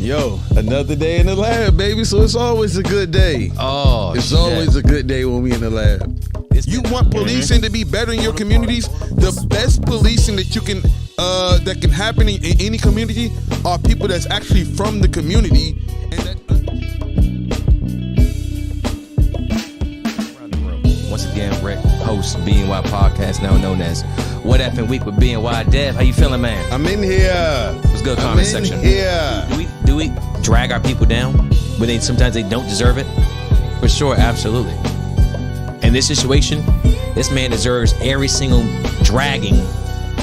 Yo, another day in the lab, baby. So it's always a good day. Oh, it's always a good day when we in the lab. You want policing to be better in your communities? The best policing that you can that can happen in any community are people that's actually from the community and that. Once again, Rick, host of BNY Podcast, now known as What Happened Week with BNY Dev. How you feeling, man? I'm in here. What's good, comment section? Yeah. Do we drag our people down when sometimes they don't deserve it? For sure, absolutely. In this situation, this man deserves every single dragging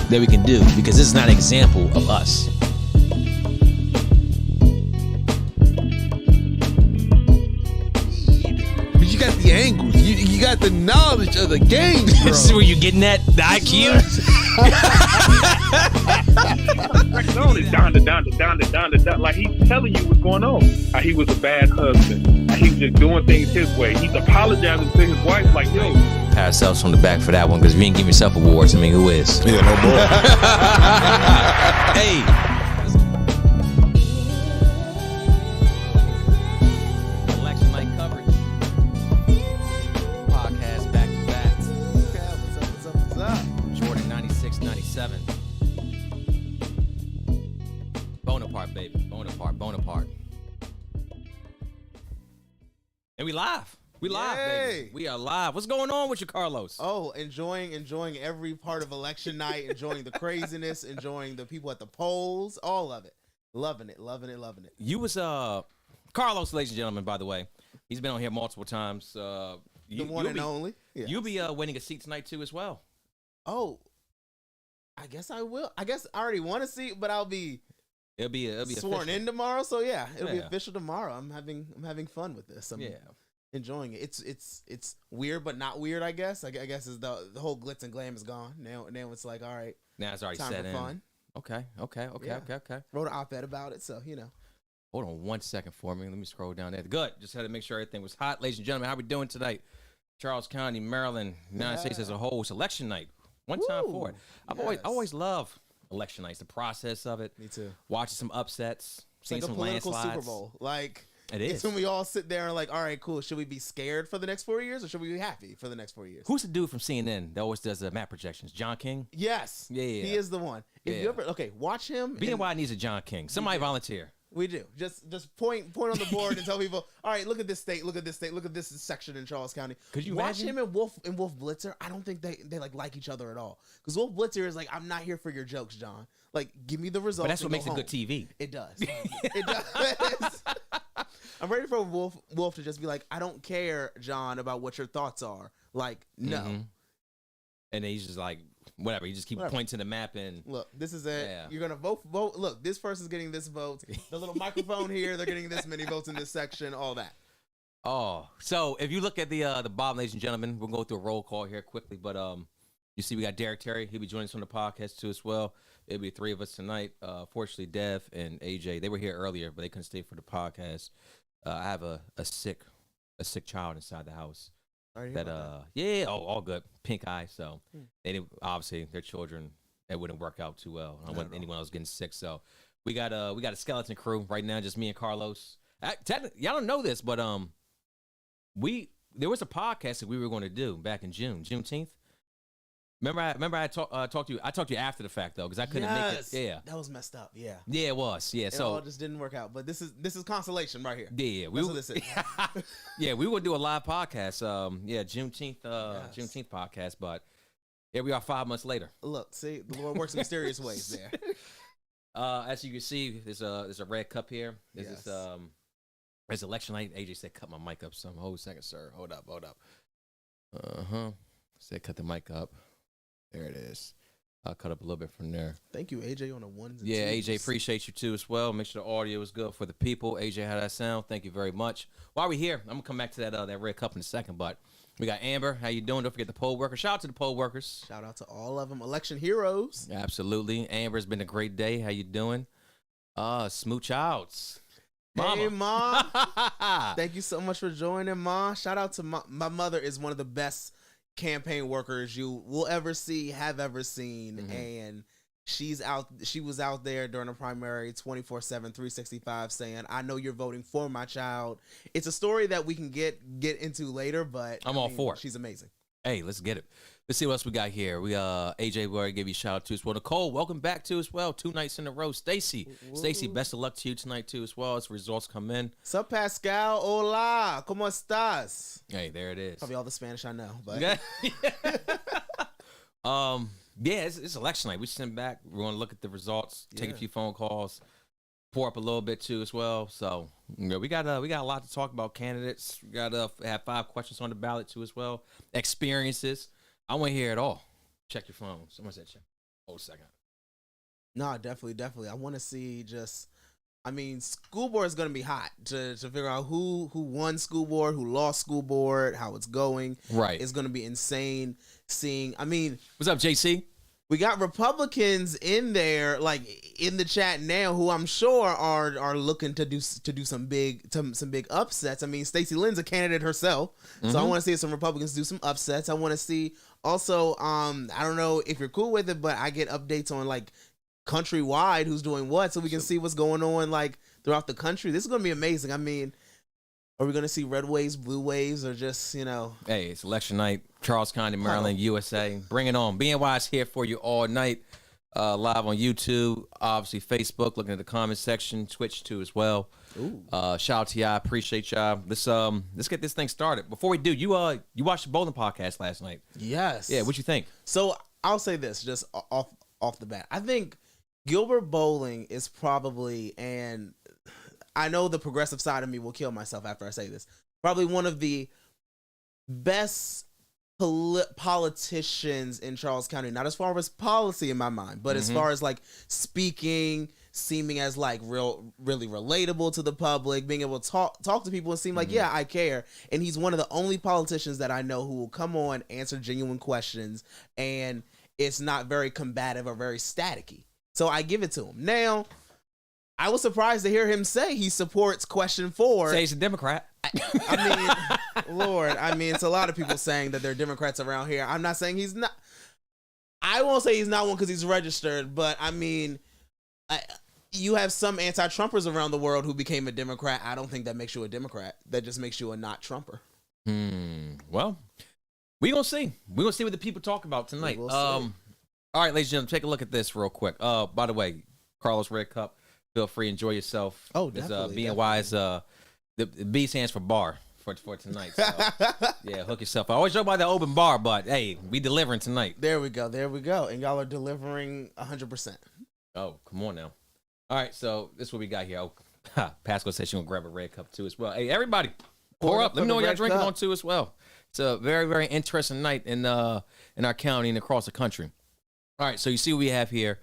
that we can do because this is not an example of us. You got the angles. You got the knowledge of the game, bro. This is where you're getting at, the IQ. Down. Like he's telling you what's going on. How he was a bad husband. How he was just doing things his way. He's apologizing to his wife like, yo. Pat ourselves on the back for that one because if you ain't giving yourself awards, I mean, who is? Yeah, no more. Hey. Election night coverage. Podcast back to back. What's up? Jordan 96, 97. Bonaparte, baby. Bonaparte. And we live. We live, baby. We are live. What's going on with you, Carlos? Oh, enjoying every part of election night, enjoying the craziness, enjoying the people at the polls, all of it. Loving it. You was Carlos, ladies and gentlemen, by the way. He's been on here multiple times. The one and only. Yeah. You'll be winning a seat tonight too as well. Oh, I guess I will. I guess I already want a seat, but It'll be sworn official. In tomorrow. So yeah, it'll be Yeah. official tomorrow. I'm having fun with this. I'm enjoying it. It's weird, but not weird. I guess. I guess is the whole glitz and glam is gone. Now it's like, all right, Now it's already time set for in. fun. Okay. Yeah. Wrote an op-ed about it, so you know. Hold on 1 second for me. Let me scroll down there. Good. Just had to make sure everything was hot. Ladies and gentlemen, how we doing tonight? Charles County, Maryland, United States as a whole. It's election night. One time for it. I always love election nights, the process of it. Me too. Watching some upsets, It's seeing like a some political landslides. Super Bowl. Like It it's is. when we all sit there and like, all right, cool. Should we be scared for the next 4 years or should we be happy for the next 4 years? Who's the dude from CNN that always does the map projections? John King? Yes. Yeah. He is the one. If you ever watch him. BNY needs a John King. Somebody volunteer. We do. Just point on the board and tell people, all right, look at this state, look at this section in Charles County. Could you watch imagine? him and Wolf Blitzer? I don't think they like each other at all. Because Wolf Blitzer is like, I'm not here for your jokes, John. Like, give me the results. But that's what and makes go it good home. TV. It does. It does. I'm ready for Wolf to just be like, I don't care, John, about what your thoughts are. Like, no. Mm-hmm. And then he's just like, whatever. He just keep pointing to the map and look, this is it. Yeah. You're gonna vote. Look, this person's getting this vote. The little microphone here, they're getting this many votes in this section. All that. Oh, so if you look at the bottom, ladies and gentlemen, we'll go through a roll call here quickly. But you see, we got Derek Terry. He'll be joining us on the podcast too as well. It'll be three of us tonight. Fortunately, Dev and AJ, they were here earlier, but they couldn't stay for the podcast. I have a sick child inside the house. All good, pink eye. So they didn't, obviously their children, it wouldn't work out too well. I don't want anyone else getting sick. So we got a skeleton crew right now, just me and Carlos. Technically, y'all don't know this, but there was a podcast that we were going to do back in Juneteenth. Remember I talked to you. I talked to you after the fact though, because I couldn't make it. Yeah, that was messed up. Yeah, it was. Yeah, it all just didn't work out. But this is consolation right here. Yeah, that's what this is. Yeah, we would do a live podcast. Juneteenth podcast. But here we are 5 months later. Look, see, the Lord works in mysterious ways there. As you can see, there's a red cup here. There's election night. AJ said, "Cut my mic up some." Hold a second, sir. Hold up. Said, "Cut the mic up." There it is. I'll cut up a little bit from there. Thank you, AJ, on the ones and Yeah, twos. AJ, appreciate you too as well. Make sure the audio is good for the people. AJ, how that sound? Thank you very much. While we're here, I'm gonna come back to that red cup in a second. But we got Amber. How you doing? Don't forget the poll workers. Shout out to the poll workers. Shout out to all of them. Election heroes. Absolutely. Amber's been a great day. How you doing? Smooch outs. Mama. Hey, Ma. Thank you so much for joining, Ma. Shout out to my mother is one of the best campaign workers you will ever see, have ever seen, and She was out there during the primary 24/7, 365 saying, I know you're voting for my child. It's a story that we can get into later, but I'm all for it. She's amazing. Hey, let's get it. Let's see what else we got here. We AJ, we already gave you a shout out to as well. Nicole, welcome back to as well. 2 nights in a row. Stacy, best of luck to you tonight too as well as results come in. Sup, Pascal? Hola, ¿cómo estás? Hey, there it is. Probably all the Spanish I know, but yeah, it's election night. We sitting back. We're gonna look at the results, take a few phone calls, pour up a little bit too as well. So we got a lot to talk about. Candidates. We got have 5 questions on the ballot too as well. Experiences. I want to hear it all. Check your phone. Someone said check. Hold a second. No, definitely. I want to see school board is going to be hot to figure out who won school board, who lost school board, how it's going. Right. It's going to be insane seeing. What's up, JC? We got Republicans in there, like in the chat now, who I'm sure are looking to do some big upsets. Stacey Lynn's a candidate herself, so I want to see some Republicans do some upsets. I want to see also. I don't know if you're cool with it, but I get updates on like countrywide who's doing what, so we can see what's going on like throughout the country. This is gonna be amazing. Are we gonna see red waves, blue waves, or just Hey, it's election night. Charles County, Maryland, USA. Bring it on. BNY is here for you all night. Live on YouTube, obviously Facebook. Looking at the comment section, Twitch too as well. Ooh. Shout out to y'all. Appreciate y'all. Let's get this thing started. Before we do, you watched the bowling podcast last night. Yes. Yeah. What you think? So I'll say this just off the bat. I think Gilbert Bowling is probably, and I know the progressive side of me will kill myself after I say this, probably one of the best politicians in Charles County. Not as far as policy in my mind, but as far as like speaking, seeming as like really relatable to the public, being able to talk to people and seem like, yeah, I care. And he's one of the only politicians that I know who will come on, answer genuine questions, and it's not very combative or very staticky. So I give it to him. Now, I was surprised to hear him say he supports question 4. Say he's a Democrat. Lord, it's a lot of people saying that they're Democrats around here. I'm not saying he's not. I won't say he's not one because he's registered, but you have some anti-Trumpers around the world who became a Democrat. I don't think that makes you a Democrat. That just makes you a not Trumper. Well, we're going to see. We're going to see what the people talk about tonight. All right, ladies and gentlemen, take a look at this real quick. By the way, Carlos Red Cup, feel free, enjoy yourself. Oh, definitely. BNY's, the B stands for bar for tonight. So, yeah, hook yourself. I always joke about the open bar, but hey, we delivering tonight. There we go. And y'all are delivering 100%. Oh, come on now. All right, so this is what we got here. Oh, Pascal said she's going to grab a Red Cup too as well. Hey, everybody, pour up. Let me know what y'all drinking on too as well. It's a very, very interesting night in our county and across the country. All right, so you see what we have here.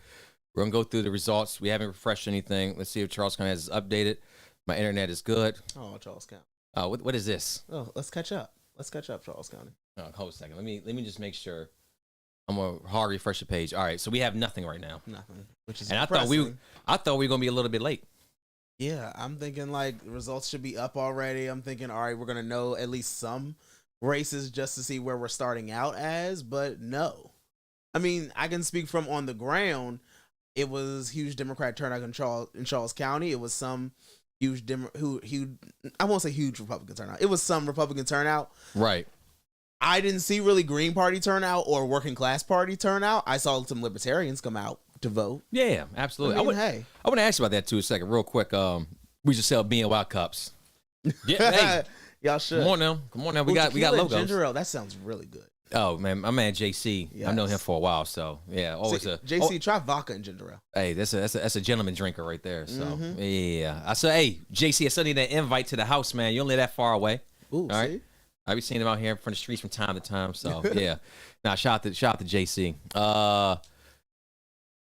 We're going to go through the results. We haven't refreshed anything. Let's see if Charles County has updated. My internet is good. Oh, Charles County. What is this? Oh, let's catch up. Charles County. Oh, hold a second. Let me just make sure. I'm going to hard refresh the page. All right, so we have nothing right now. Nothing, which is and depressing. I thought we were going to be a little bit late. Yeah, I'm thinking like results should be up already. I'm thinking, all right, we're going to know at least some races just to see where we're starting out as, but no. I can speak from on the ground. It was huge Democrat turnout in Charles County. It was some huge I won't say huge Republican turnout. It was some Republican turnout. Right. I didn't see really Green Party turnout or Working Class Party turnout. I saw some Libertarians come out to vote. Yeah, absolutely. I want to ask you about that too a second, real quick. We should sell BNY cups. Yeah, hey, y'all should. Come on now. We got logos. Ginger ale. That sounds really good. Oh man, my man JC. Yes. I've known him for a while, so yeah, always JC. Try vodka and ginger ale. Hey, that's a gentleman drinker right there. So yeah, I said, hey JC, I still need that invite to the house, man. You don't live that far away. Ooh, all right. I be seeing him out here from the streets from time to time. So yeah, now shout out to JC.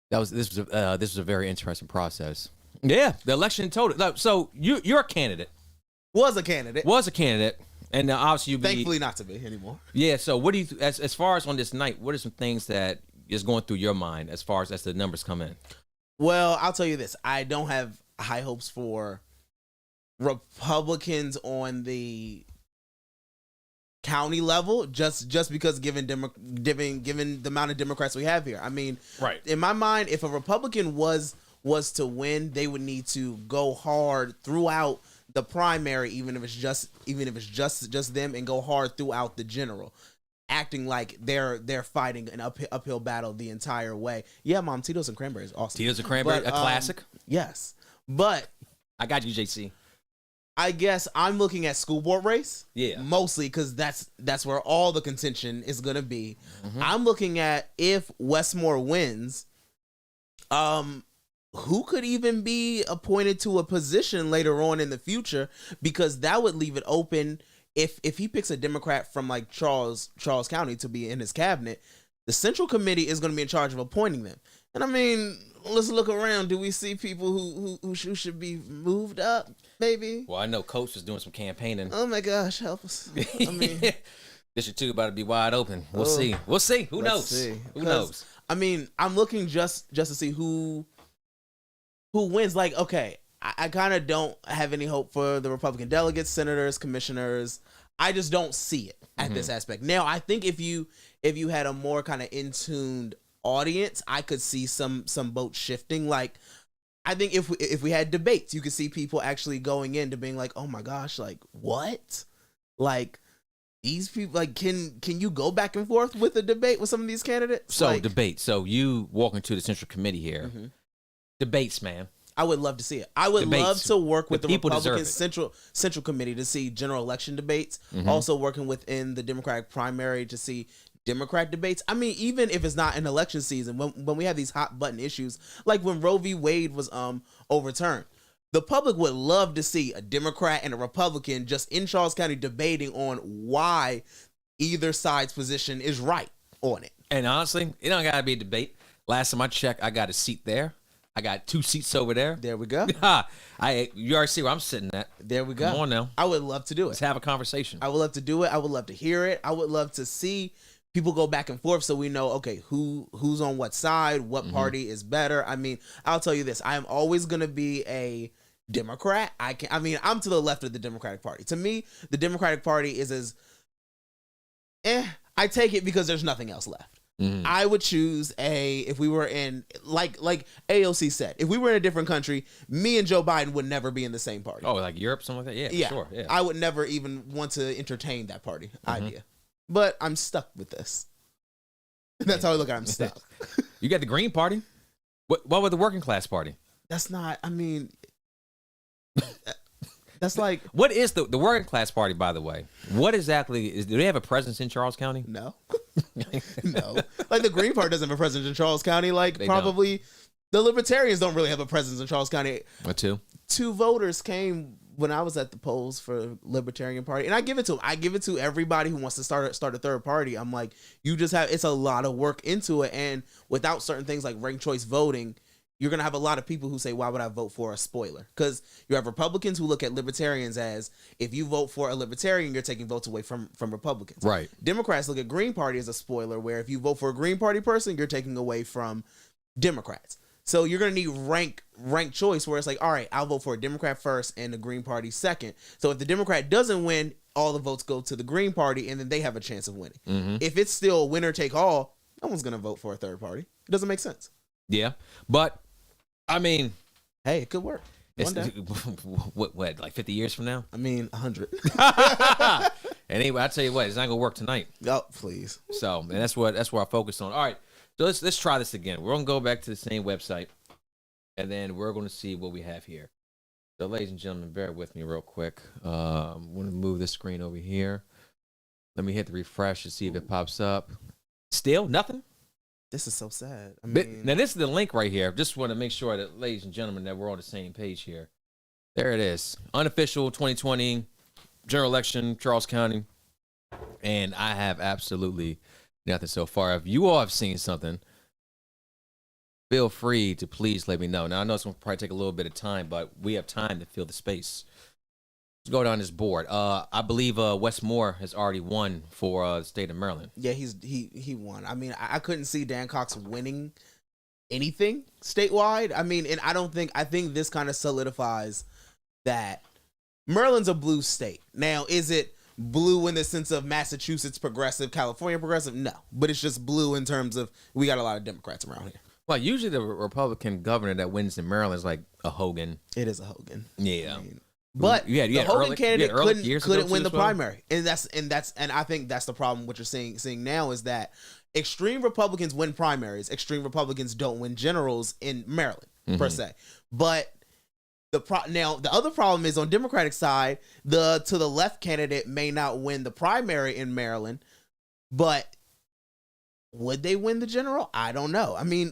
This was a very interesting process. Yeah, the election total. So you're a candidate. Was a candidate. And now obviously thankfully not to be anymore. Yeah. So what do you as far as on this night? What are some things that is going through your mind as far as the numbers come in? Well, I'll tell you this: I don't have high hopes for Republicans on the county level, just because given the amount of Democrats we have here. I mean, right. In my mind, if a Republican was to win, they would need to go hard throughout the primary, even if it's just them, and go hard throughout the general, acting like they're fighting an uphill battle the entire way. Yeah, Mom, Tito's and Cranberries, awesome. Tito's and Cranberries, a classic. Yes, but I got you, JC. I guess I'm looking at school board race, mostly because that's where all the contention is gonna be. I'm looking at, if Westmore wins, who could even be appointed to a position later on in the future, because that would leave it open. If he picks a Democrat from like Charles County to be in his cabinet, the Central Committee is going to be in charge of appointing them. And I mean, let's look around. Do we see people who should be moved up? Maybe. Well, I know Coach is doing some campaigning. Oh my gosh, help us! I mean, District 2 about to be wide open. We'll see. We'll see. Who knows? See. Who knows? I mean, I'm looking just to see who wins. Like, okay, I kind of don't have any hope for the Republican delegates, senators, commissioners. I just don't see it at this aspect. Now, I think if you had a more kind of in-tuned audience, I could see some boats shifting. Like, I think if we had debates, you could see people actually going into being like, oh my gosh, like, what? Like, these people, like, can you go back and forth with a debate with some of these candidates? So, like, debate. So, you walk into the Central Committee here. Debates, man. I would love to see it. I would love to work with the Republican Central Committee to see general election debates. Also working within the Democratic primary to see Democrat debates. I mean, even if it's not an election season, when we have these hot button issues, like when Roe v. Wade was overturned, the public would love to see a Democrat and a Republican just in Charles County debating on why either side's position is right on it. And honestly, it don't gotta be a debate. Last time I checked, I got a seat there. I got 2 seats over there. There we go. You already see where I'm sitting at. There we go. Come on now. I would love to do it. Let's have a conversation. I would love to do it. I would love to hear it. I would love to see people go back and forth so we know, okay, who's on what side, what party is better. I mean, I'll tell you this. I am always going to be a Democrat. I'm to the left of the Democratic Party. To me, the Democratic Party is as I take it because there's nothing else left. I would choose if we were in, like AOC said, if we were in a different country, me and Joe Biden would never be in the same party. Oh, like Europe, something like that? Yeah, sure. Yeah. I would never even want to entertain that party idea. But I'm stuck with this. That's how I look at it. I'm stuck. You got the Green Party. What with the Working Class Party? That's not, I mean, that's like... What is the Working Class Party, by the way? What exactly do they have a presence in Charles County? No. No. Like the Green Party doesn't have a presence in Charles County. Like they probably don't. The Libertarians don't really have a presence in Charles County. What, 2? 2 voters came when I was at the polls for Libertarian Party. And I give it to them. I give it to everybody who wants to start a third party. I'm like, it's a lot of work into it. And without certain things like ranked choice voting, you're going to have a lot of people who say, why would I vote for a spoiler? Because you have Republicans who look at Libertarians as, if you vote for a Libertarian, you're taking votes away from Republicans. Right. Democrats look at Green Party as a spoiler, where if you vote for a Green Party person, you're taking away from Democrats. So you're going to need ranked choice, where it's like, all right, I'll vote for a Democrat first and the Green Party second. So if the Democrat doesn't win, all the votes go to the Green Party, and then they have a chance of winning. If it's still winner take all, no one's going to vote for a third party. It doesn't make sense. Yeah. But I mean, hey, it could work. One day. What, like 50 years from now? I mean, 100. Anyway, I tell you what, it's not gonna work tonight. Oh, please. So, and that's where I focus on. All right, so let's try this again. We're gonna go back to the same website, and then we're gonna see what we have here. So, ladies and gentlemen, bear with me real quick. I'm gonna move this screen over here. Let me hit the refresh to see if it pops up. Still nothing. This is so sad. I mean, now, this is the link right here. Just want to make sure that, ladies and gentlemen, that we're on the same page here. There it is. Unofficial 2020 general election, Charles County. And I have absolutely nothing so far. If you all have seen something, feel free to please let me know. Now, I know it's going to probably take a little bit of time, but we have time to fill the space. Let's go down this board. I believe Westmore has already won for the state of Maryland. Yeah, he won. I mean, I couldn't see Dan Cox winning anything statewide. I mean, and I think this kind of solidifies that Maryland's a blue state. Now, is it blue in the sense of Massachusetts progressive, California progressive. No, but it's just blue in terms of we got a lot of Democrats around here. Well, usually the Republican governor that wins in Maryland is like a Hogan. It is a Hogan. Yeah. I mean, but You had the Hogan Ehrlich- candidate you had Ehrlich years couldn't ago win too the as well? primary, and I think that's the problem. What you're seeing now is that extreme Republicans win primaries. Extreme Republicans don't win generals in Maryland per se. But now the other problem is on Democratic side, to the left candidate may not win the primary in Maryland, but would they win the general? I don't know. I mean,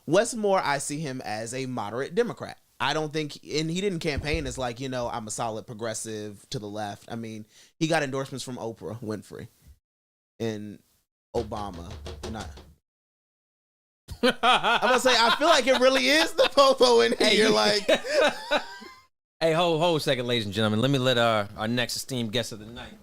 Westmore, I see him as a moderate Democrat. I don't think, and he didn't campaign as like, I'm a solid progressive to the left. I mean, he got endorsements from Oprah Winfrey and Obama. I'm gonna say, I feel like it really is the popo in here. Like, Hey, hold a second, ladies and gentlemen. Let me let our next esteemed guest of the night.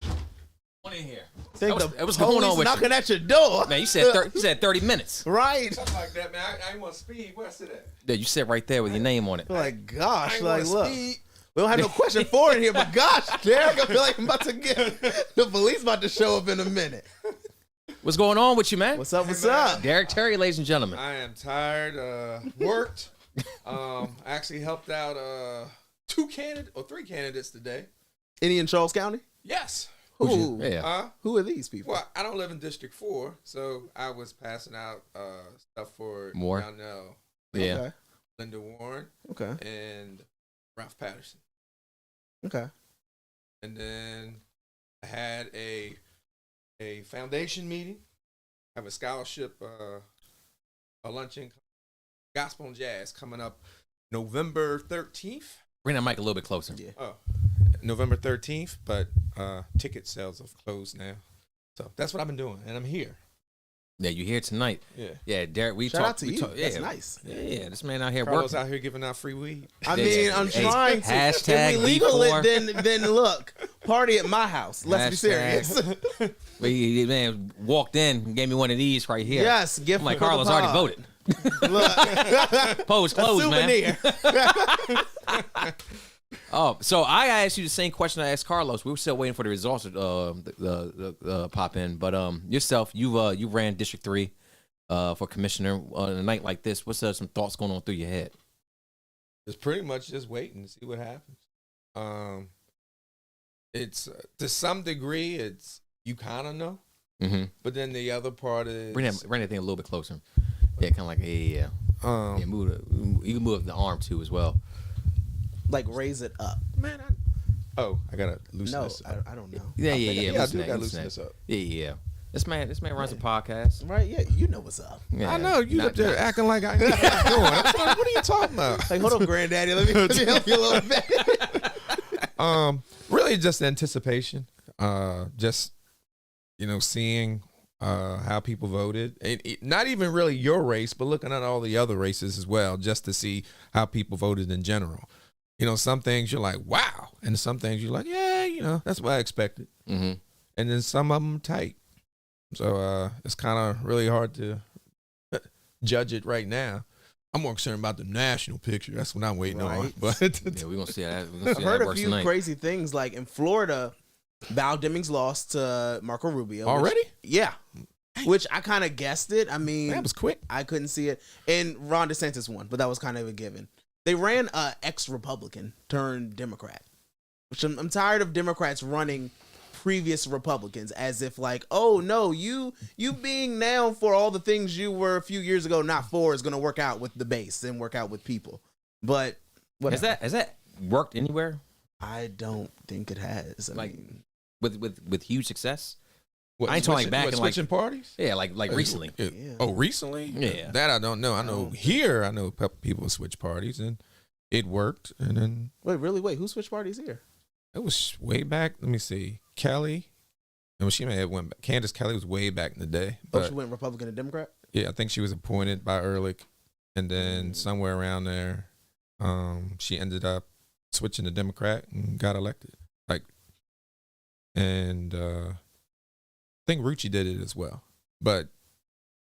Come in here. it was going on with knocking at your door. Man, you said 30 minutes. Right. Something like that, man. I ain't want speed. Where I sit at? Yeah, you sit right there with your name on it. Like, gosh, I ain't like, want look. speed. We don't have no question for it here, but gosh, Derek, I feel like I'm about to get the police about to show up in a minute. What's going on with you, man? What's up? What's man. up? Derek Terry, ladies and gentlemen. I am tired. Worked. I actually helped out 3 candidates today. Any in Charles County? Yes. Who? Yeah. Who are these people? Well, I don't live in District 4, so I was passing out stuff for Moore. y'all know Yeah. Okay. Linda Warren Okay. and Ralph Patterson. Okay. And then I had a foundation meeting. I have a scholarship, a luncheon, gospel and jazz coming up November 13th. Bring that mic a little bit closer. Yeah. Oh, November 13th, but ticket sales have closed now. So that's what I've been doing, and I'm here. Yeah, you here tonight. Yeah. Yeah, Derek, we Shout talk. out to we you. talk- That's yeah. nice. Yeah, this man out here Carlos working. out here giving out free weed. I mean, I'm Hey, trying to. hashtag if we legal B4. it, then look, party at my house. Let's be Hashtag. serious. But he, man walked in and gave me one of these right here. Yes, gift I'm like, for the Carlos already pod. voted. Look, Polls a closed, man. souvenir. Oh, so I asked you the same question I asked Carlos. We were still waiting for the results to pop in. But yourself, you ran District 3 for commissioner on a night like this. What's some thoughts going on through your head? It's pretty much just waiting to see what happens. It's to some degree, it's you kind of know, Mm-hmm. but then the other part is Bring that thing a little bit closer. Yeah, kind of like yeah. You can move the arm too as well. Like raise it up. man. I gotta loosen No, this up. I don't know. Yeah. I loosen do that, gotta loosen loosen that. this up. Yeah. This man runs a podcast. Right? Yeah, you know what's up. Yeah. I know you Not- up there acting like I know what I'm doing. I'm like, what are you talking about? Like, hold up, granddaddy. Let me help you a little bit. Really just anticipation. Just seeing how people voted. Not even really your race, but looking at all the other races as well, just to see how people voted in general. Some things you're like, wow, and some things you're like, yeah, that's what I expected. Mm-hmm. And then some of them tight. So it's kind of really hard to judge it right now. I'm more concerned about the national picture. That's what I'm waiting on. Right. But Yeah, we're gonna see that. We're gonna I've see heard that a works few tonight. crazy things. Like in Florida, Val Demings lost to Marco Rubio. which- already? yeah. Which I kind of guessed it. I mean, That was quick. I couldn't see it. And Ron DeSantis won, but that was kind of a given. They ran a ex-Republican turned Democrat, which I'm tired of Democrats running previous Republicans as if like, oh no, you being now for all the things you were a few years ago not for is going to work out with the base and work out with people. But whatever. Has that worked anywhere I don't think it has. I Like- mean, with huge success? What, I ain't talking back in, like- switching parties? Yeah, like recently. Yeah. Yeah. Oh, recently? Yeah. That I don't know. I know here, I know people switch parties, and it worked. And then wait, really? Wait, who switched parties here? it was way back. Let me see. Kelly. And she may have went back. Candace Kelly was way back in the day. Oh, But she went Republican and Democrat? yeah, I think she was appointed by Ehrlich. And then somewhere around there, she ended up switching to Democrat and got elected. And I think Rucci did it as well. But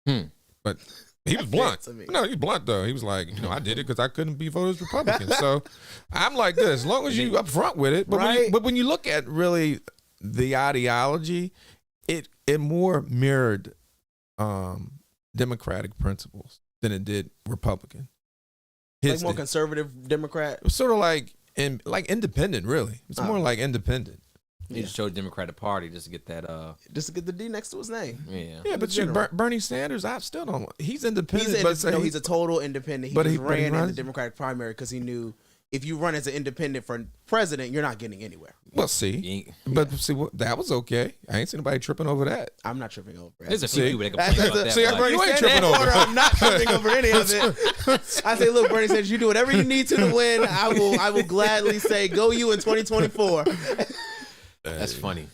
Hmm. but He was blunt. to me. No, he's blunt though. He was like, I did it because I couldn't be voted as Republican. So I'm like this, as long as you upfront with it. But when you look at really the ideology, it more mirrored Democratic principles than it did Republican. Like more conservative Democrat. It was sort of like independent, really. It's more like independent. He just chose Democratic Party just to get that. Just to get the D next to his name. Yeah, but Bernie Sanders, I still don't. He's independent. He's a total independent. He ran in the Democratic primary because he knew if you run as an independent for president, you're not getting anywhere. Well, see, that was okay. I ain't seen nobody tripping over that. I'm not tripping over it. There's a few people that complain about that. See, Bernie you ain't tripping over it. I'm not tripping over any of it. I say, look, Bernie Sanders, you do whatever you need to win. I will gladly say, go you in 2024. That's funny.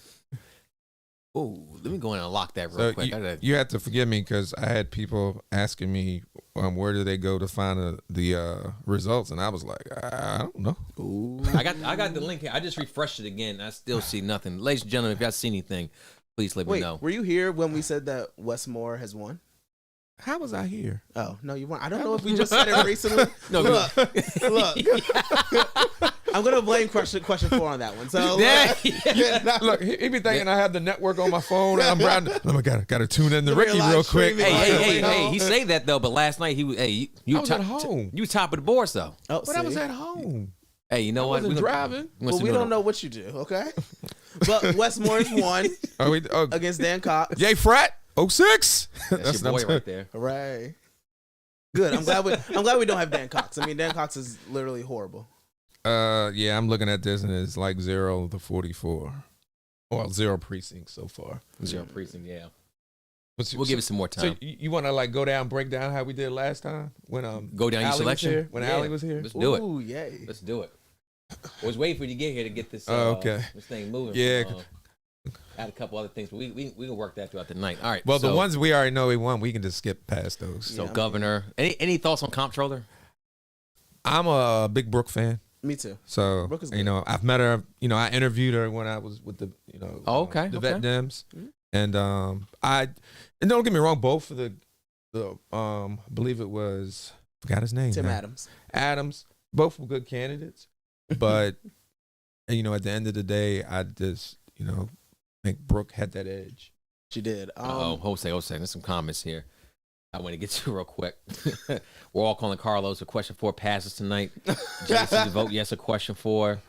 Oh, let me go in and unlock that real quick. You have to forgive me because I had people asking me where do they go to find the results, and I was like, I don't know. Ooh. I got the link here. I just refreshed it again. I still see nothing. Ladies and gentlemen, if y'all see anything, please let me know. Were you here when we said that Westmore has won? How was I here? Oh, no, you weren't. I don't know if we just said it recently. No, look. I'm going to blame question 4 on that one. So look, he be thinking I have the network on my phone. And I'm got to tune in to Ricky real quick. Hey, he say that though, but last night he was. Hey, I was at home. You top of the board, though. Oh, but I was at home. Hey, you know what? I wasn't driving. Well, we don't know what you do, okay? But Westmore's won against Dan Cox. Yay, frat. 06. That's your boy right there. Hooray. Good. I'm glad we don't have Dan Cox. I mean, Dan Cox is literally horrible. Yeah, I'm looking at this and it's like 0 to 44. Well, 0 precincts so far. 0 precinct, yeah. We'll give it some more time. So you want to break down how we did last time when go down your selection when Allie was here? Let's do it. Ooh, yay. Let's do it. I was waiting for you to get here to get this this thing moving. Yeah. Add a couple other things, but we can work that throughout the night. All right. Well, the ones we already know we won, we can just skip past those. So, Governor, any thoughts on comptroller? I'm a big Brooke fan. Me too. So I've met her. I interviewed her when I was with the the Vet Dems, and don't get me wrong, both of the I believe it was forgot his name. Tim Adams. Both were good candidates, but at the end of the day, I just I think Brooke had that edge. She did. Jose, there's some comments here I want to get to real quick. We're all calling Carlos. A question 4 passes tonight. Jason to vote yes. A question 4.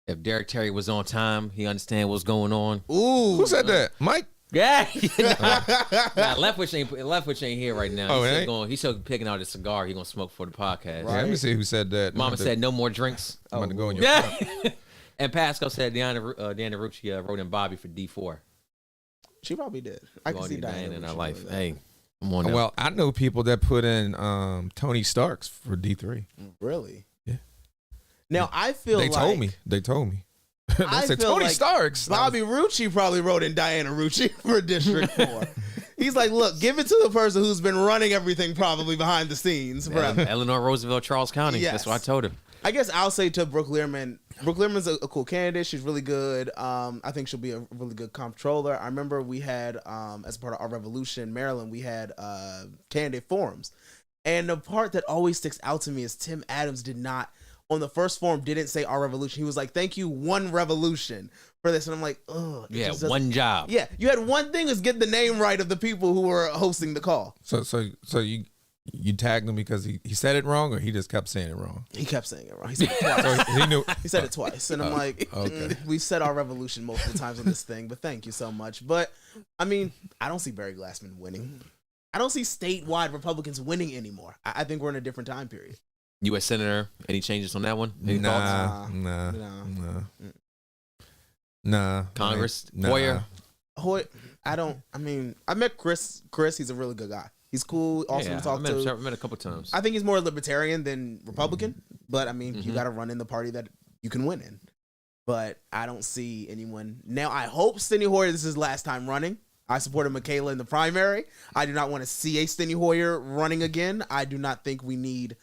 If Derek Terry was on time, he understand what's going on. Ooh, who said that? Mike? Yeah. Leftwich ain't here right now. Oh, he's still picking out his cigar. He gonna smoke for the podcast. Right. Let me see who said that. Mama said no more drinks. I'm going to go in your cup. And Pascal said Diana Rucci wrote in Bobby for D4. She probably did. I can see Diana in her life. Hey, come on. Well, I know people that put in Tony Starks for D3. Really? Yeah. Now I feel they told me. They said Tony Starks. Bobby Rucci probably wrote in Diana Rucci for District 4. He's like, look, give it to the person who's been running everything probably behind the scenes. Eleanor Roosevelt, Charles County. Yes. That's what I told her. I guess I'll say to Brooke Learman. Brooke Learman's a cool candidate. She's really good. I think she'll be a really good comptroller. I remember we had, as part of our revolution, Maryland, we had candidate forums. And the part that always sticks out to me is Tim Adams did not, on the first forum, didn't say our revolution. He was like, thank you, one revolution for this. And I'm like, ugh. Yeah, one job. Yeah, you had one thing is get the name right of the people who were hosting the call. So you tagged him because he said it wrong, or he just kept saying it wrong? He kept saying it wrong. He said it twice. So he knew. He said it twice. And I'm like, okay. We've said our revolution multiple times on this thing, but thank you so much. But, I mean, I don't see Barry Glassman winning. I don't see statewide Republicans winning anymore. I think we're in a different time period. U.S. Senator, any changes on that one? Any thoughts? Nah. Congress? Nah. Hoyer? I met Chris. He's a really good guy. He's cool, awesome to talk to. I've met a couple times. I think he's more libertarian than Republican, but I mean, you got to run in the party that you can win in. But I don't see anyone. Now, I hope Steny Hoyer, this is his last time running. I supported Michaela in the primary. I do not want to see a Steny Hoyer running again. I do not think we need,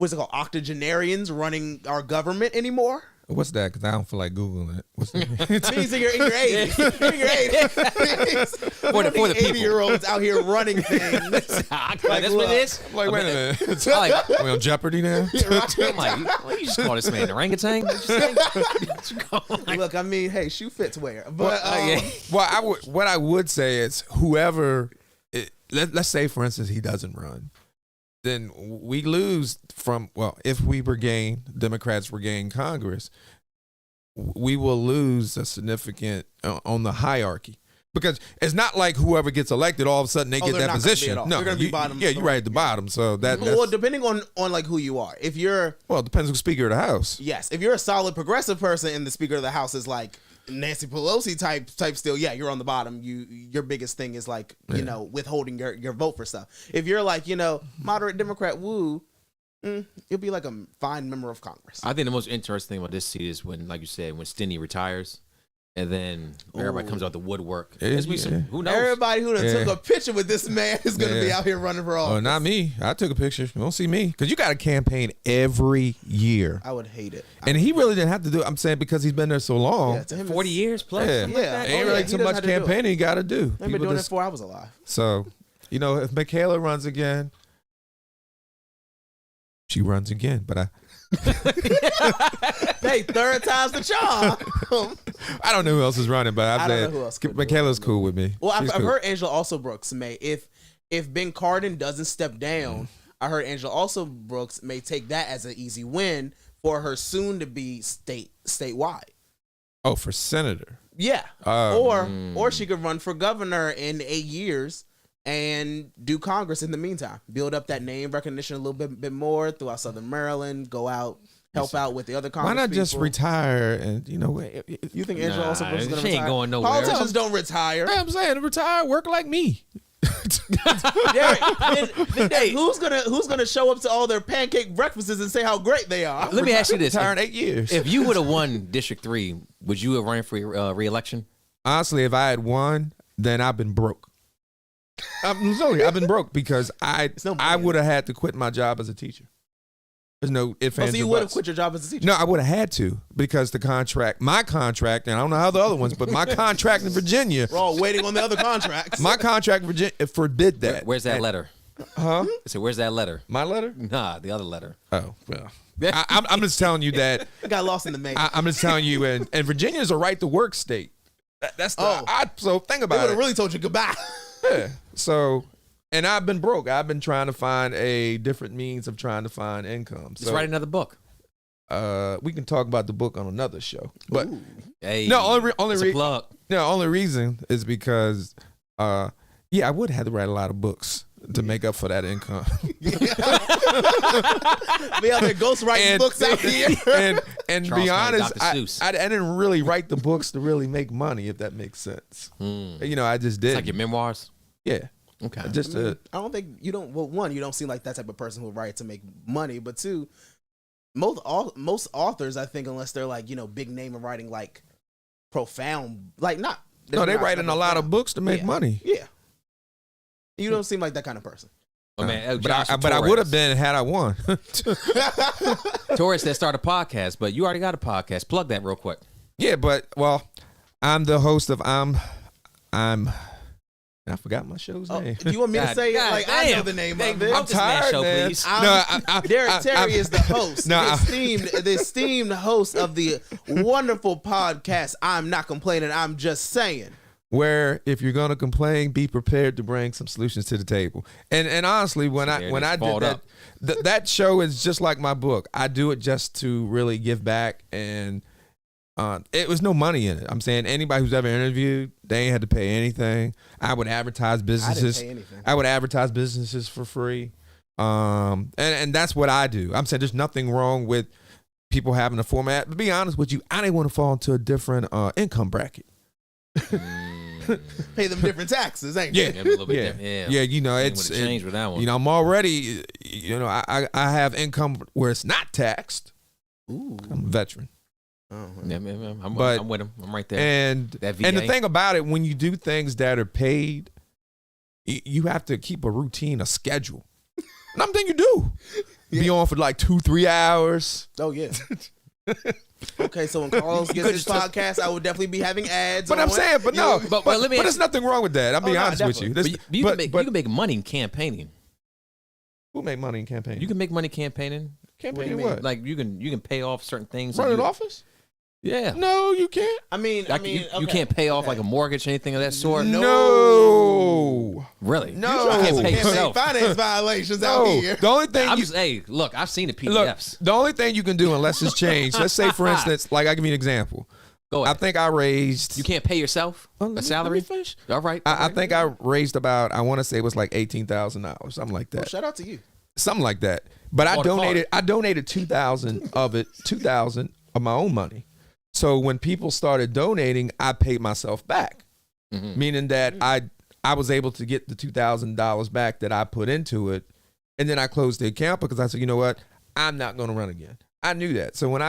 octogenarians running our government anymore. What's that? Because I don't feel like Googling it. What's that? Means in your 80s. In your 80s. For the people. 80-year-olds out here running things. That's what it is. I'm like, wait a minute. Like, We on Jeopardy now? I'm like, what you just call this man an orangutan? What you call him? Look, I mean, hey, shoe fits wear. But Well, what I would say is whoever, let's say, for instance, he doesn't run. Then we lose if we regain, Democrats regain Congress, we will lose a significant on the hierarchy. Because it's not like whoever gets elected, all of a sudden they get that position. No, they're going to be bottom. Yeah, you're right at the bottom. So that's depending on like who you are. If you're it depends who's Speaker of the House. Yes, if you're a solid progressive person and the Speaker of the House is like Nancy Pelosi type still, yeah, you're on the bottom. Your biggest thing is like, withholding your vote for stuff. If you're like, moderate Democrat, you'll be like a fine member of Congress. I think the most interesting thing about this seat is when, like you said, when Stinney retires. And then everybody comes out the woodwork. Who knows? Everybody who done took a picture with this man is going to be out here running for office. Oh, not me. I took a picture. You don't see me. Because you got to campaign every year. I would hate it. And he really didn't have to do it. I'm saying because he's been there so long. Yeah, to him 40 years plus. Yeah. Ain't really too much campaigning you got to do. I've been doing it before I was alive. So, if Michaela runs again, she runs again. But hey, third time's the charm. I don't know who else is running, but I don't know who else Michaela's cool with me. Well, I've heard Angela also Brooks may, if Ben Cardin doesn't step down, I heard Angela also Brooks may take that as an easy win for her soon to be statewide. Oh, for senator. Yeah. Or she could run for governor in 8 years and do Congress in the meantime. Build up that name recognition a little bit more throughout Southern Maryland. Go out, help out with the other Congress. Why not just people. Retire? And you think Angela also Brooks is going to retire? She ain't going nowhere. Politicians don't retire. I'm saying retire, work like me. Hey, who's gonna show up to all their pancake breakfasts and say how great they are? Let me ask you this: retire in 8 years. If you would have won District 3, would you have run for re-election? Honestly, if I had won, then I've been broke. I've been broke because I would have had to quit my job as a teacher. There's no ifs, ands, so you would have quit your job as a teacher? No, I would have had to because my contract, and I don't know how the other ones, but my contract in Virginia. We're all waiting on the other contracts. My contract in Virginia forbid that. Where's that letter? Huh? I said, where's that letter? My letter? Nah, the other letter. Oh, well. I'm just telling you that. I got lost in the mail. I'm just telling you, and Virginia is a right to work state. That's the so think about it. They would have really told you goodbye. Yeah. So, and I've been broke. I've been trying to find a different means of trying to find income. Just write another book. We can talk about the book on another show. But hey, only reason is because I would have to write a lot of books to make up for that income. We out there ghostwriting books out here. And to be honest, I didn't really write the books to really make money, if that makes sense. I just did. It's like your memoirs? Yeah. Okay. I don't think you don't. Well, one, you don't seem like that type of person who would write to make money. But two, most authors, I think, unless they're like big name and writing like profound, like not. No, they're writing a lot of books to make money. Yeah. You don't seem like that kind of person. Oh, man, but I would have been had I won. Torres that started a podcast, but you already got a podcast. Plug that real quick. Yeah, but I'm the host of I forgot my show's name. Do you want me to say it? Like, I know the name of it. I'm tired, show, man. please. Derek Terry is the host. The esteemed host of the wonderful podcast, I'm Not Complaining, I'm Just Saying. Where if you're gonna complain, be prepared to bring some solutions to the table. And honestly, when I did that show is just like my book. I do it just to really give back, and it was no money in it. I'm saying anybody who's ever interviewed, they ain't had to pay anything. I would advertise businesses. I didn't pay anything. I would advertise businesses for free. And that's what I do. I'm saying there's nothing wrong with people having a format. To be honest with you, I didn't want to fall into a different income bracket. Pay them different taxes, ain't you? Yeah, it's changed with that one. I'm already, I have income where it's not taxed. Ooh. I'm a veteran. I'm with him. I'm right there. And the thing about it, when you do things that are paid, you have to keep a routine, a schedule. And I'm thinking you do. Be on for like 2-3 hours. Oh yeah. Okay, so when Carlos gets his podcast, I would definitely be having ads. But I'm saying, but let me there's nothing wrong with that. I'll be honest with you. You can make money in campaigning. Who make money in campaigning? You can make money campaigning. Campaigning what? Like you can pay off certain things. Run an office? Yeah. No, you can't. I mean, you can't pay off like a mortgage or anything of that sort. No. Really? No. You can't pay yourself. Finance violations out here. The only thing hey, look, I've seen the PDFs. Look, the only thing you can do unless it's changed. Let's say, for instance, like I'll give you an example. Go ahead. I think I raised. You can't pay yourself a salary. Let me finish. All right. I think I raised about. I want to say it was like $18,000, something like that. Well, shout out to you. Something like that. But I donated 2,000 of it, 2,000 of my own money. So when people started donating, I paid myself back, meaning that I was able to get the $2,000 back that I put into it, and then I closed the account because I said, you know what, I'm not going to run again. I knew that. So when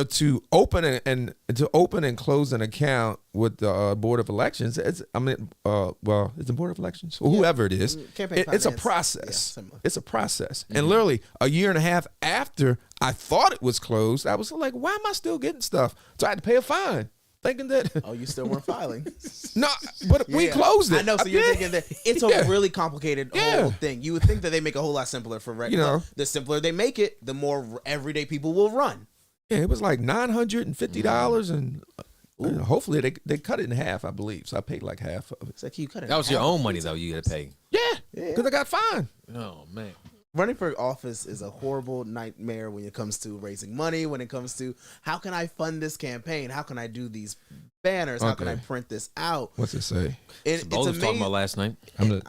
to open and close an account with the Board of Elections, it's the Board of Elections or whoever it is. It's a process. Yeah, it's a process. And literally a year and a half after I thought it was closed, I was like, why am I still getting stuff? So I had to pay a fine, thinking that. Oh, you still weren't filing? No, but we closed it. I know. So you're thinking that it's a really complicated whole thing. You would think that they make a whole lot simpler for regular. The simpler they make it, the more everyday people will run. Yeah, it was like $950, and hopefully they cut it in half, I believe. So I paid like half of it. It's like you cut it. That was your own money, though. You got to pay. Yeah, because I got fined. Oh man, running for office is a horrible nightmare when it comes to raising money. When it comes to how can I fund this campaign? How can I do these banners? How can I print this out? What's it say? It's amazing. Talking about last night. I'm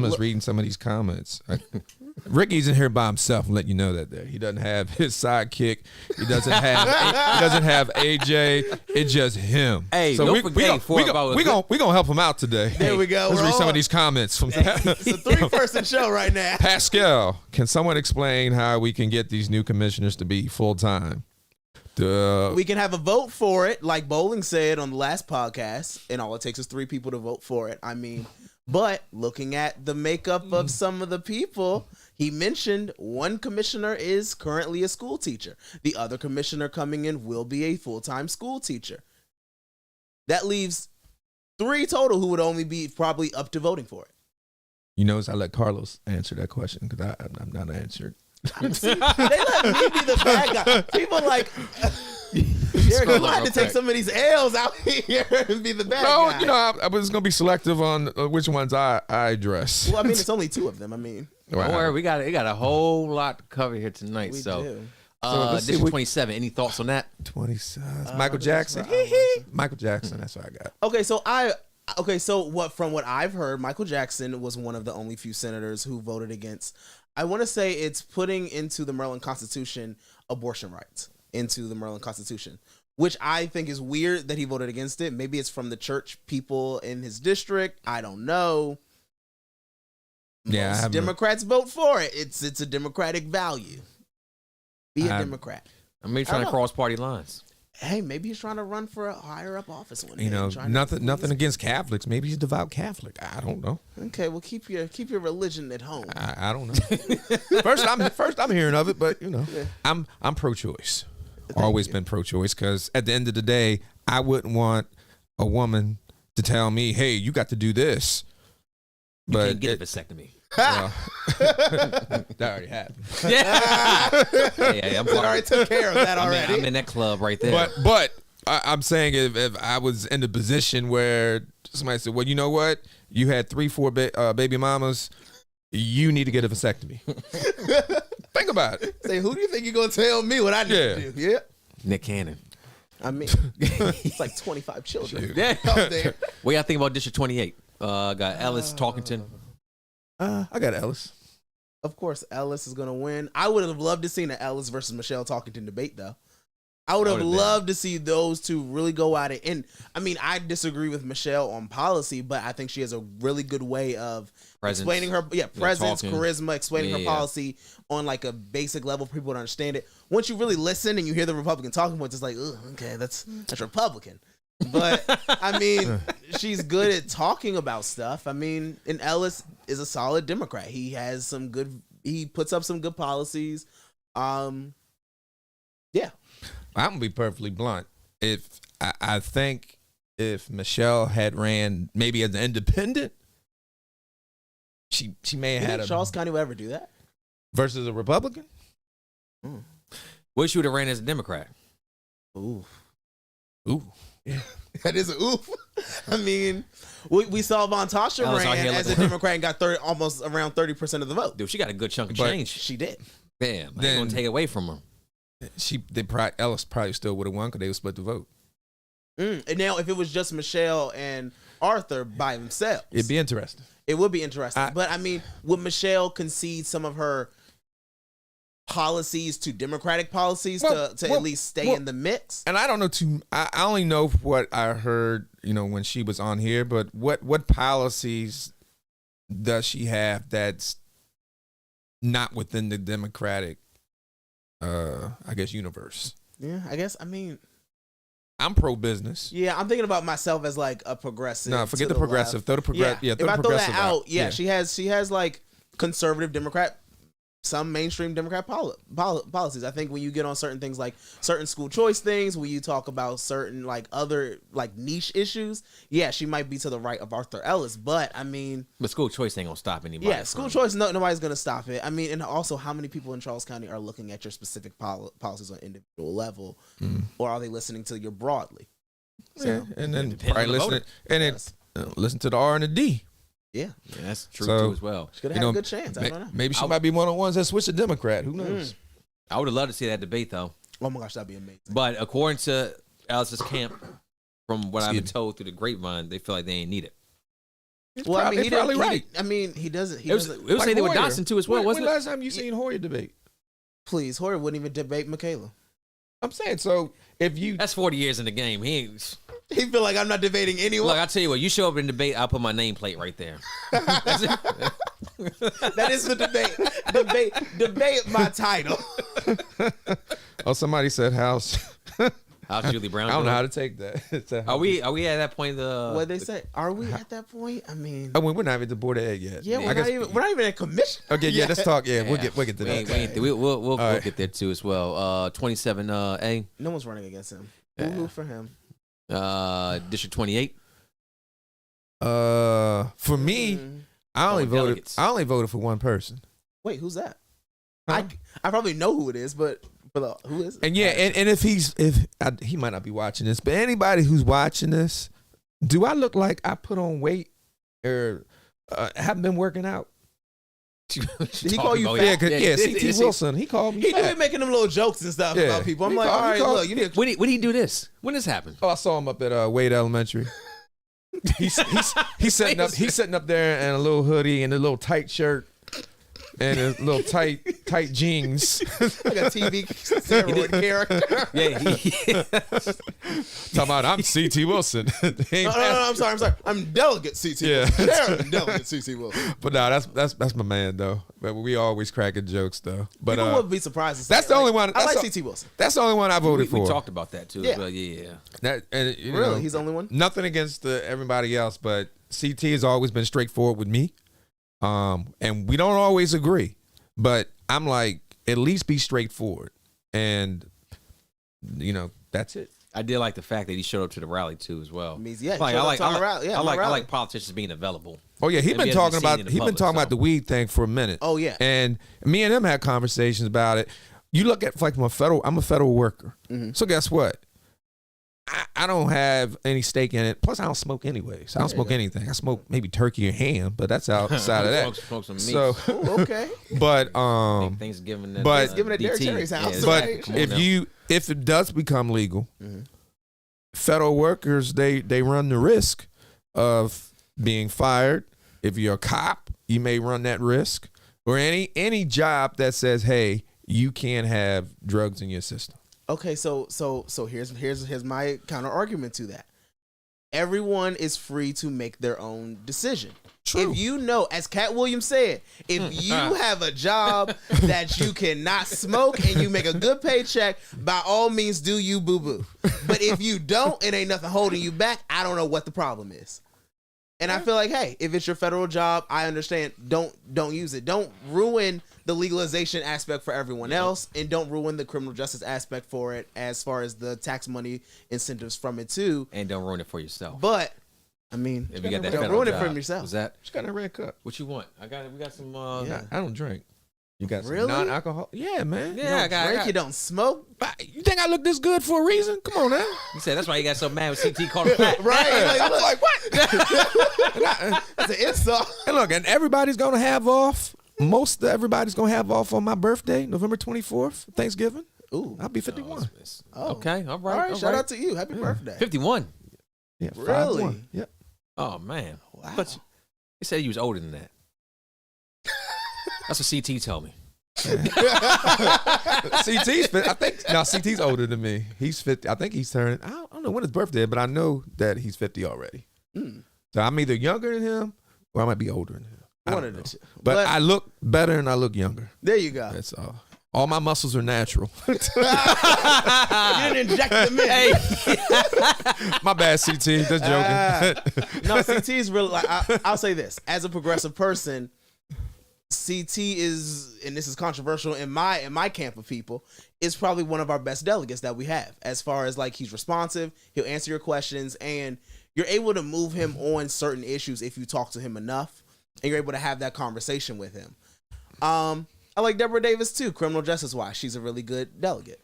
just reading some of these comments. Ricky's in here by himself. I'm letting you know that there. He doesn't have his sidekick. He doesn't have AJ. It's just him. Hey, so we're gonna help him out today. There we go. Let's read some of these comments from. It's a 3-person show right now. Pascal, can someone explain how we can get these new commissioners to be full time? We can have a vote for it, like Bowling said on the last podcast, and all it takes is 3 people to vote for it. I mean, but looking at the makeup of some of the people, he mentioned one commissioner is currently a school teacher. The other commissioner coming in will be a full-time school teacher. That leaves 3 total who would only be probably up to voting for it. You notice I let Carlos answer that question because I'm not answered. See, they let me be the bad guy. People like Derek, I'm gonna have to take some of these L's out here and be the bad guy. No, I was gonna be selective on which ones I address. Well, I mean, it's only 2 of them. I mean, don't worry, we got a whole lot to cover here tonight. We so do. District 27. Any thoughts on that? 27. Michael Jackson. Michael Jackson. That's what I got. Okay, so from what I've heard, Michael Jackson was one of the only few senators who voted against. I want to say it's putting into the Maryland Constitution abortion rights into the Maryland Constitution, which I think is weird that he voted against it. Maybe it's from the church people in his district. I don't know. Most Democrats vote for it. It's a democratic value. Be a Democrat. Maybe trying to cross party lines. Hey, maybe he's trying to run for a higher up office one day. You know, nothing against Catholics. Maybe he's a devout Catholic. I don't know. Okay, well, keep your religion at home. I don't know. First I'm hearing of it, but I'm pro-choice. Always been pro-choice because at the end of the day, I wouldn't want a woman to tell me, "Hey, you got to do this." You can't get a vasectomy. Well, that already happened. Yeah, I already took care of that already. I'm in that club right there. But I'm saying if I was in the position where somebody said, "Well, you know what? You had 3-4 baby mamas. You need to get a vasectomy." Think about it. Say, who do you think you're gonna tell me what I need to do? Yeah, Nick Cannon. I mean, it's like 25 children. Yeah. Out there. What y'all think about District 28? Got Ellis, Talkington. I got Ellis. Of course, Ellis is going to win. I would have loved to see an Ellis versus Michelle Talkington debate, though. I would have loved to see those two really go at it. And I mean, I disagree with Michelle on policy, but I think she has a really good way of explaining her presence, charisma, explaining her policy on like a basic level for people to understand it. Once you really listen and you hear the Republican talking points, it's like, okay, that's Republican. But I mean, she's good at talking about stuff. I mean, and Ellis is a solid Democrat. He puts up some good policies. Yeah. I'm gonna be perfectly blunt. If I think if Michelle had ran maybe as an independent, she may have You had think Charles County will ever do that? versus a Republican. Wish you would have ran as a Democrat. Ooh. Yeah. That is an oof. I mean, we saw Von Tasha I was out ran here as a looking- Democrat and got almost around 30% of the vote. Dude, she got a good chunk of But change. She did. Damn, I Then- ain't gonna take it away from her. Ellis probably still would have won because they would split the vote. And now, if it was just Michelle and Arthur by themselves, It'd be interesting. it would be interesting. But I mean, would Michelle concede some of her policies to Democratic policies to at least stay in the mix? And I don't know I only know what I heard, when she was on here, but what policies does she have that's not within the Democratic universe? Yeah, I guess. I mean, I'm pro business. yeah, I'm thinking about myself as like a progressive. No, forget to the progressive. left. Throw the progressive. Yeah, if throw I the throw progressive that out, she has like conservative Democrat, some mainstream Democrat policies. I think when you get on certain things like certain school choice things, when you talk about certain like other like niche issues, yeah, she might be to the right of Arthur Ellis. But I mean, But school choice ain't gonna stop anybody. yeah, school choice, nobody's gonna stop it. I mean, and also, how many people in Charles County are looking at your specific policies on individual level, or are they listening to you broadly? Yeah, and then Depends probably on the listen voter. and then listen to the R and the D. Yeah, Yeah, that's true So- too as well. she could have had a good chance. I don't know. Maybe she might be one of the ones that switch to Democrat. Who knows? I would have loved to see that debate though. Oh my gosh, that'd be amazing. But according to Alice's camp, from what I've been Excuse told through the grapevine, they feel like they ain't need it. Well, I mean, He's probably right. I mean, he doesn't. It was saying they were Dotson too as well, When wasn't it? last time you seen Hoyer debate? Please, Hoyer wouldn't even debate Michaela. I'm saying, so if you That's 40 years in the game. He ain't. He feel like I'm not debating anyone. Look, I tell you what. You show up in debate, I'll put my nameplate right there. That's it. That is the debate. Debate my title. oh, somebody said house. How's Julie Brown? I don't know doing? how to take that. It's a- Are we at that point? What they say? Are we at that point? I mean, I mean, we're not even at the board of ed yet. yeah, I guess- we're not even at commission. Okay, yeah, let's talk. Yeah, we'll Yeah. get to that. We'll right. get there too as well. 27A, No one's running against him. Yeah. Woo-hoo for him. District 28. For me, I only voted. delegates. I only voted for one person. Wait, who's that? Huh? I probably know who it is, but who is it? And yeah, and if he might not be watching this, but anybody who's watching this, do I look like I put on weight or haven't been working out? Did he call you Yeah, fat? CT Wilson, he called me. He fat. been making them little jokes and stuff Yeah. about people. I'm He like, called- all he right, called- look, you need to. When did he do this? When this happened? Oh, I saw him up at Wade Elementary. He's sitting up there in a little hoodie and a little tight shirt and a little tight jeans. Like a TV steroid character. Yeah, Talking about I'm CT Wilson. He ain't No, I'm sorry. I'm Delegate CT. Yeah. Wilson. Chairman Delegate CT Wilson. But no, that's my man though. But we always cracking jokes though. But People would be surprised. To say that's it. the only one. I That's like the- CT Wilson. That's the only one I voted we for. talked about that too. Yeah. As well. Yeah. That, and, you Really, know, he's the only one. nothing against everybody else, but CT has always been straightforward with me. And we don't always agree, but I'm like, at least be straightforward, and that's it. I did like the fact that he showed up to the rally too as well. Means, yeah, Like, showed I up like to our rally. Yeah, my I rally. like politicians being available. Oh yeah, he's And been be talking seen about in the public, so. the weed thing for a minute. Oh yeah. And me and him had conversations about it. You look at like I'm a federal worker. Mm-hmm. So guess what? I don't have any stake in it. Plus, I don't smoke anyways. I don't smoke anything. I smoke maybe turkey or ham, but that's outside of that. Smoke some meat. So, Ooh, okay. but Thanksgiving. but- Thanksgiving at Derek DT. Terry's house. Yeah, but Right. come on if now. if it does become legal, Mm-hmm. federal workers they run the risk of being fired. If you're a cop, you may run that risk, or any job that says, hey, you can't have drugs in your system. Okay, so here's my counter argument to that. Everyone is free to make their own decision. True. If you know, as Cat Williams said, if you have a job that you cannot smoke and you make a good paycheck, by all means do you, boo boo. But if you don't, it ain't nothing holding you back. I don't know what the problem is. And I feel like, hey, if it's your federal job, I understand. Don't use it. Don't ruin the legalization aspect for everyone else, and don't ruin the criminal justice aspect for it as far as the tax money incentives from it too. And don't ruin it for yourself. But I mean, if you got that don't federal ruin job. it for yourself. What's that? She got a red cup. What you want? We got some. Yeah. I don't drink. You got some Really? non-alcohol? Yeah, man. Yeah, I got. Drink, you don't smoke. You think I look this good for a reason? Come on now. You said that's why you got so mad when CT called him fat. Right? I was like, what? That's an insult. And look, and everybody's gonna have off. Everybody's gonna have off on my birthday, November 24th, Thanksgiving. Ooh. I'll be 51. Oh. Okay, all right. All right. Shout out to you. Happy birthday. 51. Yeah, Really? 5-1. Yep. Oh man. Wow. But he said he was older than that. That's what CT told me. CT's 50. I think CT's older than me. He's 50. I think he's turning. I don't know when his birthday is, but I know that he's 50 already. So I'm either younger than him or I might be older than him. One of the two. But I look better and I look younger. There you go. That's all. All my muscles are natural. You didn't inject them in. Hey, My bad, CT. Just joking. No, CT is really like I'll say this. As a progressive person, CT is, and this is controversial in my camp of people, is probably one of our best delegates that we have. As far as like he's responsive, he'll answer your questions, and you're able to move him on certain issues if you talk to him enough, and you're able to have that conversation with him. I like Deborah Davis too, criminal justice wise. She's a really good delegate.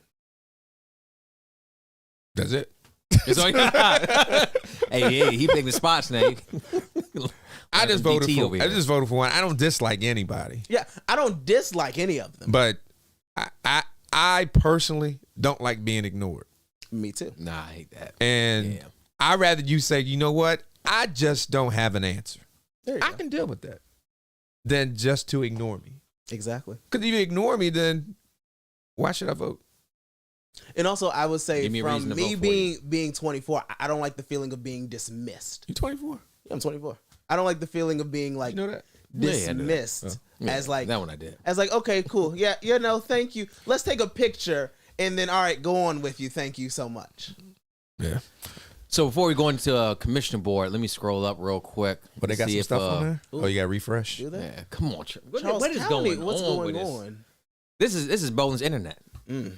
That's it. it's all hey, he picking the spots now. I just DT voted over for. I here. just voted for one. I don't dislike anybody, Yeah, I don't dislike any of them. but I personally don't like being ignored, Me too. Nah, I hate that. and Yeah. I'd rather you say, you know what, I just don't have an answer. There you I go. can deal with that, than just to ignore me. Exactly. Because if you ignore me, then why should I vote? And also, I would say Give me a reason from to me vote for you. being 24, I don't like the feeling of being dismissed. You 24. I'm 24. I don't like the feeling of being like You know that? Yeah, I know that. dismissed as like that one I did. as like, okay, cool, yeah, no, thank you. Let's take a picture and then all right, go on with you. Thank you so much. Yeah. So before we go into commissioner board, let me scroll up real quick. But they got see some if, stuff on there. Oh, you got refresh. Do that? Yeah, come on, what Charles is County, going what's on going with on? this? This is Bolin's internet. Mm.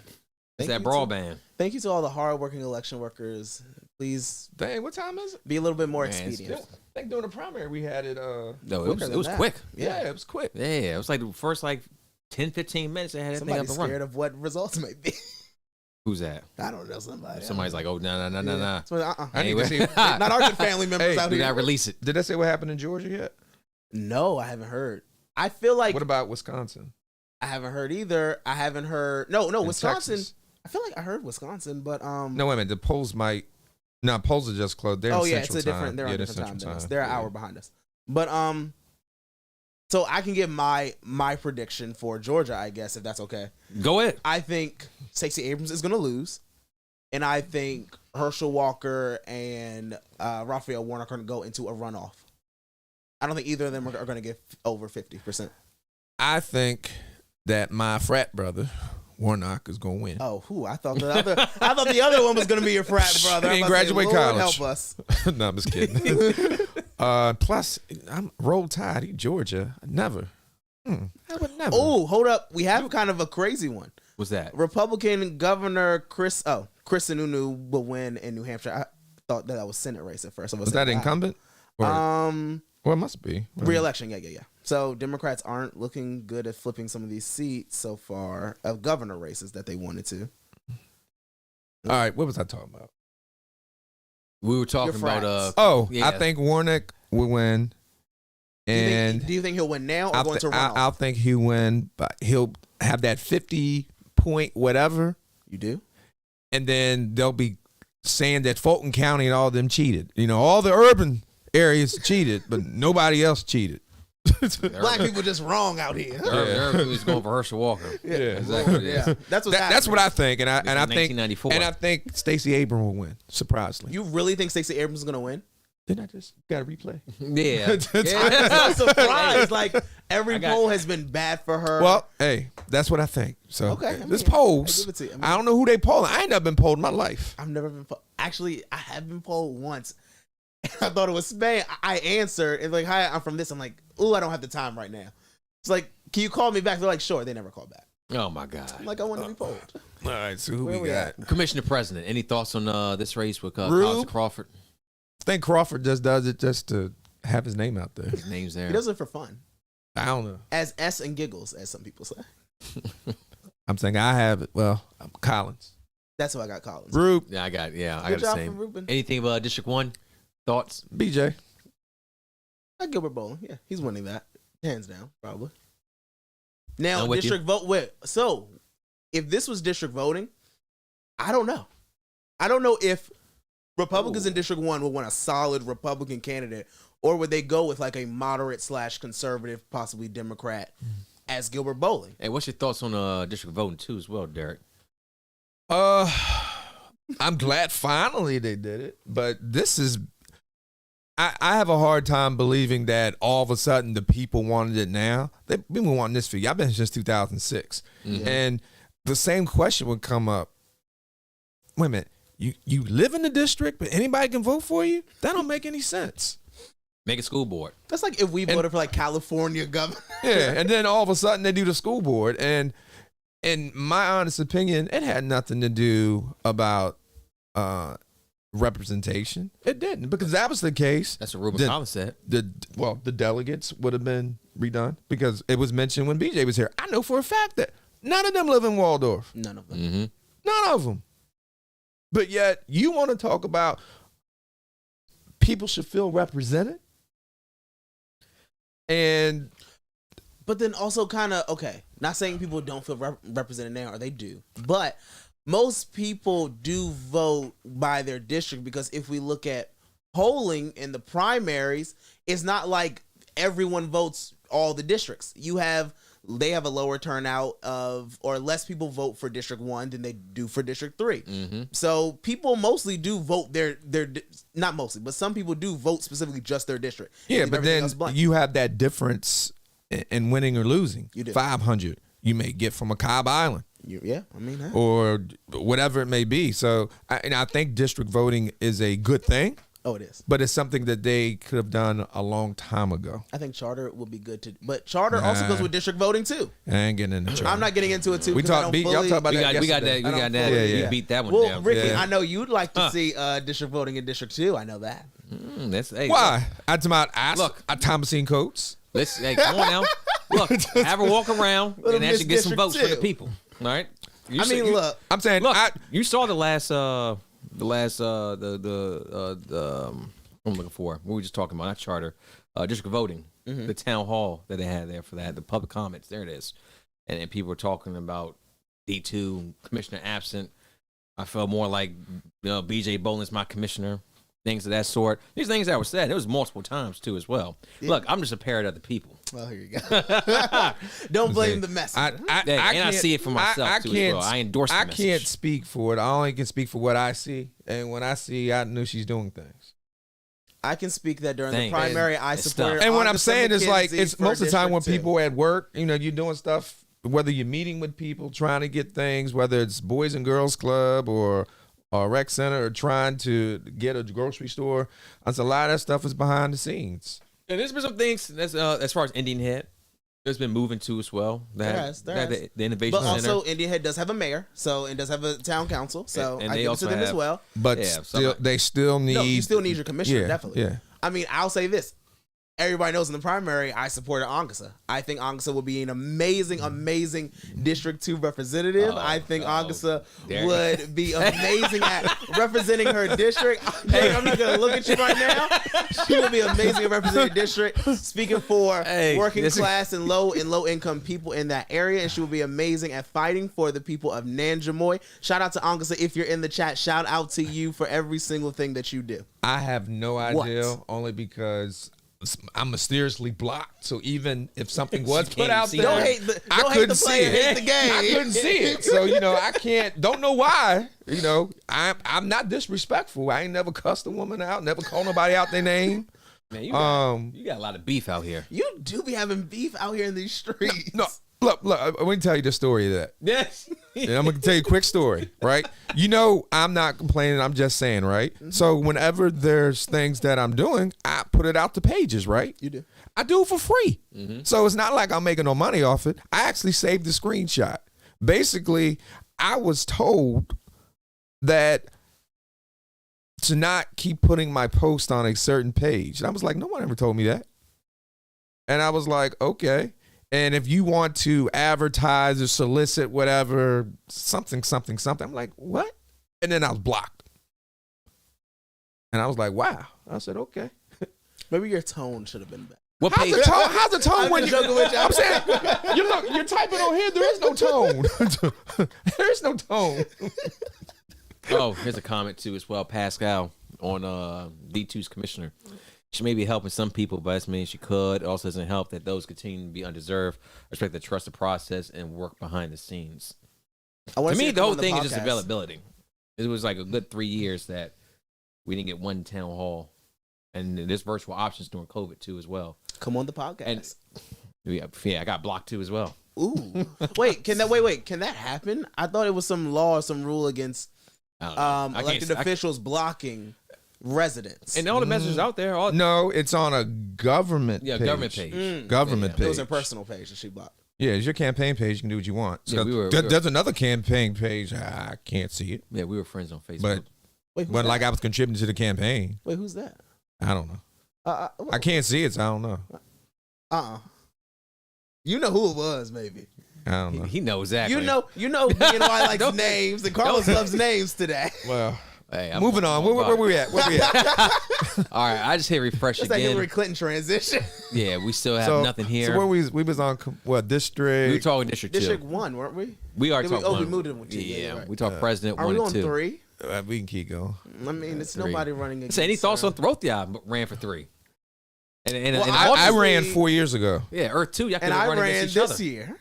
It's that you broadband. Thank you to all the hardworking election workers. Please Dang, what time is it? be a little bit more Man, it's expedient. just- I think during the primary we had it. No, quicker it than was that. quick. Yeah, it was quick. Yeah, it was like the first 10, 15 minutes they had that thing up Somebody's and running. scared of what results may be. Who's that? I don't know, somebody. Somebody's like, oh, no. I need to see. Not our good family members Hey, out We here. gotta release it. Did they say what happened in Georgia yet? No, I haven't heard. I feel like What about Wisconsin? I haven't heard either. I haven't heard. No, And Wisconsin. Texas? I feel like I heard Wisconsin, but No, wait a minute. The polls might. No, polls are just closed. They're oh in yeah, it's Central a different. Time. They're Yeah, on different time Central than us. Time. They're an Yeah. hour behind us. But so I can give my prediction for Georgia, I guess, if that's okay. Go ahead. I think Stacey Abrams is going to lose, and I think Herschel Walker and Raphael Warnock are going to go into a runoff. I don't think either of them are going to get over 50%. I think that my frat brother Warnock is going to win. Oh, I thought the other one was going to be your frat brother. He didn't I was about to say, graduate Lord college. help us. No, I'm just kidding. Plus, I'm roll tide. He Georgia. Never. I would never. Oh, hold up. We have kind of a crazy one. What's that? Republican Governor Chris Sununu will win in New Hampshire. I thought that was Senate race at first. I was that incumbent? Or, well, it must be. Re-election, yeah. So Democrats aren't looking good at flipping some of these seats so far of governor races that they wanted to. All right, what was I talking about? We were talking Your about frats. Oh, yeah. I think Warnock will win. And Do you think he'll win now or going to runoff? I'll think he'll win, but he'll have that 50-point whatever, You do? and then they'll be saying that Fulton County and all of them cheated. You know, all the urban areas cheated, but nobody else cheated. Black people just wrong out here. Everybody's going for Herschel Walker. Yeah, Exactly. Yeah, that's That's what I think, and I think 1994. and I think Stacey Abrams will win. Surprisingly, You really think Stacey Abrams is going to win? didn't I just got a replay? Yeah. I'm so surprised. Like every I got- poll has been bad for her. Well, hey, that's what I think. So Okay, this I polls. give it to you. I don't know who they polling. I ain't never been polled in my life. I've never been actually. I have been polled once. I thought it was Spain. I answered and like, hi, I'm from this. I'm like, ooh, I don't have the time right now. It's like, can you call me back? They're like, sure. They never call back. Oh my God. I'm like, I want to be polled. All right, so who Where we we got? Commissioner President, any thoughts on this race with Rube? Colin Crawford? I think Crawford just does it just to have his name out there. His name's there. He does it for fun. I don't know. As S and giggles, as some people say. I'm saying I have it. Well, I'm Collins. That's who I got Collins. Rube, Yeah, I got Good the job same. for Ruben. Anything about District 1? Thoughts? BJ. Gilbert Bowling. Yeah, he's winning that. Hands down, probably. Now, I'm with district vote. Wait, so if this was district voting, I don't know. I don't know if Republicans in District 1 would want a solid Republican candidate, or would they go with like a moderate / conservative, possibly Democrat, as Gilbert Bowling? Hey, what's your thoughts on district voting too as well, Derek? I'm glad finally they did it, but this is. I have a hard time believing that all of a sudden the people wanted it now. They've been wanting this for you. I've been here since 2006. Mm-hmm. And the same question would come up. Wait a minute. You live in the district, but anybody can vote for you? That don't make any sense. Make a school board. That's like if we voted for like California governor. Yeah, and then all of a sudden they do the school board. And in my honest opinion, it had nothing to do about representation. It didn't, because that was the case. That's what Ruben The- Collins said. The delegates would have been redone, because it was mentioned when BJ was here. I know for a fact that none of them live in Waldorf. None of them. Mm-hmm. None of them. But yet you want to talk about people should feel represented? And But then also kind of, okay, not saying people don't feel represented now, or they do, but most people do vote by their district, because if we look at polling in the primaries, it's not like everyone votes all the districts. They have a lower turnout of, or less people vote for District 1 than they do for District 3. Mm-hmm. So people mostly do vote their not mostly, but some people do vote specifically just their district. yeah, Leave but everything then else blank. you have that difference in winning or losing. You do. 500 you may get from a Cobb Island Yeah, I mean, huh? or whatever it may be. So I think district voting is a good thing, Oh, it is. but it's something that they could have done a long time ago. I think charter would be good to, but charter also goes with district voting too. I ain't getting into charter. I'm not getting into it too. We because I talked. don't Y'all fully- talk about We that. got that. yesterday. We got that. Yeah, You yeah. beat that one Well, down. Ricky, Yeah. I know you'd like to see district voting in District 2. I know that. That's hey, Why? I'm talking about Look. Thomasine Coates. Let's hey, come on now. Look, have her walk around Little and actually Miss get some District votes for the 2. people. All right. I mean, look, I'm saying, Look, you saw the last what I'm looking for. What we were just talking about, not charter, district voting, the town hall that they had there for that, the public comments. There it is, and people were talking about D2 commissioner absent. I felt more like BJ Boland's my commissioner, things of that sort. These things that were said, it was multiple times too as well. Look, I'm just a parrot of the people. well, here you go. Don't blame the messenger. Hey, and I see it for myself too as well. I endorse the I message. can't speak for it. I only can speak for what I see, and when I see, I knew she's doing things. I can speak that during Dang, the primary, I it's supported. tough. And what I'm August saying is, like, McKenzie it's for most of the time when District 2. people are at work, you're doing stuff, whether you're meeting with people, trying to get things, whether it's Boys and Girls Club or rec center, or trying to get a grocery store. That's a lot of that stuff is behind the scenes. And there's been some things that's as far as Indian Head, there's been moving to as well. There has. The innovation But center. also, Indian Head does have a mayor, so it does have a town council. So And I they give it also to them as have- well. But Yeah, still, somebody- they still need. No, you still need your commissioner, Yeah, definitely. yeah. I mean, I'll say this. Everybody knows in the primary, I supported Angasa. I think Angasa will be an amazing District 2 representative. I think Angasa there- would be amazing at representing her district. Hey, I'm not going to look at you right now. She will be amazing at representing district, speaking for Hey, working this is- class and low income people in that area. And she will be amazing at fighting for the people of Nanjamoy. Shout out to Angasa if you're in the chat. Shout out to you for every single thing that you do. I have no What? idea, only because I'm mysteriously blocked. So even if something was You put can't out see there, it. Don't hate the, I don't hate couldn't the see player, it. hate the game. I couldn't see it. So I can't. Don't know why. I'm not disrespectful. I ain't never cussed a woman out. Never called nobody out their name. Man, you got a lot of beef out here. You do be having beef out here in these streets. No, look. Let me tell you the story of that. Yes. And I'm gonna tell you a quick story, right? You know, I'm not complaining. I'm just saying, right? Mm-hmm. So whenever there's things that I'm doing, I put it out to pages, right? You do. I do it for free. So it's not like I'm making no money off it. I actually saved the screenshot. Basically, I was told that to not keep putting my post on a certain page. And I was like, no one ever told me that. And I was like, okay. And if you want to advertise or solicit whatever, something, I'm like, what? And then I was blocked. And I was like, wow. I said, okay. Maybe your tone should have been better. What How's page? the tone when you? joking with you. I'm saying, you're typing on here. There is no tone. There is no tone. Oh, here's a comment too as well. Pascal on D2's commissioner. She may be helping some people, but that means she could. It also doesn't help that those continue to be undeserved, respect the trust the process, and work behind the scenes. I To wanna see me, it the come whole on thing is just podcast. availability. It was like a good 3 years that we didn't get one town hall. And there's virtual options during COVID too as well. Come on the podcast. And yeah, I got blocked too as well. Ooh. Wait, can that happen? I thought it was some law or some rule against I don't know. elected officials blocking residents. And all the messages out there, all No, it's on a government page. government page. Government It page. was her personal page that she blocked. Yeah, it's your campaign page. You can do what you want. Yeah, There's another campaign page. I can't see it. Yeah, we were friends on Facebook. But Wait, who's but that? like I was contributing to the campaign. Wait, who's that? I don't know. I can't see it, so I don't know. You know who it was, maybe. I don't know. he knows exactly. You know BNY likes names, and Carlos loves names today. Well, Hey, I'm moving on. Where we at? Where we at? All right, I just hit refresh It's like again. Hillary Clinton transition. Yeah, we still have nothing here. So where we was on what district? We were talking District 2. District 1, weren't we? We are Did we- talking oh, we one. moved it to two. Yeah, Yeah, right. we talked President Are 1 we and on 2. 3? We can keep going. I mean, it's 3. nobody running against So any thoughts her. on Throat? Yeah, ran for 3. And Well, I Obviously- ran 4 years ago. yeah, Earth 2. Y'all And could've I run ran against each this other. year.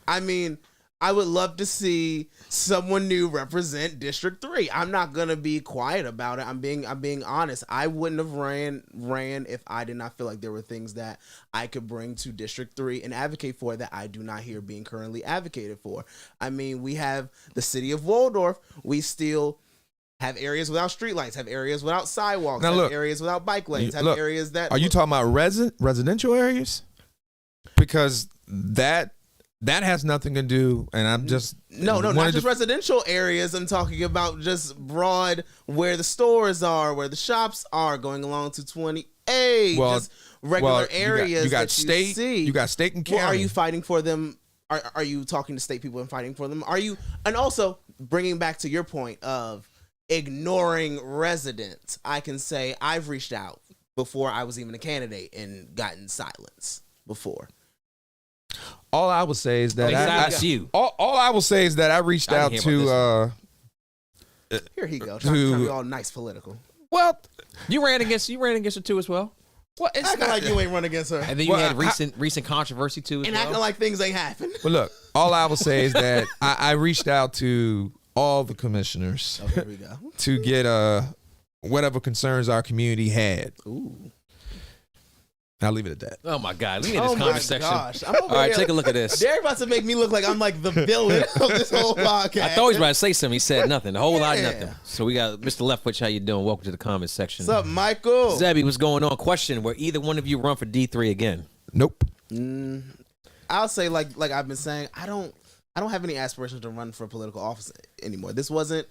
I mean, I would love to see someone new represent District 3. I'm not gonna be quiet about it. I'm being honest. I wouldn't have ran if I did not feel like there were things that I could bring to District 3 and advocate for that I do not hear being currently advocated for. I mean, we have the city of Waldorf. We still have areas without streetlights, have areas without sidewalks, Now have look, areas without bike lanes, have look, areas that Are you talking about residential areas? Because that has nothing to do, and I'm just No, not wanted just to- residential areas. I'm talking about just broad where the stores are, where the shops are, going along to 20A. Well- just regular well, areas you got that state, you see. you got state and county. Well, are you fighting for them? Are you talking to state people and fighting for them? Are you, and also bringing back to your point of ignoring residents? I can say I've reached out before I was even a candidate and gotten silence before. All I will say is that Besides you. All I will say is that I reached I out didn't hear about to Here he goes, trying to be all nice political. well, You ran against her too as well. well, it's Acting not, like you ain't run against her. And then you Well, had recent controversy too as And well. acting like things ain't happened. Well, look, all I will say is that I reached out to all the commissioners Oh, here we go. to get whatever concerns our community had. Ooh. I'll leave it at that. Oh my God! Look at this Oh my comment section. gosh. I'm over All right, here- take a look at this. They're about to make me look like I'm like the villain of this whole podcast. I thought he was about to say something. He said nothing. A whole lot of Yeah. nothing. So we got Mr. Leftwich. How you doing? Welcome to the comment section. What's up, Michael? Zebby, what's going on? Question: Will either one of you run for D3 again? Nope. I'll say like I've been saying, I don't have any aspirations to run for political office anymore. This wasn't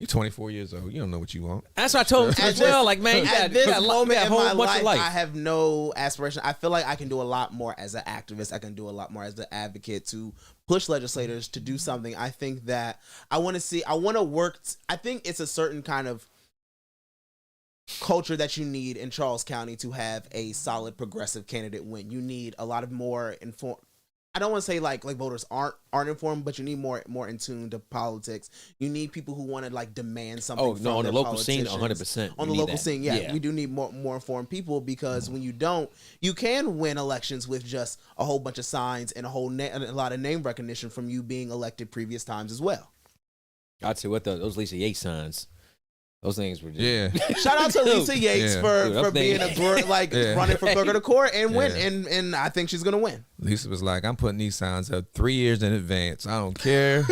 You're 24 years old. You don't know what you want. That's what I told him At as well. this- Like, man, you at got this a moment in whole my bunch life, of life. I have no aspiration. I feel like I can do a lot more as an activist. I can do a lot more as an advocate to push legislators to do something. I think that I want to work. I think it's a certain kind of culture that you need in Charles County to have a solid progressive candidate win. You need a lot of more informed. I don't want to say like voters aren't informed, but you need more in tune to politics. You need people who want to like demand something. Oh from no, on the their local scene, politicians. 100%. On the local scene, yeah, we do need more informed people, because when you don't, you can win elections with just a whole bunch of signs and a lot of name recognition from you being elected previous times as well. I'd say what those Lisa Yates signs. Those things were just, Yeah. Shout out to Lisa Yates Yeah. for Dude, being running for clerk of the court and win, Yeah. and I think she's gonna win. Lisa was like, I'm putting these signs up 3 years in advance. I don't care.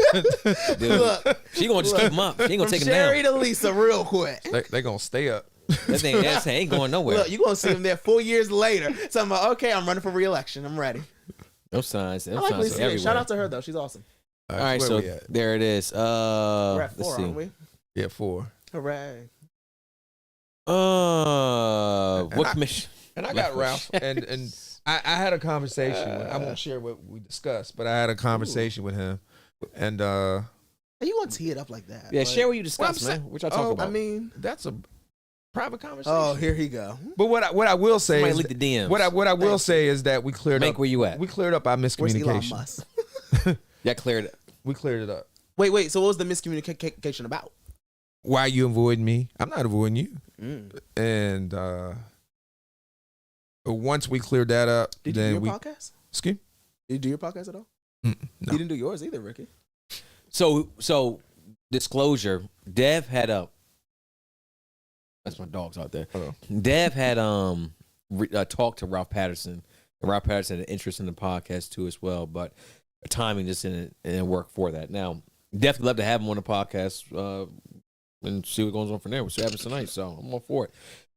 dude, Look, she gonna just keep them up. She ain't gonna from take them Sherry down. to Lisa, real quick. They going to stay up. That ain't going nowhere. Look, you're gonna see them there 4 years later. So I'm like, okay, I'm running for re-election. I'm ready. Those signs. I Those like signs Lisa are Yates. everywhere. Shout out to her though. She's awesome. All right, where so we at? there it is. We're at 4, Let's see. aren't we? Yeah, 4. Hooray. What I- commission? And I got Ralph, and I had a conversation. I won't share what we discussed, but I had a conversation with him, and How you gonna tee it up like that? Yeah, Like, share what you Well, discussed, I'm man. saying- What y'all talking oh, about? I mean, that's a private conversation. oh, here he go. But what I will say Somebody is leak the DMs. what I will say is that we cleared Make up. where you at? We cleared up our Where's Elon miscommunication. Musk? Yeah, cleared it. We cleared it up. Wait. So what was the miscommunication about? Why you avoiding me? I'm not avoiding you. Mm. And once we cleared that up, Did you then do we your podcast? excuse Did you do your podcast at all? no. You didn't do yours either, Ricky. So disclosure. Dev had a. That's my dogs out there. Hello. Dev had talked to Ralph Patterson, and Ralph Patterson had an interest in the podcast too as well, but the timing just didn't work for that. Now, definitely love to have him on the podcast and see what goes on from there. We'll see what happens tonight. So I'm all for it.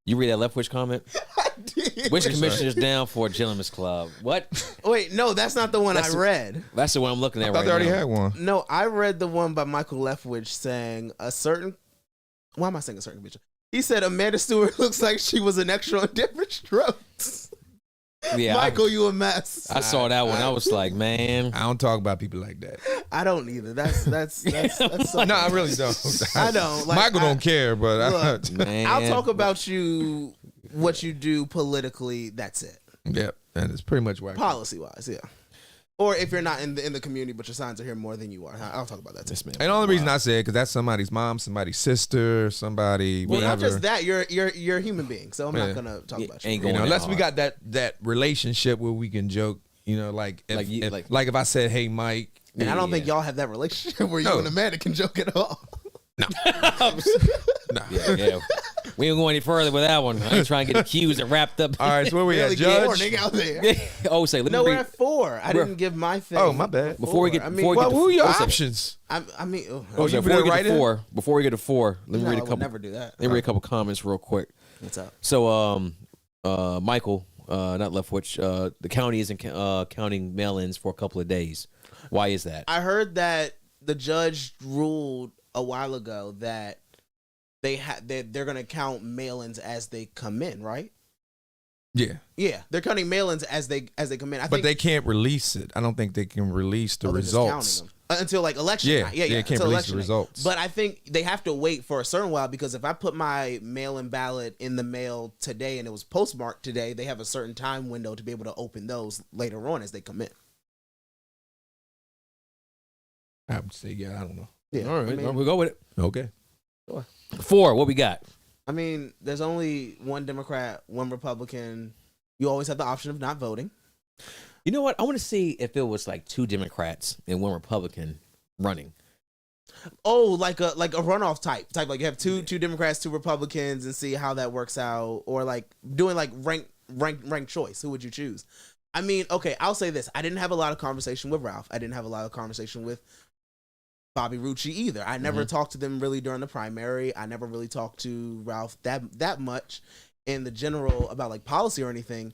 You read that Leftwich comment? I did. Which commissioner is down for a gentleman's club? What? Wait, no, that's not the one That's I the- read. That's the one I'm looking I at thought right they already now. had one. No, I read the one by Michael Leftwich saying a certain. Why am I saying a certain commissioner? He said Amanda Stewart looks like she was an extra on Different Strokes. Yeah, Michael, you a mess. I saw that one. I was like, man. I don't talk about people like that. I don't either. That's so No, I really don't. I don't. Like, Michael don't care, but Look, Man. I'll talk about you, what you do politically. That's it. yep, and it's pretty much why. Policy wise, yeah. Or if you're not in the community, but your signs are here more than you are. I'll talk about that too. This man. And the only reason I say it because that's somebody's mom, somebody's sister, somebody, Well, whatever. not just that. You're a human being, so I'm Yeah. not gonna talk Yeah, about you. ain't You know, going unless that we hard. got that relationship where we can joke. You know, like if, Like- if I said, "Hey, Mike," And I don't think Yeah. y'all have that relationship where you No. and Amanda can joke at all. no. Yeah. We ain't go any further with that one. I ain't trying to get accused and wrapped up. All right, so where we Barely at, get Judge? warning out there. Oh, say, let me No, we're read. at 4. I didn't give my thing. Oh, my bad. Before we get- I mean, before we Well, get who are your What's up? options? I mean, Oh, you Before put we it right get to in? 4, let me no, read I a would couple. never do that. Let me read a couple comments real quick. What's up? So, Michael, not Leftwich, the county isn't counting mail-ins for a couple of days. Why is that? I heard that the judge ruled a while ago that they're gonna count mail-ins as they come in, right? Yeah, Yeah, they're counting mail-ins as they come in. I but think they can't release it. I don't think they can release the they're just counting results. them. Until like election Yeah, time. yeah, can't until release the election night. results. But I think they have to wait for a certain while because if I put my mail-in ballot in the mail today and it was postmarked today, they have a certain time window to be able to open those later on as they come in. I would say, yeah, I don't know. Yeah, All right, I mean, we'll go with it. Okay. 4, what we got? I mean, there's only one Democrat, one Republican. You always have the option of not voting. You know what? I want to see if it was like 2 Democrats and 1 Republican running. Oh, like a runoff type. Like you have two Democrats, 2 Republicans, and see how that works out. Or like doing like rank choice. Who would you choose? I mean, okay, I'll say this. I didn't have a lot of conversation with Ralph. I didn't have a lot of conversation with Bobby Rucci either. I never talked to them really during the primary. I never really talked to Ralph that much in the general about like policy or anything.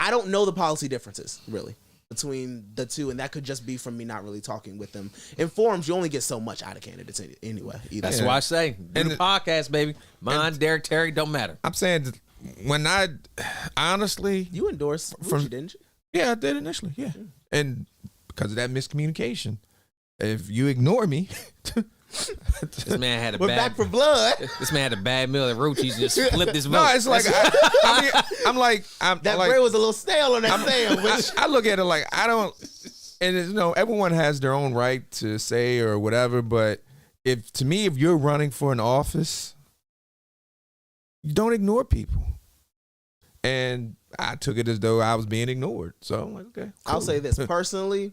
I don't know the policy differences really between the two, and that could just be from me not really talking with them. In forums, you only get so much out of candidates anyway. Either. That's Yeah. why I say, do And the podcast, baby. Mine, Derek Terry, don't matter. I'm saying that when I honestly, You endorsed Rucci, didn't you? yeah, I did initially, yeah, and because of that miscommunication, if you ignore me, This man had a We're bad. back for blood. This man had a bad meal at Rucci's and just flipped his vote. no, it's like I'm like That like, bread was a little stale on that sandwich. I look at it like I don't, and you know, everyone has their own right to say or whatever, but if you're running for an office, you don't ignore people. And I took it as though I was being ignored. So I'm like, okay. I'll cool. say this personally.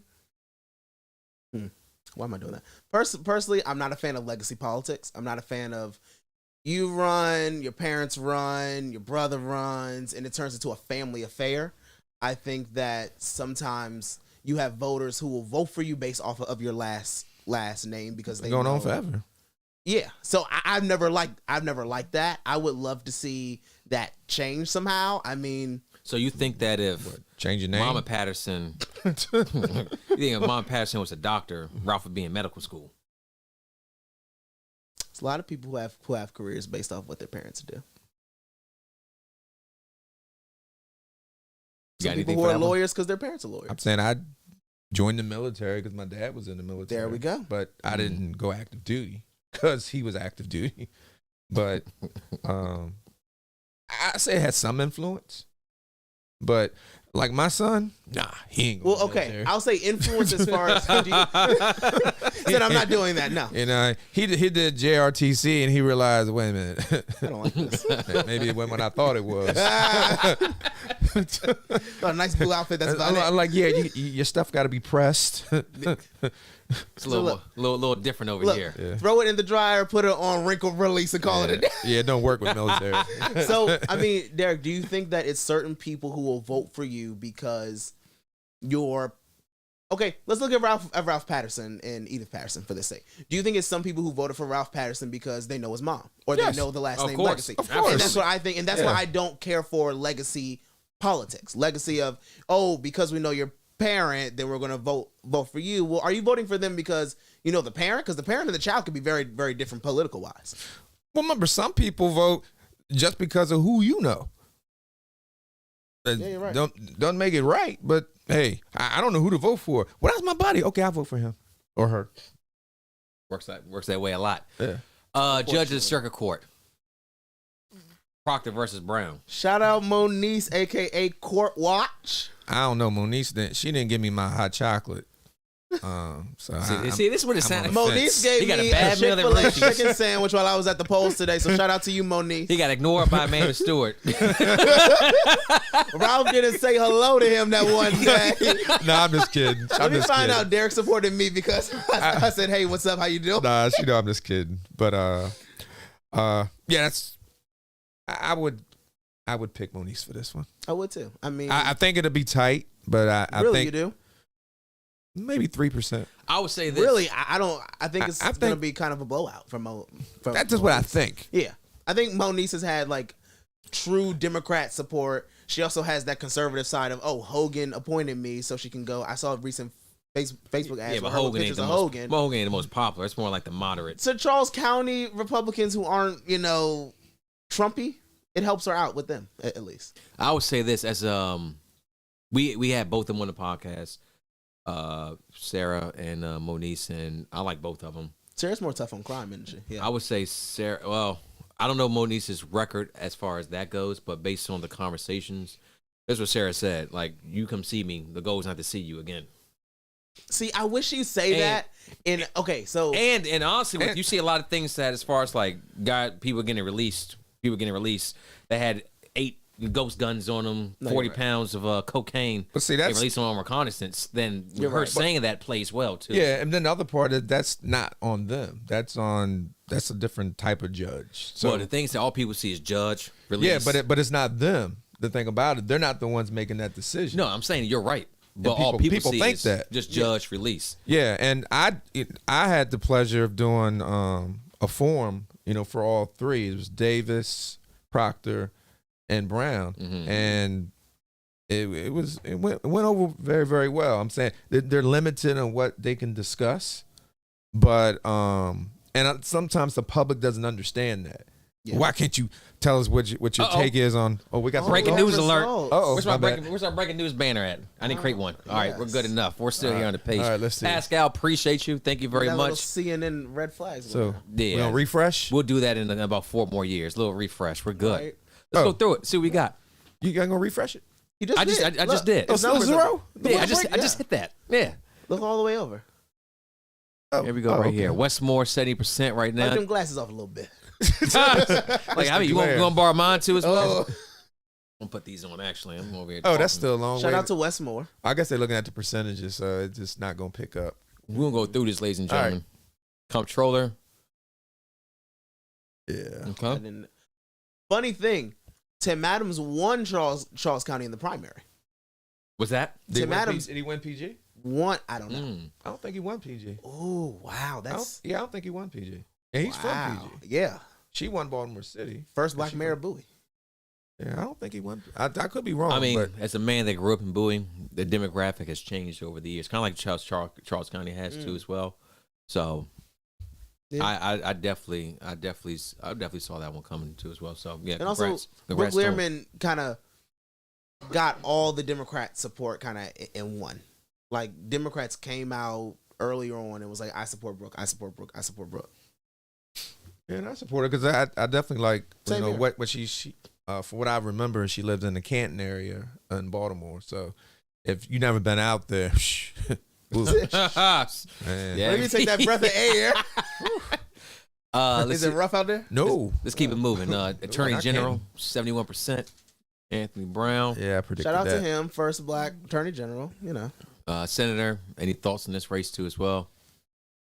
Why am I doing that? Personally, I'm not a fan of legacy politics. I'm not a fan of you run, your parents run, your brother runs, and it turns into a family affair, I think that sometimes you have voters who will vote for you based off of your last name because they going know, on forever. Yeah, so I've never liked that. I would love to see that change somehow. I mean, So you think that if Change your name. Mama Patterson, you think if Mama Patterson was a doctor, Ralph would be in medical school? there's a lot of people who have careers based off what their parents do. You Some got people anything who for are that one? lawyers because their parents are lawyers. I'm saying I joined the military because my dad was in the military. There we go. But I didn't go active duty because he was active duty. But I say it had some influence. But like my son, nah, he ain't going Well, to the okay, military. I'll say influence as far as said I'm not doing that. No, And he did JRTC and he realized, wait a minute, I don't like this. maybe it wasn't what I thought it was. Got a nice blue outfit. That's about I'm it. like, yeah, your stuff got to be pressed. It's a little different over Look, here. Yeah. throw it in the dryer, put it on wrinkle release, and call it a day. Yeah, it don't work with military. So, I mean, Derek, do you think that it's certain people who will vote for you because you're okay? Let's look at Ralph Patterson and Edith Patterson for this sake. Do you think it's some people who voted for Ralph Patterson because they know his mom or Yes. they know the last Of name course. legacy? Of course. And that's what I think, and that's why I don't care for legacy politics. Legacy of because we know your parent, then we're going to vote for you. Well, are you voting for them because you know the parent? Because the parent and the child could be very, very different political wise. Well, remember, some people vote just because of who you know. Yeah, you're right. Don't make it right, but hey, I don't know who to vote for. Well, that's my buddy. Okay, I'll vote for him or her. Works that way a lot. Yeah. Judge of the Circuit Court. Proctor versus Brown. Shout out Moniece, aka Court Watch. I don't know. Moniece she didn't give me my hot chocolate. See, this is what it sounds like. Moniece gave He got a me bad meal Chick-fil-A that chicken sandwich while I was at the polls today. So shout out to you, Moniece. He got ignored by Amanda Stewart. Ralph didn't say hello to him that one day. Nah, I'm just kidding. Let me find out Derek supported me because I said, "Hey, what's up? How you doing?" Nah, she know I'm just kidding. But yeah, that's I would pick Moniece for this one. I would too. I mean, I think it'll be tight, but I really, think you do? maybe 3%. I would say this. Really, I don't. I think it's I going to think- be kind of a blowout for Mo. That's just what I think. Yeah, I think Moniece has had like true Democrat support. She also has that conservative side of Hogan appointed me so she can go. I saw a recent Facebook ads Yeah, for but her with Hogan ain't pictures the of most. Hogan. Hogan ain't the most popular. It's more like the moderates. So Charles County Republicans who aren't Trumpy, it helps her out with them at least. I would say this as we had both of them on the podcast, Sarah and Moniece, and I like both of them. Sarah's more tough on crime, isn't she? Yeah. I would say Sarah. Well, I don't know Moniece's record as far as that goes, but based on the conversations, that's what Sarah said. Like, you come see me. The goal is not to see you again. See, I wish you say that. And okay, so And honestly, you see a lot of things that, as far as like people getting released, that had 8 ghost guns on them, 40 pounds of cocaine. But see, they that's released them on reconnaissance. Then You're her right. saying that plays well too. yeah. And then the other part is that's not on them. That's a different type of judge. So Well, the things that all people see is judge, release. yeah, but it's not them. The thing about it, they're not the ones making that decision. No, I'm saying you're right. But people- all people people see think is that. just judge, release. Yeah, and I had the pleasure of doing a forum, for all three. It was Davis, Proctor, and Brown, and it went over very, very well. I'm saying they're limited on what they can discuss, but sometimes the public doesn't understand that. Yeah. Why can't you tell us what your take is on? Oh, we got some Breaking results? news alert. Uh-oh, Where's my bad. where's our breaking news banner at? I need to create one. All right, we're good enough. We're still here on the page. All right, let's see. Pascal, appreciate you. Thank you very that little much. CNN red flags. So Yeah. we gonna refresh. We'll do that in about 4 more years. A little refresh. We're good. Right. Let's Oh. go through it. See what we got. You gonna refresh it? He just I just did. Oh, His numbers zero? are- Yeah, I just hit that. Yeah. Look all the way over. Oh, Here we go. oh, Right okay. here. Westmore 70% right Wipe now. them glasses off a little bit. Like, I mean, you glare. want to borrow mine too as well? Oh, I'm gonna put these on. Actually, I'm over here. Oh, that's talking. still a long shout way. out to Westmore. I guess they're looking at the percentages, so it's just not gonna pick up. We're gonna go through this, ladies and All right. gentlemen. Comptroller. Yeah. Okay. And then, funny thing, Tim Adams won Charles County in the primary. What's that? Tim Adams Did he win PG? won. I don't know. I don't think he won PG. Oh wow, I that's don't think he won PG. And he's wow. from PG. Yeah, She won Baltimore City. first black She mayor from- of Bowie. Yeah, I don't think he won. I could be wrong. I mean, but as a man that grew up in Bowie, the demographic has changed over the years. Kind of like Charles County has too as well. So, Yeah. I definitely saw that one coming too as well. So yeah, And also, congrats. Brooke Congrats to him. Learman kind of got all the Democrat support kind of in one. Like Democrats came out earlier on and was like, "I support Brooke. I support Brooke. I support Brooke." yeah, and I support her because I definitely like Same here. what she for what I remember, she lives in the Canton area in Baltimore. So if you never been out there, ooh, man. Yeah. Let me take that breath of air. Let's Is it rough out there? No. Let's keep it moving. Attorney I General, 71%. Anthony Brown, Yeah, I predicted Shout out that. to him, first black attorney general. You know, Senator. Any thoughts on this race too as well?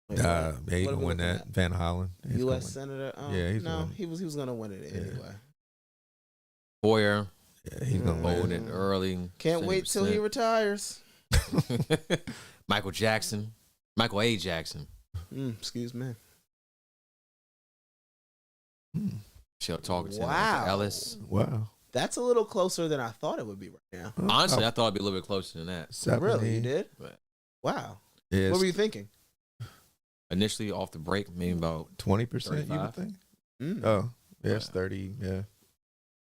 Wait, Yeah, what he's are gonna we win looking that. at? Van Hollen. He's gonna U.S. win. Senator. Yeah, he's no, gonna- he was gonna win it anyway. Boyer, Yeah, he's gonna holding win. it early. Can't wait till he 70%. retires. Michael Jackson, Michael A. Jackson. Excuse me. She'll talk to Wow. Ellis. Wow. That's a little closer than I thought it would be right now. Honestly, I thought it'd be a little bit closer than that. 70. Really, you did? But Wow. Yeah, What were you thinking? initially off the break, maybe about 20%? You 35? would think? Mm. Oh, yeah, it's 30. Yeah.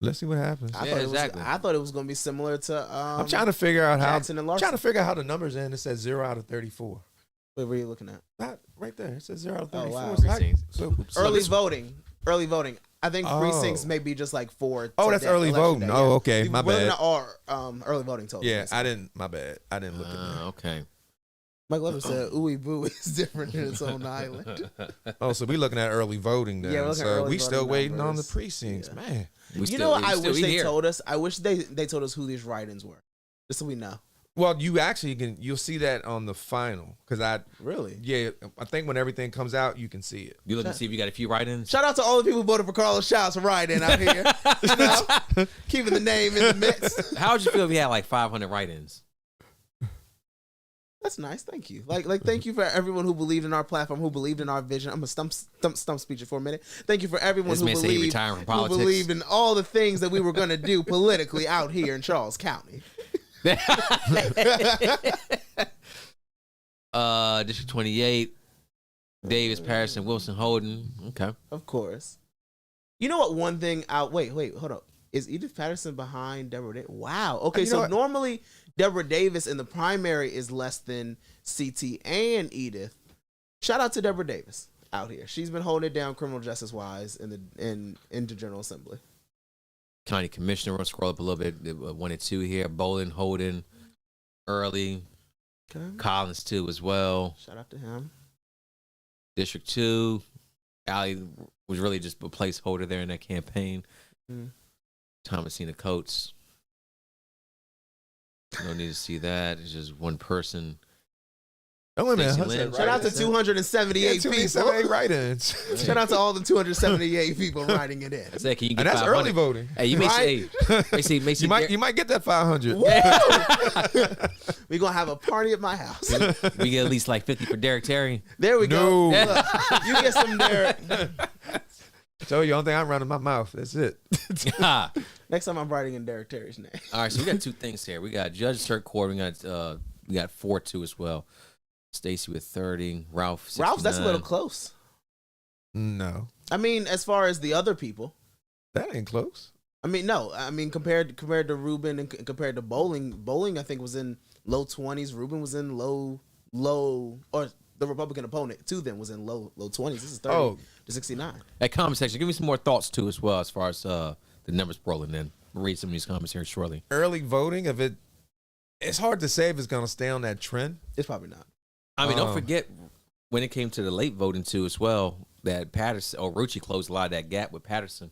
Let's see what happens. I Yeah, thought exactly. I thought it was going to be similar to. I'm trying to figure out how. Jackson and I'm Larson. trying to figure out how the numbers end. It says 0 out of 34. Wait, what are you looking at? Not right there. It says 0 out of Oh, 34. wow. It's like- Precincts. so- Early voting. Early voting. I think Oh. precincts may be just like 4. Oh, that's early voting. Oh, okay. My bad. Early voting total. Yeah, I didn't. My bad. I didn't look at that. okay. Mike Levin said, "Ooey boo is different in its own island." Oh, so we looking at early voting then. Yeah, we're looking at so early we still voting waiting on the numbers. precincts, Yeah. man. You know what? I wish they here. told us. I wish they told us who these write-ins were, just so we know. Well, you actually can. You'll see that on the final because Really? Yeah, I think when everything comes out, you can see it. You looking to see if you got a few write-ins? Shout out to all the people who voted for Carlos Childs for write-in out here. You know, keeping the name in the mix. How would you feel if you had like 500 write-ins? That's nice. Thank you. Like, thank you for everyone who believed in our platform, who believed in our vision. I'm gonna stump speech it for a minute. Thank you for everyone This who man said he believed, retiring from who politics. believed in all the things that we were gonna do politically out here in Charles County. District 28, Davis, Patterson, Wilson, Holden. Okay. Of course. You know what? One thing out. Wait, hold up. Is Edith Patterson behind Deborah Davis? Wow. Okay, You know so what? normally Deborah Davis in the primary is less than CT and Edith. Shout out to Deborah Davis out here. She's been holding it down criminal justice wise in the General Assembly. County Commissioner, we'll scroll up a little bit. 1 and 2 here. Bolin, Holden, Early, Okay. Collins too as well. Shout out to him. District 2, Allie was really just a placeholder there in that campaign. Mm. Thomasina Coates. No need to see that. It's just one person. Oh, wait a minute. Stacey Lynn. Shout out to 278 people. 278 write-ins. Shout out to all the 278 people writing it in. I said, can you get And that's 500? early voting. Hey, you may say, You might get that 500. We're going to have a party at my house. we get at least like 50 for Derek Terry. There we go. No. Look, you get some there. So the only thing I'm running my mouth. That's it. All Next time I'm writing in Derek Terry's name. right, so we got two things here. We got Judge Circuit Court. We got 4-2 as well. Stacy with 30. Ralph 69. Ralph's, that's a little close. No, I mean, as far as the other people. that ain't close. I mean, no. I mean, compared to Ruben and compared to Bowling, I think was in low 20s. Ruben was in low, or the Republican opponent to them was in low 20s. This is 30 to 69. Hey, comment section. Give me some more thoughts too as well as far as the numbers rolling in. We'll read some of these comments here shortly. Early voting, it's hard to say if it's gonna stay on that trend. It's probably not. I mean, don't forget when it came to the late voting too as well, that Patterson or Rucci closed a lot of that gap with Patterson.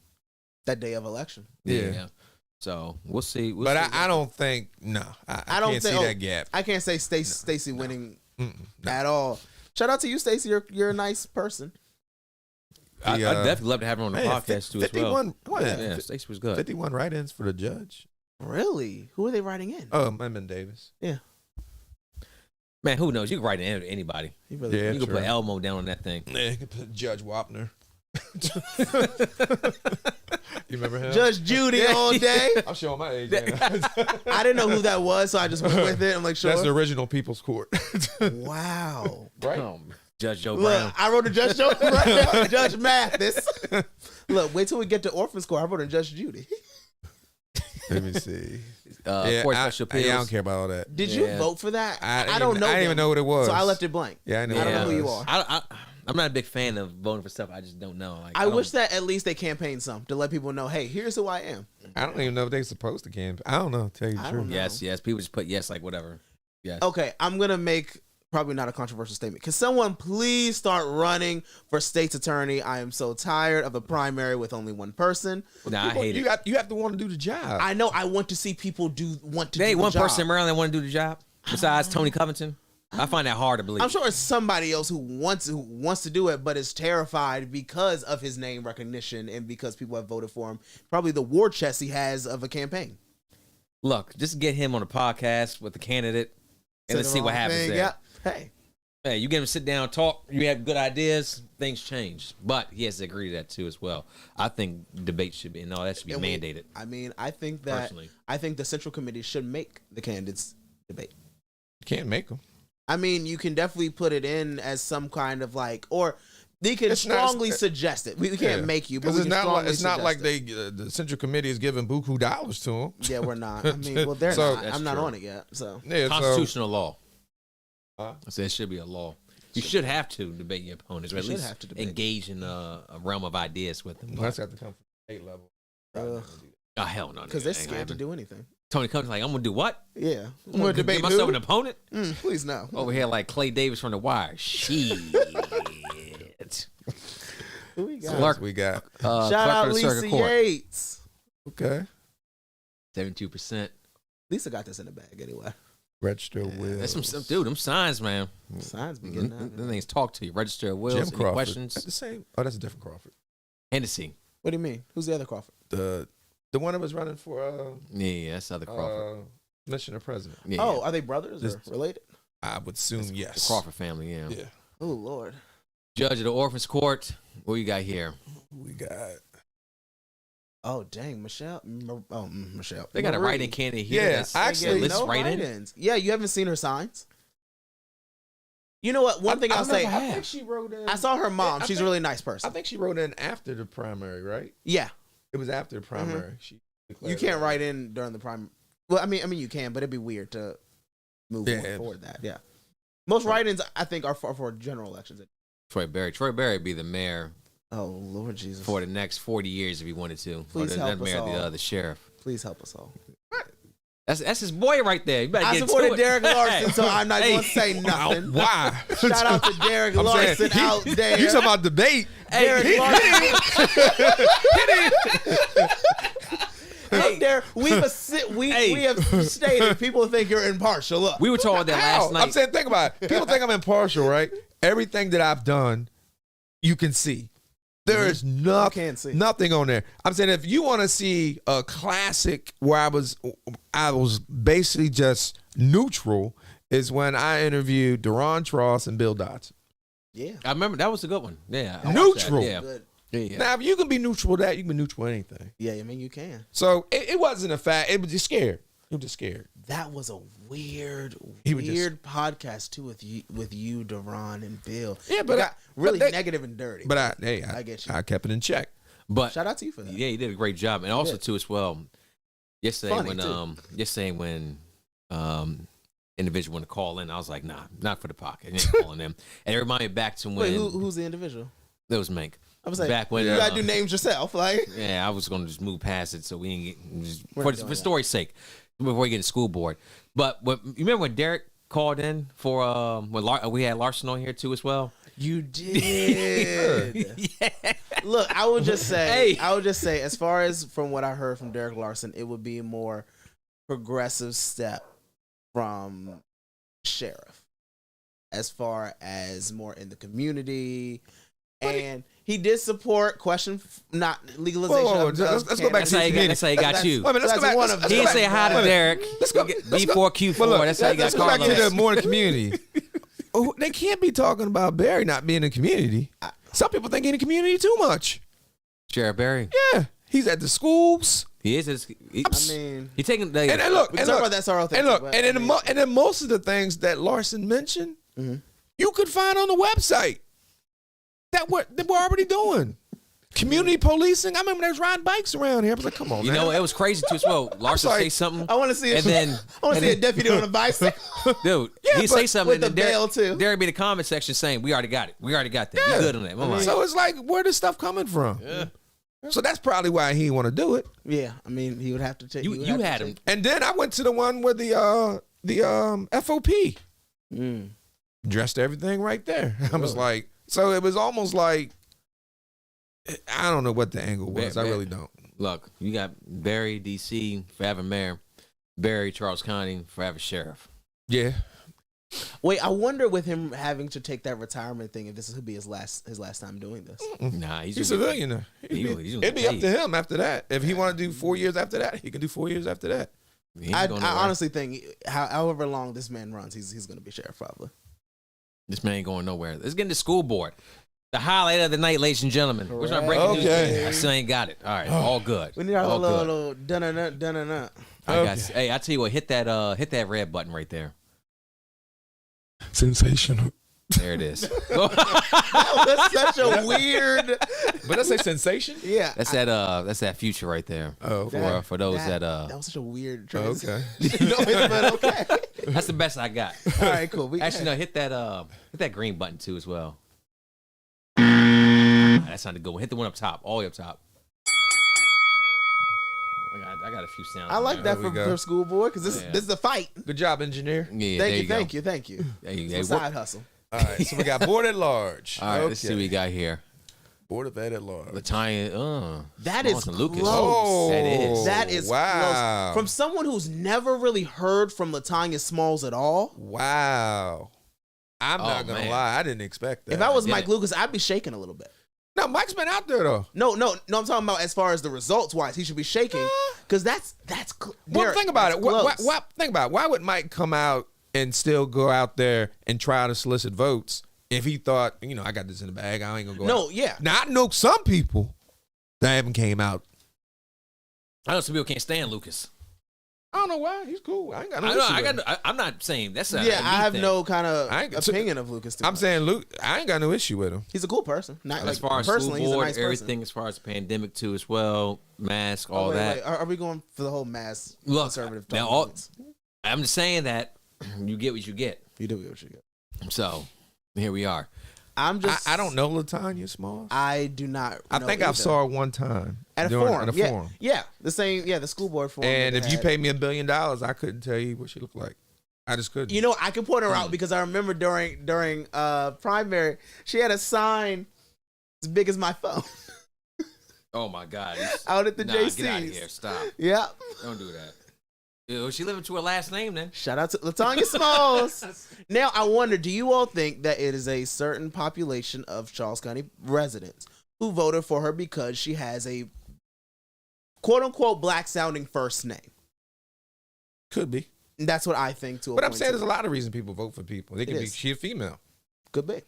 That day of election. Yeah. So we'll see. But I don't think I don't can't think- see that gap. I can't say Stacey winning Mm-mm, no. at all. Shout out to you, Stacey. You're a nice person. I'd definitely love to have her on the podcast too as well. 51. What? Yeah, Stacey was good. 51 write-ins for the judge. Really? Who are they writing in? Oh, Edmund Davis. Yeah. Man, who knows? You can write in anybody. He really Yeah, You can true. put Elmo down on that thing. Yeah, you can put Judge Wapner. You remember him? Judge Judy all day. I'm showing my age. ain't I? I didn't know who that was, so I just went with it. I'm like, sure. That's the original People's Court. Wow. Right? Judge Joe Look, Brown. I wrote a Judge Joe right now. Judge Mathis. Look, wait till we get to Orphan's Court. I wrote a Judge Judy. Let me see. Court Special Appeals. I don't care about all that. Did you vote for that? I don't know. I didn't even know what it was. So I left it blank. Yeah, I know. I don't what know it who you was. are. I'm not a big fan of voting for stuff I just don't know. Like, I wish that at least they campaigned some to let people know, hey, here's who I am. I don't even know if they're supposed to campaign. I don't know. To tell you the I truth. don't know. Yes. People just put yes, like whatever. Yes. Okay, I'm going to make probably not a controversial statement. Can someone please start running for state's attorney? I am so tired of a primary with only one person. Nah, I hate it. You have to want to do the job. I know I want to see people want to There do ain't the one job. person in Maryland that want to do the job besides Tony Covington. I find that hard to believe. I'm sure it's somebody else who wants to do it, but is terrified because of his name recognition and because people have voted for him. Probably the war chest he has of a campaign. Look, just get him on a podcast with the candidate, and Say let's the see what wrong happens thing, there. yeah. Hey, Hey, you get him to sit down, talk. You have good ideas. Things change, but he has to agree to that too as well. I think debate should be that should be mandated. I think that Personally. I think the Central Committee should make the candidates debate. You can't make them. I mean, you can definitely put it in as some kind of like, or they can It's not- strongly suggest it. We can't make you, but Because we can strongly it's not like suggest they the Central Committee is giving buku dollars to them. it. Yeah, we're not. I mean, well, they're So- not. That's I'm not true. on it yet. So Yeah, Constitutional law. Huh? I said it should be a law. You should have to debate your opponents, or at should least have to debate. engage in a realm of ideas with them. Well, that's got to come from the state level. Oh hell no! because nigga, they're that ain't scared to happen. do anything. Tony Covington's like, I'm gonna do what? Yeah, I'm gonna debate give myself who? an opponent Please no. over here like Clay Davis from The Wire. Shit. Who we got? Clark, we got. Shout Clerk out of the Circuit Lisa Court. Yates. Okay. 72%. Lisa got this in the bag anyway. Register will. That's some dude. Them signs, man. Signs be getting out. Them things talk to you. Register of wills. Jim Any Crawford. questions? That's the same. Oh, that's a different Crawford. Hennessy. What do you mean? Who's the other Crawford? The one that was running for Yeah, that's other Crawford. commissioner president. Yeah, Oh, are they brothers or This- related? I would assume the yes. Crawford family. Yeah. Yeah. Oh Lord. Judge of the Orphans Court. What you got here? We got. Oh dang, Michelle. Michelle. They got a Marie. written candidate here. Yeah, that's actually, lists no write-in. write-ins. Yeah, you haven't seen her signs. You know what? One thing I'll say, I think she wrote in. I saw her mom. I She's a think- really nice I person. think she wrote in after the primary, right? Yeah, It was after the primary. She you declared can't it. write in during the prime. Well, I mean you can, but it'd be weird to move forward that. Yeah, most write-ins I think are for general elections. Troy Berry would be the mayor Oh Lord Jesus! for the next 40 years if he wanted to. Please or the help us mayor, all. the sheriff. Please help us all. That's his boy right there. You better I get supported to it. Derek Larson, Hey. so I'm not Hey. going to say nothing. Why? Shout out to Derek I'm saying, Larson out there. You talking about debate? Derek Larson. Hey. There, we have stated people think you're impartial. Look, We were talking that How? last night. I'm saying, think about it. People think I'm impartial, right? Everything that I've done, you can see. There is can see. nothing on there. I'm saying if you want to see a classic where I was basically just neutral, is when I interviewed Duron Tross and Bill Dodson. yeah, I remember that was a good one. Yeah. I watched Neutral. that. Yeah. good. Yeah. Now, if you can be neutral with that, you can be neutral with anything. Yeah, I mean you can. So it wasn't a fact. It was just scared. He was just scared. That was a weird He was just- podcast too with you, Deron and Bill. Yeah, It but got really they- negative and dirty. But I I get you. I kept it in check. But Shout out to you for that. yeah, you did a great job. And also Yeah. too as well, yesterday Funny, when too. individual wanted to call in, I was like, nah, not for the pocket. I ain't calling them. And it reminded me back to when Wait, who's the individual? that was Mink. I was like, Back when you gotta do names yourself, like. yeah, I was gonna just move past it so we didn't get just, We're for, not doing for that. story's sake before we get to school board. But you remember when Derek called in for when we had Larson on here too as well? You did. Yeah. Look, I would just Hey. say, as far as from what I heard from Derek Larson, it would be a more progressive step from sheriff, as far as more in the community And he did support not legalization. Whoa, of let's go back That's to how the he got. community. That's how he got you. Wait a minute, let's go That's back. one Let's of He go didn't back. say hi to Wait a minute. Derek. Let's go. Before Q4. Well, look, That's how he got let's go back to the Carlos. more the community. Oh, they can't be talking about Barry not being in the community. Some people think he's in the community too much. Sheriff Barry. Yeah, he's at the schools. He is. He taking. And look, we can talk about that SRO thing. and look, too, and then most of the things that Larson mentioned, you could find on the website that we're already doing. Community policing. I remember they was riding bikes around here. I was like, come on, You man. know, it was crazy too as well. Larson sorry. say something. I want to see And then I want to see a deputy on a bicycle. dude, Yeah, he say but something with and the then bail, too. Derek be in the comment section saying, "We already got it. We already got that. Yeah. We good on that." I'm like, So it's like, where this stuff coming from? Yeah. So that's probably why he didn't want to do it. Yeah, I mean, he would have to take. you had him. And then I went to the one with the FOP. Dressed everything right there. I was like, so it was almost like, I don't know what the angle was. I really don't. Look, you got Barry, DC, forever mayor. Barry, Charles County, forever sheriff. Yeah. Wait, I wonder with him having to take that retirement thing if this could be his last time doing this. Nah, He's a civilian now. It'd be up to him after that. If he want to do 4 years after that, he can do 4 years after that. I honestly think however long this man runs, he's going to be sheriff probably. This man ain't going nowhere. Let's get into school board. The highlight of the night, ladies and gentlemen. Where's my breaking news? Okay. I still ain't got it. All right, all good. We need our all good. little dun-dun-dun. Hey, I tell you what, hit that red button right there. Sensational. There it is. That's such a weird. But that's a sensation? Yeah, That's that future right there. Oh, For those that that was such a weird transition. okay. No, but okay. that's the best I got. All right, cool. Actually, no, hit that green button too as well. That's not a good one. Hit the one up top, all the way up top. I got a few sounds. I like that There we go. for school board because this is a fight. Good job, engineer. Yeah, Thank you. There you It's go. a side hustle. All right, so we got board at large. All right, let's see what we got here. Board of Ed at large. Latanya, That is Lucas. close. Oh, That is. That is wow. close. From someone who's never really heard from Latanya Smalls at all. Wow. I'm not going to man. lie. I didn't expect that. If I was Yeah. Mike Lucas, I'd be shaking a little bit. No, Mike's been out there, though. No, I'm talking about as far as the results wise, he should be shaking because that's. Well, think about it. Close. Think about it. Why would Mike come out and still go out there and try to solicit votes if he thought, I got this in the bag, I ain't going to go out. Yeah. Now, I know some people that haven't came out. I know some people can't stand Lucas. I don't know why. He's cool. I ain't got no I know. issue with him. I'm not saying that's a Yeah, a me I have thing. no kind of I ain't- opinion of Lucas. I'm saying, Luke, I ain't got no issue with him. he's a cool person. Not As like far as school personally, he's a board, nice everything person. as far as the pandemic too as well, mask, all that. Wait. Are we going for the whole mass Look, conservative? now talking points? I'm just saying that you get what you get. You do what you get. So here we are. I'm just. I don't know Latanya Smalls. I do not. I know think I either. saw her one time at a during- forum. At a yeah, forum. yeah, the same. Yeah, the school board forum. And that if they you had. paid me $1 billion, I couldn't tell you what she looked like. I just couldn't. I can point her out because I remember during primary, she had a sign as big as my phone Oh my God! out at the JC's. Get out of JC's. here! Stop! Yeah. Don't do that. She living to her last name then. Shout out to Latanya Smalls. Now, I wonder, do you all think that it is a certain population of Charles County residents who voted for her because she has a quote-unquote black-sounding first name? Could be. And that's what I think, too. But I'm saying there's a lot of reasons people vote for people. They can be, is. she a female. Could be.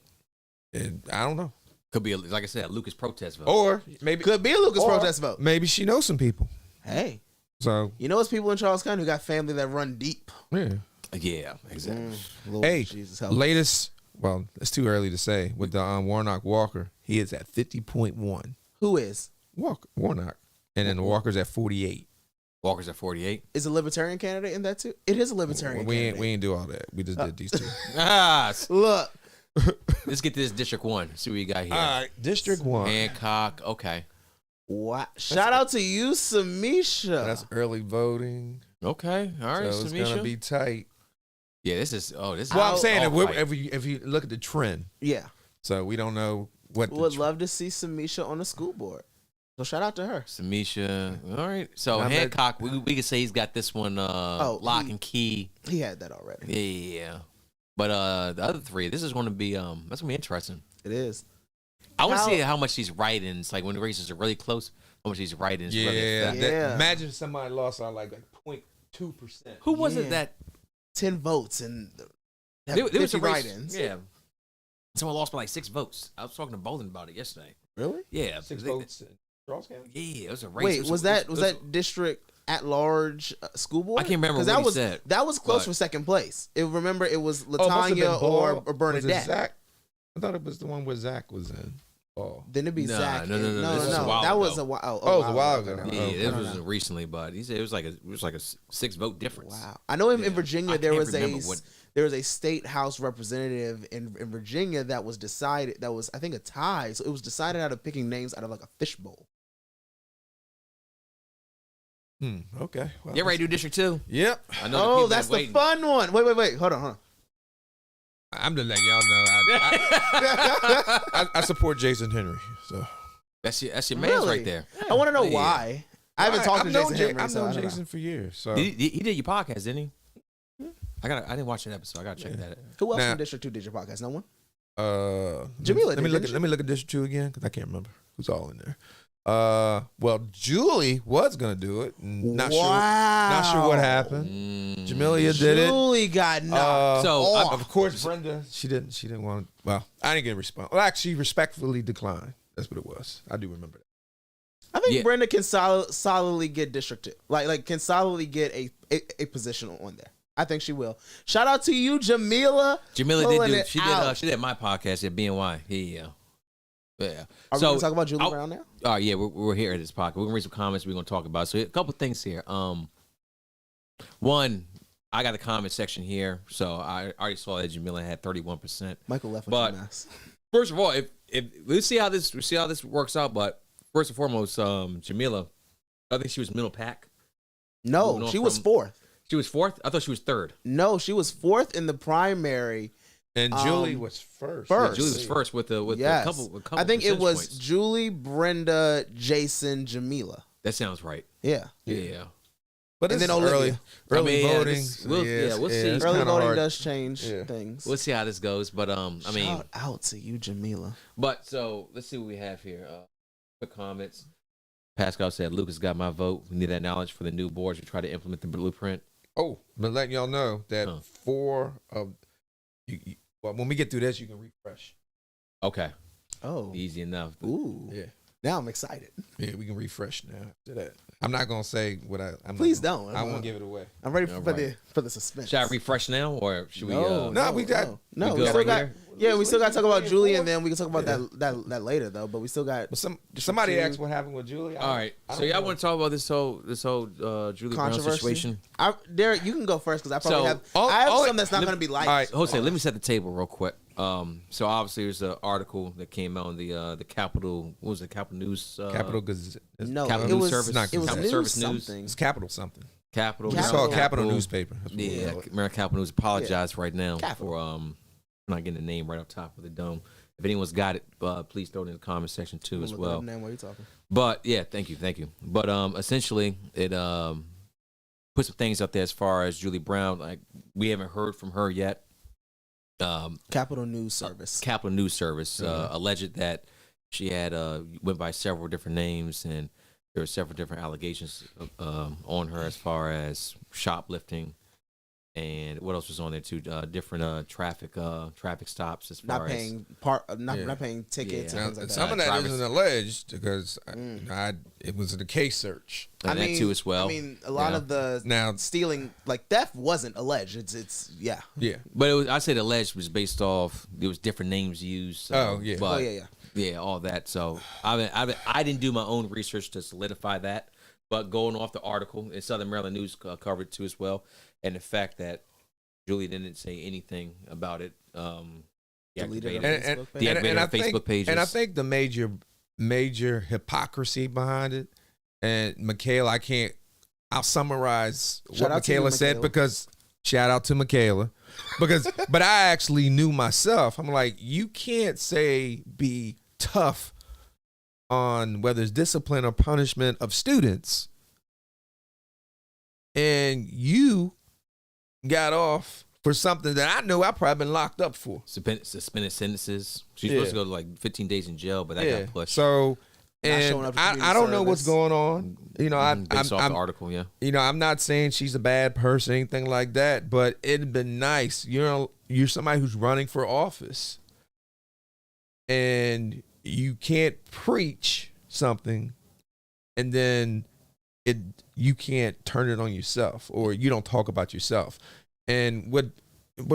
And I don't know. Could be like I said, a Lucas protest vote. Or maybe Could be a Lucas or protest vote. Maybe she knows some people. Hey, So, it's people in Charles County who got family that run deep. yeah. Yeah, exactly. Lord Hey, Jesus, help. latest, well, it's too early to say, with the Warnock Walker, he is at 50.1. Who is? Warnock. And then Walker's at 48. Walker's at 48. Is a libertarian candidate in that too? It is a libertarian We candidate. ain't do all that. We just did these two. Look, Let's get to this District 1. See what you got here. All right, District 1. Hancock. Okay. what? Shout out to you, Samisha. That's early voting. Okay. All right, So it's Samisha. going to be tight. Yeah, this is. Oh, this is. Well, I'm saying all fight. if you look at the trend, Yeah. so we don't know what. Would love to see Samisha on the school board. So shout out to her. Samisha. All right. So I bet- Hancock, we could say he's got this one lock and key. He had that already. Yeah. But the other three, this is going to be that's going to be interesting. It is. I want to see how much these write-ins, like when the races are really close, how much these write-ins really affect. Imagine somebody lost on like 0.2%. Who was it that 10 votes and there was a race, write-ins? Yeah, someone lost by like 6 votes. I was talking to Bolden about it yesterday. Really? Yeah, 6 votes in Charles County? Yeah, it was a race. Wait, was that district at large school board? I can't remember what that he was said, that was close but- for second place. Remember, it was Oh, it must have been Latanya Ball. or Was it Bernadette. Zach? I thought it was the one where Zach was in. Oh, Then it'd be Nah, Zach. no. This was a That while was ago. a while. it was a while ago. Yeah, Oh, this okay. was recently, but he said it was like a 6 vote difference. Wow. I know in Yeah. Virginia I there can't was remember what- there was a state house representative in Virginia that was decided, that was, I think, a tie. So it was decided out of picking names out of like a fishbowl. Okay. Well, You ready to do District 2? Yep. I know the Oh, people that's been the waiting. fun one. Wait. Hold on. I'm just letting y'all know. I support Jason Henry. So That's your man's Really? right there. I want to know Yeah. why. I haven't talked to Jason Henry. I've so I known don't know. Jason for years. So He did your podcast, didn't he? I didn't watch that episode. I gotta check that out. Who else Now- from District 2 did your podcast? No one? let Jamila me did, look didn't at let me look at District 2 again because I can't remember who's all in there. Well, Julie was gonna do it. Not sure what happened. Jamelia did it. Julie got knocked So, off. Of course, Brenda. She didn't want. Well, I didn't get a response. Well, actually, respectfully declined. That's what it was. I do remember that. I think Yeah. Brenda can solidly get District 2. Like can solidly get a position on there. I think she will. Shout out to you, Jamila. Jamila pulling did it she out. did my podcast at BNY. Yeah. Are we going to talk about Julie Brown now? Oh yeah, we're here at this podcast. We're gonna read some comments. We're gonna talk about it. So a couple things here. One, I got the comment section here, so I already saw that Jamila had 31%. Michael left But- with a mess. First of all, if let's see how this works out. But first and foremost, Jamila, I think she was middle pack. No, moving on she was from- 4th. She was 4th. I thought she was 3rd. No, she was 4th in the primary. And Julie was first. first. Julie was first with Yes. a couple. I think it percentage was points. Julie, Brenda, Jason, Jamila. That sounds right. Yeah. Yeah. But And it's then Olivia. early I mean, yeah, voting. this- we'll see. it's Early kinda voting hard. does change Yeah. things. We'll see how this goes. But I mean, Shout out to you, Jamila. but so let's see what we have here. Quick comments. Pascal said, "Lucas got my vote. We need that knowledge for the new boards. We try to implement the blueprint." Oh, but letting y'all know that Huh. 4 of well, when we get through this, you can refresh. Okay, Oh. easy enough. Ooh. Yeah. Now I'm excited. Yeah, we can refresh now after that. I'm not gonna say what I'm. Please not gonna, don't. I won't give it away. I'm ready for, Alright. for the suspense. Should I refresh now, or should we? No, we got- No, we we good still right got. here? Yeah, we still got to talk about Julie, and then we can talk about Yeah. that later though. But we still got But somebody two. asked what happened with Julie. All right. So y'all want to talk about this whole Julie Brown controversy. situation? Derek, you can go first because I probably So, have. all- I have all- some that's not going to be liked. all right, Jose, let me set the table real quick. So obviously there's an article that came out on the Capital. What was it? Capital News. Capital Gazette. No, Capital it News was Service. Not it was Capital news Service News. something. It's Capital something. Capital. We Capital. saw Capital newspaper. That's what we Yeah, call it. American Capital News apologize right now Capital. for I'm not getting the name right up top of the dome. If anyone's got it, please throw it in the comment section too as Look it well. up now while you talking. But yeah, thank you. But essentially, it put some things out there as far as Julie Brown. Like we haven't heard from her yet. Capital News Service. Capital News Service alleged that she had went by several different names and there were several different allegations on her as far as shoplifting and what else was on there too? Different traffic stops as far not paying part, not Yeah. paying tickets Yeah. and things Now, like some that. of that Drivers- isn't alleged because it was in a case search. and that too as well. I mean, a lot Yeah. of the Now, stealing, like theft, wasn't alleged. It's yeah. yeah. But it was, I said alleged was based off there was different names used. So, Oh, yeah. but, Oh yeah. yeah, all that. So I didn't do my own research to solidify that, but going off the article in Southern Maryland News covered too as well, and the fact that Julie didn't say anything about it. Deleted Deactivated her it. Facebook page. Yeah. Deactivated I her think, Facebook pages. and I think the major hypocrisy behind it, and Michaela, I'll summarize Shout what out to you, Michaela said Michaela. because shout out to Michaela because, but I actually knew myself. I'm like, you can't say be tough on whether it's discipline or punishment of students, and you got off for something that I know I probably been locked up for. Suspended sentences. She's supposed to go to like 15 days in jail, but that got pushed. So, Not showing and up to I don't know what's service. going on. You know, Based off I'm the article, yeah. you know, I'm not saying she's a bad person, anything like that, but it'd been nice. You know, you're somebody who's running for office, and you can't preach something, and then you can't turn it on yourself, or you don't talk about yourself. And what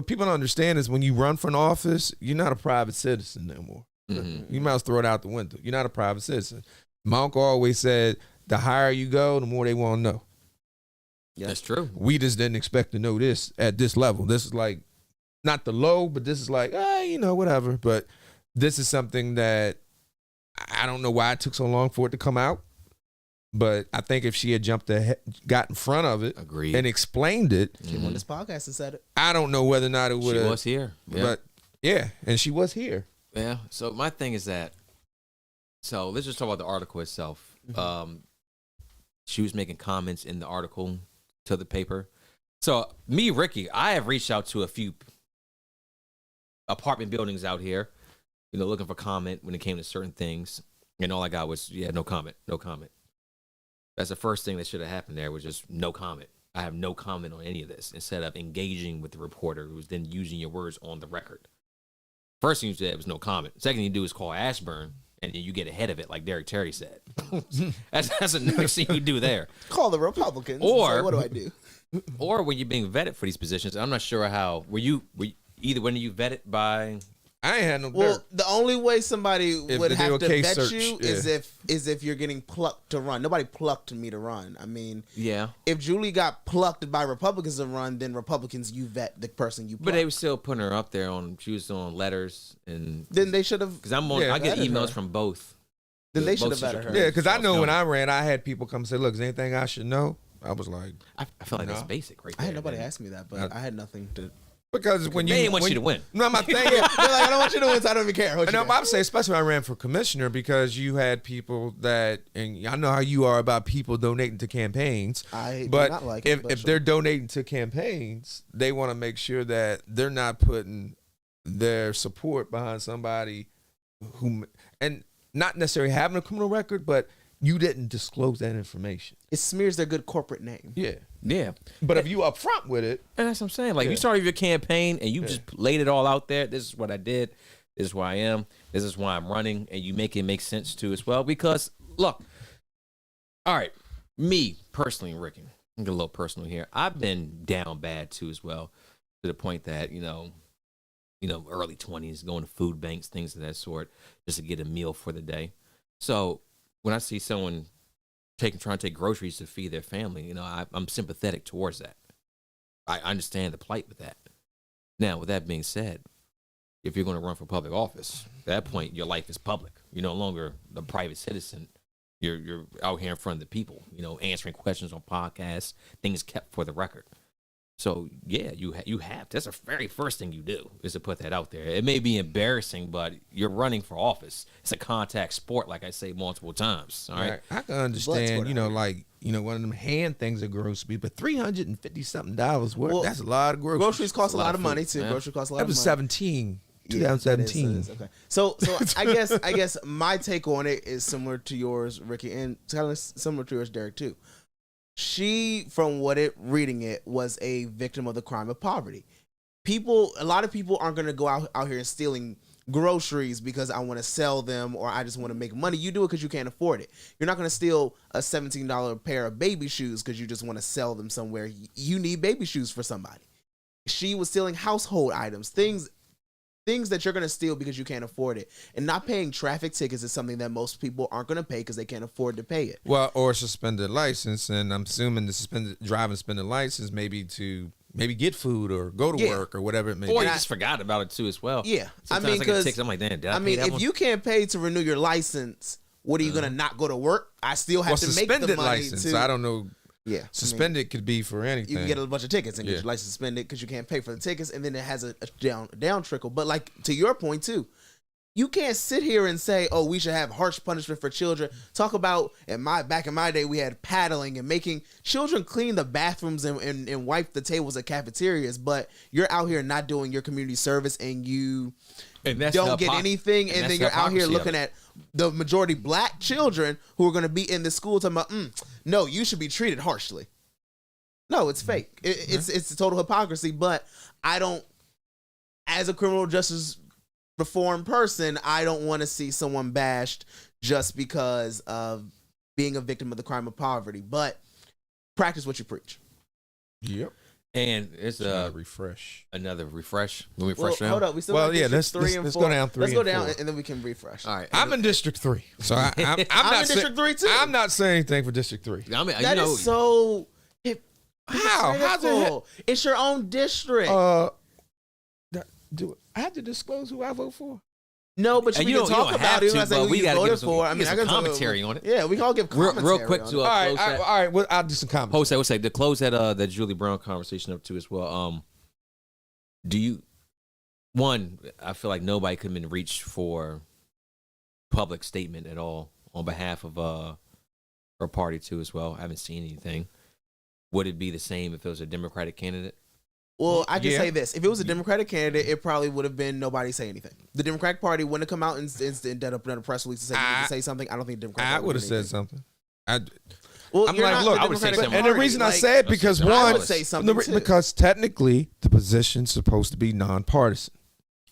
people don't understand is when you run for an office, you're not a private citizen no more. Mm-hmm. You might as well throw it out the window. You're not a private citizen. My uncle always said, the higher you go, the more they want to know. Yeah. That's true. We just didn't expect to know this at this level. This is like, not the low, but this is like, you know, whatever. But this is something that I don't know why it took so long for it to come out. But I think if she had jumped ahead, got in front of it, Agreed. and explained it, She won this podcast and said it. I don't know whether or not it would She have. was here. Yeah. But yeah, and she was here. Yeah. So my thing is that. So let's just talk about the article itself. She was making comments in the article to the paper. So me, Ricky, I have reached out to a few apartment buildings out here, you know, looking for comment when it came to certain things, and all I got was no comment, no comment. That's the first thing that should have happened there, was just no comment. I have no comment on any of this, instead of engaging with the reporter who's then using your words on the record. First thing you said was no comment. Second thing you do is call Ashburn, and then you get ahead of it, like Derek Terry said. that's the next thing you do there. Call the Republicans. Or- and say, what do I do? Or when you're being vetted for these positions, I'm not sure how. Were you either when are you vetted by? I ain't had no Well, dirt. the only way somebody If would they have do a to case vet search, you is if you're getting plucked to run. Nobody plucked me to run. I mean, Yeah, if Julie got plucked by Republicans to run, then Republicans, you vet the person you plucked. but they were still putting her up there on. She was on letters, and Then they should have. because I'm on, Yeah, I get vetted emails her. from both. Then they should both have vetted her. Yeah, because I know when I I ran, I had people come say, "Look, is there anything I should know?" I was like, I feel like that's No. basic, right I there. had nobody man. ask me that, but I had nothing to. because when you They didn't want when you to win. No, my thing. They're like, I don't want you to win, so I don't even care. What you No, got? I'm saying, especially when I ran for commissioner, because you had people that, and I know how you are about people donating to campaigns. I do but not like if it, but if sure. they're donating to campaigns, they want to make sure that they're not putting their support behind somebody who, and not necessarily having a criminal record, but you didn't disclose that information. It smears their good corporate name. Yeah, Yeah, but if you up front with it, and that's what I'm saying. Like Yeah. you started your campaign and you just laid it all out there. This is what I did. This is where I am. This is why I'm running, and you make it make sense too as well. Because look, all right, me personally, Ricky, I'm get a little personal here. I've been down bad too as well, to the point that you know, early 20s, going to food banks, things of that sort, just to get a meal for the day. So when I see someone trying to take groceries to feed their family, you know, I'm sympathetic towards that. I understand the plight with that. Now, with that being said, if you're going to run for public office, at that point, your life is public. You're no longer a private citizen. You're out here in front of the people, you know, answering questions on podcasts, things kept for the record. So, yeah, you have. That's the very first thing you do is to put that out there. It may be embarrassing, but you're running for office. It's a contact sport, like I say multiple times. All right. I can understand, Bloodsport out like, one of them hand things at grocery, but $350 something worth. Well, That's a lot of groceries. Groceries cost a lot of food, money too. yeah. Groceries cost a lot That of was money. 17. Yeah, 2017. that is, okay. So I guess my take on it is similar to yours, Ricky, and kind of similar to yours, Derek, too. She, from reading it, was a victim of the crime of poverty. A lot of people aren't going to go out here and stealing groceries because I want to sell them or I just want to make money. You do it because you can't afford it. You're not going to steal a $17 pair of baby shoes because you just want to sell them somewhere. You need baby shoes for somebody. She was stealing household items, things that you're going to steal because you can't afford it. And not paying traffic tickets is something that most people aren't going to pay because they can't afford to pay it. Well, or suspended license, and I'm assuming the suspended license maybe to get food or go to work or whatever it may Or be. you just forgot about it too as well. Yeah. Sometimes I get because tickets, I'm like, damn, did I pay that if one? you can't pay to renew your license, what are you going to not go to work? I still have to make the suspended money license. to. I don't know. Yeah. Suspended could be for anything. You can get a bunch of tickets and get Yeah. your license suspended because you can't pay for the tickets, and then it has a down trickle. But like to your point too, you can't sit here and say, "Oh, we should have harsh punishment for children." Talk about back in my day, we had paddling and making children clean the bathrooms and wipe the tables at cafeterias. But you're out here not doing your community service, and you don't get anything, and then you're out here looking at the majority black children who are going to be in the school talking about, no, you should be treated harshly. No, it's fake. It's a total hypocrisy. But I don't, as a criminal justice reform person, I don't want to see someone bashed just because of being a victim of the crime of poverty. But practice what you preach. Yep. And it's another refresh. Another refresh. Let me refresh now. Hold up. We still got let's 3 and 4. Let's go down 3. Let's go down, 4. and then we can refresh. All right. I'm in District 3, so I'm in District 3 too. I'm not saying anything for District 3. I mean, That is so. How? How's it? It's your own district. Do I have to disclose who I vote for? No, but we can talk about it. We got to give for. I mean, I can commentary on it. Yeah, we can all give commentary. Real quick to all right. Well, I'll do some comments. Jose, we'll say to close that Julie Brown conversation up too as well. Do you? One, I feel like nobody could have been reached for public statement at all on behalf of her party too as well. I haven't seen anything. Would it be the same if it was a Democratic candidate? Well, I can say this. If it was a Democratic candidate, it probably would have been nobody say anything. The Democratic Party wouldn't have come out and done a press release to say, you need to say something. I don't think the Democratic Party would have said something. Well, I'm you're like, not look, the I would say Democratic something. And the Party. reason I Like, say it because I one, would say something too. because technically the position's supposed to be nonpartisan.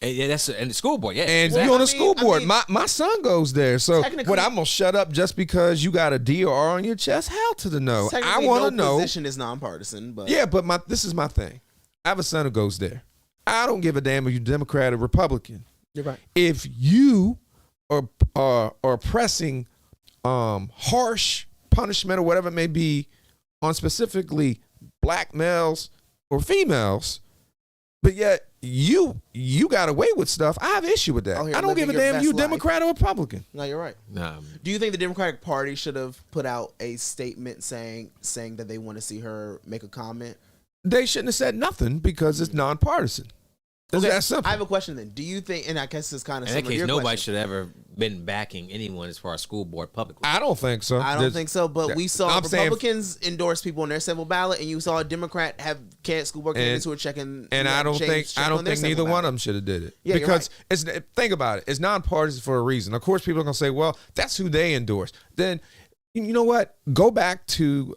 Yeah, that's and the school board. Yeah, And Well, you're on I the mean- school I board. mean- My son goes there. So Technically- what, I'm gonna shut up just because you got a D or R on your chest? Hell to the no. I technically, want to no know. position is nonpartisan, but Yeah, but this is my thing. I have a son who goes there. I don't give a damn if you're Democrat or Republican. you're right. If you are pressing harsh punishment or whatever it may be on specifically black males or females, but yet you got away with stuff, I have an issue with that. Out here I don't give a living your damn if you best life. Democrat or Republican. No, you're right. Nah, Do you think the Democratic Party should have put out a statement saying that they want to see her make a comment? They shouldn't have said nothing because it's nonpartisan. It's that simple. I have a question then. Do you think, and I guess it's kind of in that similar to case, your nobody question. should have ever been backing anyone as far as school board publicly. I don't think so. I don't think so, but we saw I'm saying- Republicans endorse people on their civil ballot, and you saw a Democrat have school board candidates who are checking. And I don't think neither one of them should have did it. Yeah, you're because think about it. It's nonpartisan for a reason. Of course, people are gonna say, "Well, that's who they endorse." Then you know what? Go back to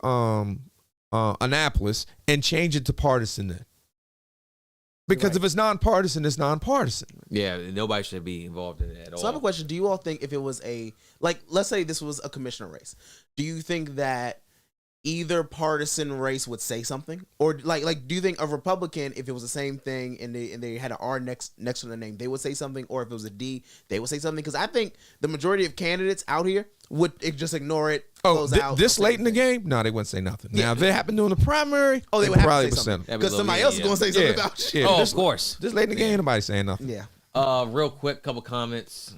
Annapolis and change it to partisan then. Because Right. if it's nonpartisan, it's nonpartisan. Yeah, nobody should be involved in it at all. So I have a question. Do you all think if it was let's say this was a commissioner race, do you think that either partisan race would say something? Or like do you think a Republican, if it was the same thing and they had an R next to the name, they would say something? Or if it was a D, they would say something? Because I think the majority of candidates out here would just ignore it, close out. This don't say late in the anything. game? No, they wouldn't say nothing. Yeah. Now, if it happened during the primary, Oh, they would have probably to say would something. That'd be Because a little somebody bit, else is yeah. going to say something about you. Yeah, Oh, this- of course. This late in the game, nobody saying nothing. Yeah. Real quick, couple comments.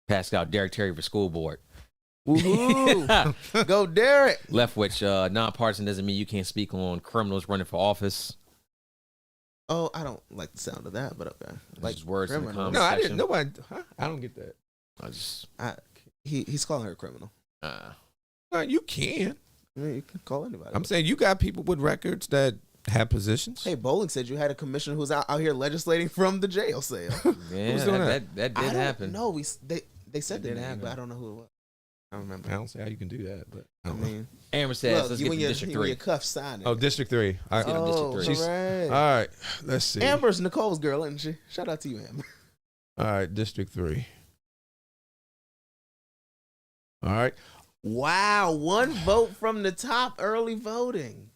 Passed out Derek Terry for school board. Woohoo. Go Derek. Leftwich, nonpartisan doesn't mean you can't speak on criminals running for office. Oh, I don't like the sound of that, but okay. Like words in the criminal. comments No, I section. didn't. Nobody. Huh? I don't get that. I just, He's calling her a criminal. No, you can. I mean, you can call anybody. I'm saying you got people with records that have positions. Hey, Bowling said you had a commissioner who's out here legislating from the jail cell. yeah, Who's doing that did happen. No, they said It the did name, happen. but I don't know who it was. I don't remember. I don't see how you can do that, but I I don't know. mean, Amber says, look, let's you get and to your, District you and 3. your cuff signing. Oh, District 3. get to District 3. She's- right. All right, let's see. Amber's Nicole's girl, isn't she? Shout out to you, Amber. All right, District 3. All right. Wow, one vote from the top, early voting.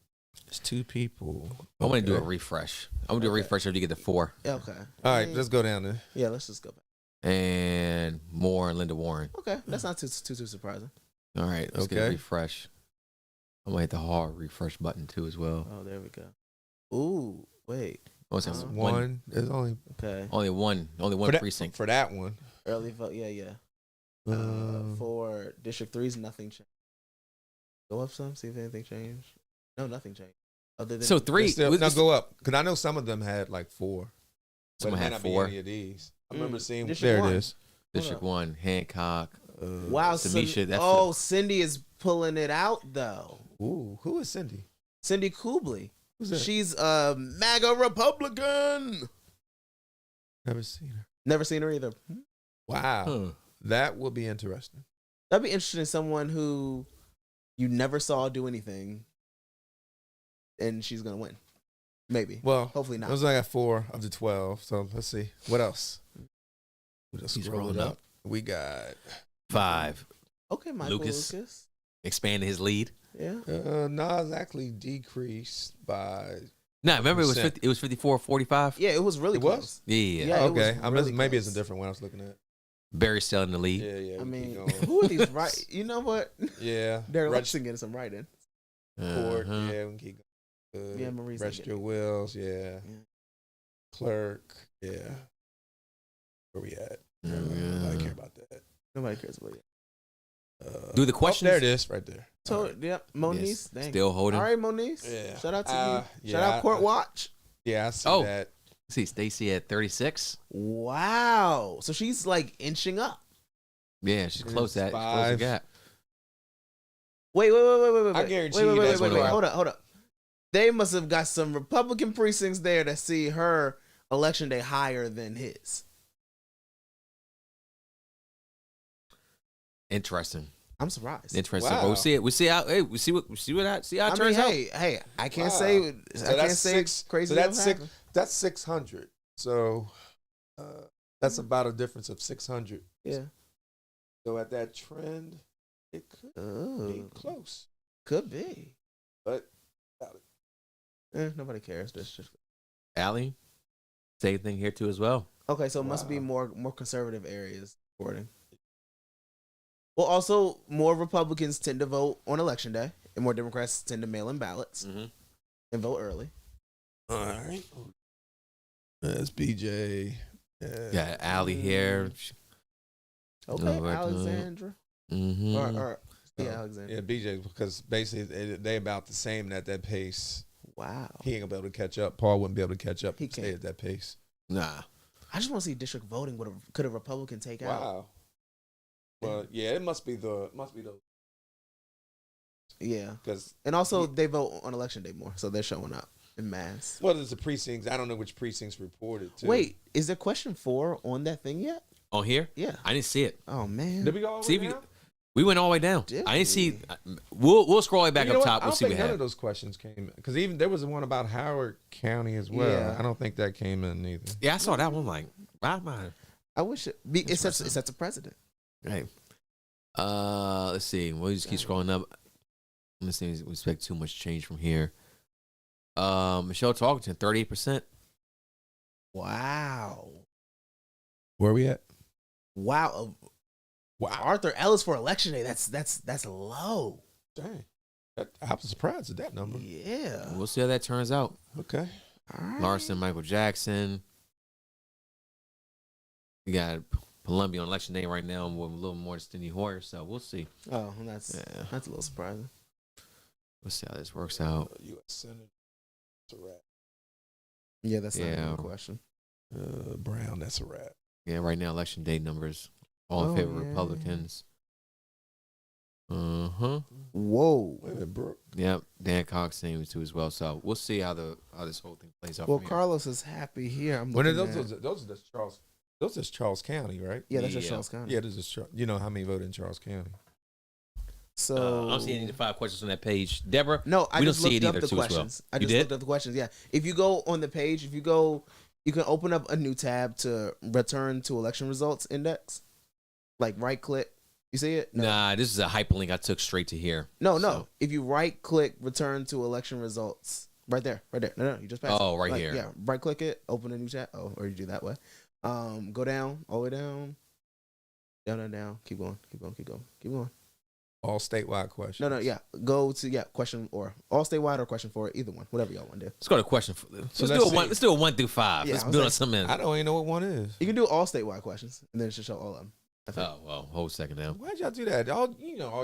It's 2 people. I want to do a Okay. refresh. I want to do a refresh after you get to 4. Okay. All right, let's go down there. Yeah, let's just go back. And Moore and Linda Warren. Okay, that's not too surprising. All right, let's get a Okay. refresh. I'm going to hit the hard refresh button too as well. Oh, there we go. Ooh, wait. What's that? One. There's only Okay. Only one precinct. for that one. Early vote. Yeah. For District 3's nothing changed. Go up some, see if anything changed. No, nothing changed. Other than So 3. Now go up because I know some of them had like 4. But it Someone may had not 4. be any of these. I remember seeing. District There one. it is. District 1, Hancock. Wow, Tamisha, that's oh, Cindy is pulling it out though. Ooh, who is Cindy? Cindy Kubley. Who's that? She's a MAGA Republican. Never seen her. Never seen her either. Wow, Huh. that will be interesting. That'd be interesting. Someone who you never saw do anything, and she's gonna win. Maybe. Well, Hopefully not. I was like at 4 of the 12. So let's see what else. We'll just He's scroll it rolling up. up. We got 5. Okay, Michael Lucas. Lucas. Expanding his lead. Yeah. Nas actually decreased by. No, remember it was 50. 50, it was 54-45. Yeah, it was really It was? close. Yeah. Yeah, it was Okay, really maybe it's a close. different one I was looking at. Barry still in the lead. Yeah, yeah. I we keep mean, going. who are these right? You know what? Yeah, Derek Reg- Lexington getting some writing. Court. Uh-huh. Yeah, we can keep going. Yeah, Marie's Register getting- Wills. Yeah. Yeah. Clerk. Yeah. Where we at? Yeah. Nobody care about that. Nobody cares about it. Do the Oh, questions. there it is, right there. So, All right. yep, Moniz. Yes. Dang. Still holding. All right, Moniz. Yeah. Shout out to you. Yeah, Shout out Court Watch. Yeah, I see Oh. that. See Stacy at 36. Wow. So she's like inching up. Yeah, she's close It's that. She's close the 5. gap. Wait. I guarantee you that's what it was. Hold up. They must have got some Republican precincts there that see her election day higher than his. Interesting. I'm surprised. Interesting. Wow. But we see it. We see how. Hey, we see how it I turns mean, out. hey, I can't Wow. say So I can't that's say 6. crazy. So that's stuff 6. happened. That's 600. So that's about a difference of 600. Yeah. So at that trend, it could be Oh, close, could be. but Nobody cares. That's just Allie, same thing here too as well. okay. So it must be Wow. more conservative areas voting. Well, also more Republicans tend to vote on election day, and more Democrats tend to mail in ballots Mm-hmm. and vote early. all right. That's BJ. Yeah, Allie here. Okay, No, right, Alexandra. Mm-hmm. Or Alexandra. Yeah, BJ, because basically they about the same at that pace. Wow. He ain't gonna be able to catch up. Paul wouldn't be able to catch up. He He stay can't. at that pace. Nah. I just want to see district voting. Could a Republican take out? Wow. Well, yeah, it must be those Yeah. because And also, they vote on election day more, so they're showing up in mass. what is the precincts? I don't know which precincts reported. To. Wait, is there question 4 on that thing yet? On here, Yeah. I didn't see it. Oh man. did we go all the See, way down? we went all the way down. Did I didn't see. we? We'll scroll right back You know up what? top. I We'll don't see what think we none have. of those questions came because even there was one about Howard County as well. Yeah. I don't think that came in either. Yeah, I saw that one. Like, why am I? I wish it sets a precedent. Hey, let's see. We'll just keep scrolling up. Let's see. We expect too much change from here. Michelle Tarleton, 38%. Wow. Where are we at? Wow. Wow. Arthur Ellis for election day. That's low. Dang. I was surprised at that number. Yeah. We'll see how that turns out. Okay. All right. Larson, Michael Jackson. We got Columbia on election day right now with a little more than Steny Hoyer, so we'll see. Oh, that's Yeah. that's a little surprising. We'll see how this works out. U.S. Senator. That's a wrap. Yeah, that's not Yeah. a good question. Brown. That's a wrap. Yeah, right now election day numbers all in Oh, favor of yeah. Republicans. Uh-huh. Whoa. Wait a minute, Brooke. Yep. Dan Cox seems to as well. So we'll see how this whole thing plays out. Well, from here. Carlos is happy here. I'm Well, looking those at- are just Charles. Those is Charles County, right? Yeah, that's just Yeah. Charles County. Yeah, this is you know how many voted in Charles County. So I'm seeing any of the 5 questions on that page. Deborah, No, I we don't just see looked it up either the too as well. questions. I You just did? looked up the questions. Yeah. If you go on the page, you can open up a new tab to return to election results index. Like right click. You see it? No. Nah, this is a hyperlink I took straight to here. No. So- If you right click return to election results. Right there. No, you just passed. Oh, it. right Like, here. Yeah. Right click it, open a new tab. Oh, or you do that way. Go down, all the way down. Down. Keep going. All statewide questions. No, yeah. Go to question or all statewide or question 4, either one. Whatever y'all want to do. Let's go to question. So Let's do a 1 through 5. Yeah, Let's I was build like- on something. I don't even know what one is. You can do all statewide questions, and then it should show all of them. Oh well, hold a second now. Why'd y'all do that? All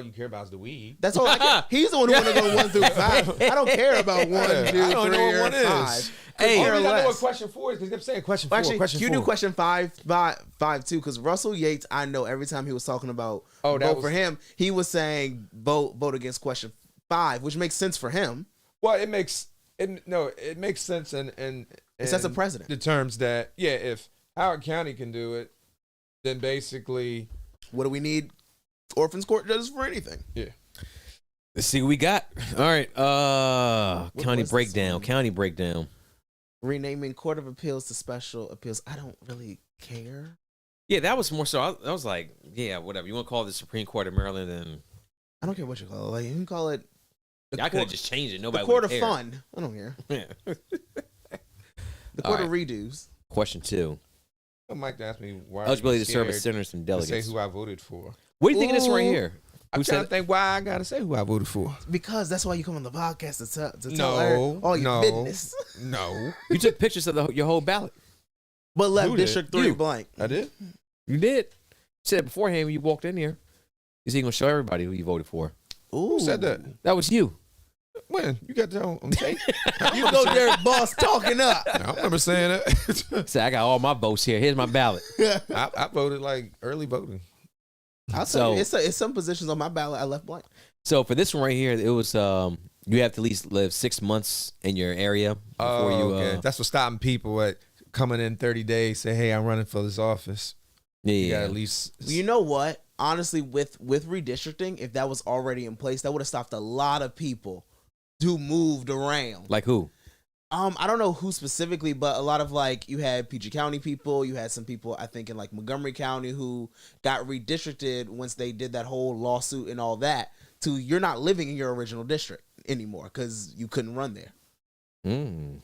you care about is the weed. That's all I care. He's the one who want to go 1 through 5. I don't care about 1, 2, 3, I don't know what or one is. 5. Hey, I or don't know what less. question 4 is because they kept saying question 4. Actually, question you 4. do question 5 too, because Russell Yates, I know every time he was talking about Oh, that vote was- for him, he was saying vote against question 5, which makes sense for him. Well, it makes sense and It sets a precedent. The terms that if Howard County can do it, then basically What do we need orphans court judges for anything? Let's see what we got. All right. County was this breakdown. one? County breakdown. Renaming Court of Appeals to Special Appeals. I don't really care. Yeah, that was more so. I was like, yeah, whatever. You want to call it the Supreme Court of Maryland, and I don't care what you call it. Like, you can call it I could have just changed it. the Nobody Court would of care. Fun. I don't care. Yeah. The Court All of Redos. Question 2. Mike asked me why Eligibility you to serve as scared senators and to say delegates. who I voted for. What do you think of this right Ooh. here? I'm Who trying said to think why I gotta say who I voted for. Because that's why you come on the podcast to tell No, all your no. business. No, you took pictures of your whole ballot? But left Who did? District 3 You. blank. I did. You did. You said it beforehand when you walked in here. You said you're gonna show everybody who you voted for. Ooh. Who said that? That was you. When you got that on tape? You go there, boss, talking up. I don't remember saying that. Say I got all my votes here. Here's my ballot. I voted like early voting. I'll So- tell you, it's some positions on my ballot I left blank. So for this one right here, it was you have to at least live 6 months in your area before you. Okay. That's what's stopping people at coming in 30 days. Say, hey, I'm running for this office. You Yeah. got at least. You know what? Honestly, with redistricting, if that was already in place, that would have stopped a lot of people who moved around. Like who? I don't know who specifically, but a lot of like you had PG County people, you had some people I think in like Montgomery County who got redistricted once they did that whole lawsuit and all that. To you're not living in your original district anymore because you couldn't run there. Mm.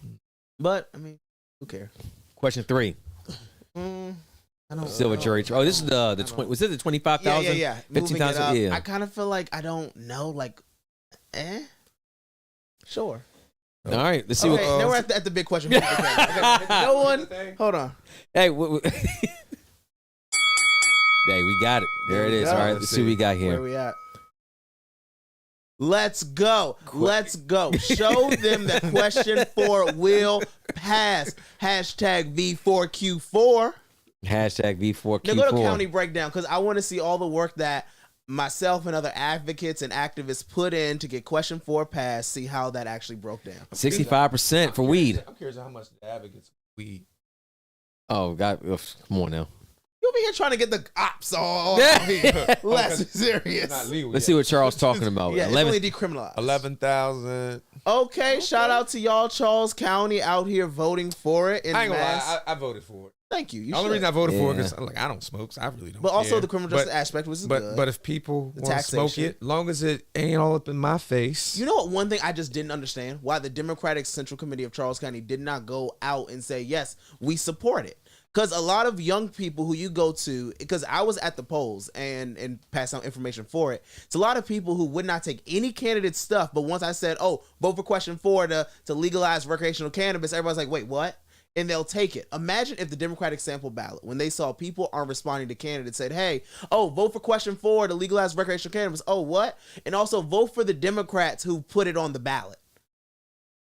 But I mean, who cares? Question 3. I don't. Silver jury. Oh, this is the 20. Was it the 25,000? Yeah. Moving it 15,000. up. Yeah. I kind of feel like I don't know. Like, sure. All right. Let's see Okay, what. now we're at the big question. Okay, no one. Hold on. Hey. Hey, we got it. There it is. go. All right. Let's see what we got Where here. we at? Let's go. Let's go. Show them that question 4 will pass. Hashtag V4Q4. Hashtag V4Q4. Now go to county breakdown because I want to see all the work that myself and other advocates and activists put in to get question 4 passed. See how that actually broke down. 65% for weed. I'm curious how much the advocates weed. Oh God! Ugh, come on now. You'll be here trying to get the ops all less serious. Not legal. Let's see what Charles talking about. Yeah, it's 11. only decriminalized. 11,000. Okay, shout out to y'all, Charles County, out here voting for it in I ain't gonna mass. lie. I voted for it. Thank you. You The only should. reason I voted for it Yeah. because I don't smoke, so I really don't. But also care. the criminal justice aspect, which is good. But if people The want to smoke taxation. it, long as it ain't all up in my face. you know what? One thing I just didn't understand why the Democratic Central Committee of Charles County did not go out and say yes, we support it. Because a lot of young people who you go to, because I was at the polls and passed out information for it. It's a lot of people who would not take any candidate stuff, but once I said, "Oh, vote for question 4 to legalize recreational cannabis," everybody's like, "Wait, what?" And they'll take it. Imagine if the Democratic sample ballot, when they saw people aren't responding to candidates, said, "Hey, oh, vote for question 4 to legalize recreational cannabis." Oh, what? And also vote for the Democrats who put it on the ballot.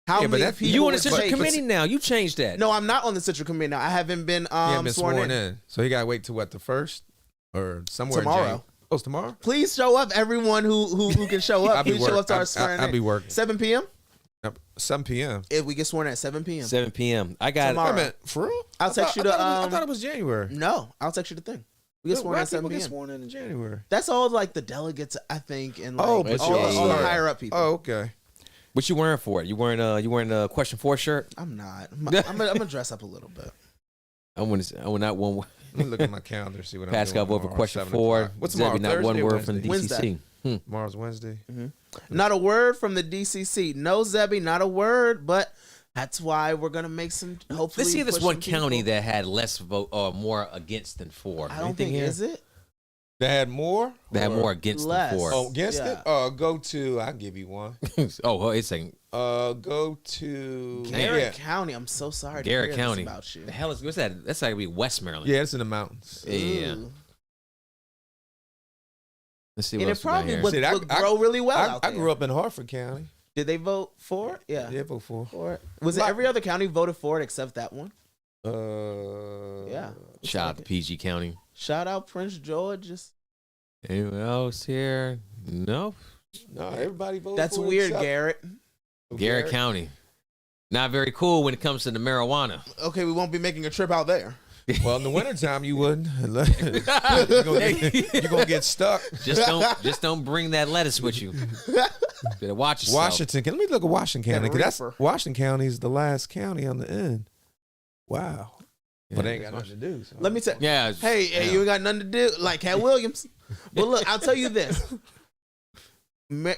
How Yeah, but many that's- people You on would the Central take- Committee now? You changed that. No, I'm not on the Central Committee now. I haven't been, He ain't been sworn in. So he got to wait till what, the 1st or somewhere in Tomorrow. January? Oh, it's tomorrow. Please show up, everyone who can show up. I'll be Please show up to our working. swearing I'll in. be working. 7 p.m. 7 p.m. If we get sworn in at 7 p.m. 7 p.m. I got Tomorrow. Wait a minute, for real? I'll I text thought- you the, I thought it was January. No, I'll text you the thing. We get sworn in Why at 7 people get p.m. sworn in January? That's all like the delegates, I think, and like Oh, but all, you- all the yeah. higher up people. Oh, okay. What you wearing for it? You wearing a question 4 shirt? I'm not. I'm gonna dress up a little bit. I want not one. Let me look at my calendar, see what I'm Pascal doing over tomorrow, question 7 4. o'clock. What's Zebby, tomorrow? not one Thursday or word from the Wednesday? DCC. Tomorrow's Wednesday. Not a word from the DCC. No, Zebby, not a word. But that's why we're gonna make some. Hopefully, Let's see if there's push one some people. county that had less vote or more against than 4. I don't Anything think here? is it They had more? They had Or- more against less? than 4. Oh, against Yeah. it? Go to, I'll give you one. Oh, well, it's saying Go to Garrett County. I'm so sorry. Garrett to hear County. this about you. The hell is what's that? That's like be West Maryland. Yeah, it's in the mountains. Yeah. Ooh. Let's see And what it else we got probably here. would, See, I- would grow really well out I there. grew up in Hartford County. Did they vote for it? Yeah. Yeah, vote for. For it. Was it every other county voted for it except that one? Yeah. Shout out to PG County. Shout out Prince George. Anyone else here? No. No, everybody voted. That's for it weird, except Garrett. Garrett County. Not very cool when it comes to the marijuana. Okay, we won't be making a trip out there. Well, in the wintertime, you wouldn't. You're gonna get stuck. Just don't bring that lettuce with you. Better watch yourself. Washington. Let me look at Washington County. That 'Cause that's reefer. Washington County is the last county on the end. Wow. Yeah, But they ain't that's got nothing to do. So. Let me tell Yeah. Hey, you ain't got nothing to do like Cat Williams. But look, I'll tell you this.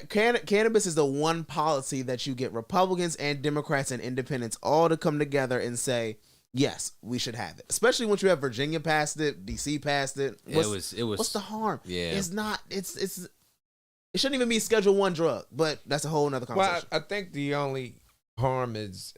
Cannabis is the one policy that you get Republicans and Democrats and independents all to come together and say, yes, we should have it. Especially once you have Virginia passed it, DC passed it. It was. What's the harm? Yeah. It's not. It's. It shouldn't even be Schedule 1 drug, but that's a whole nother Well, conversation. I think the only harm is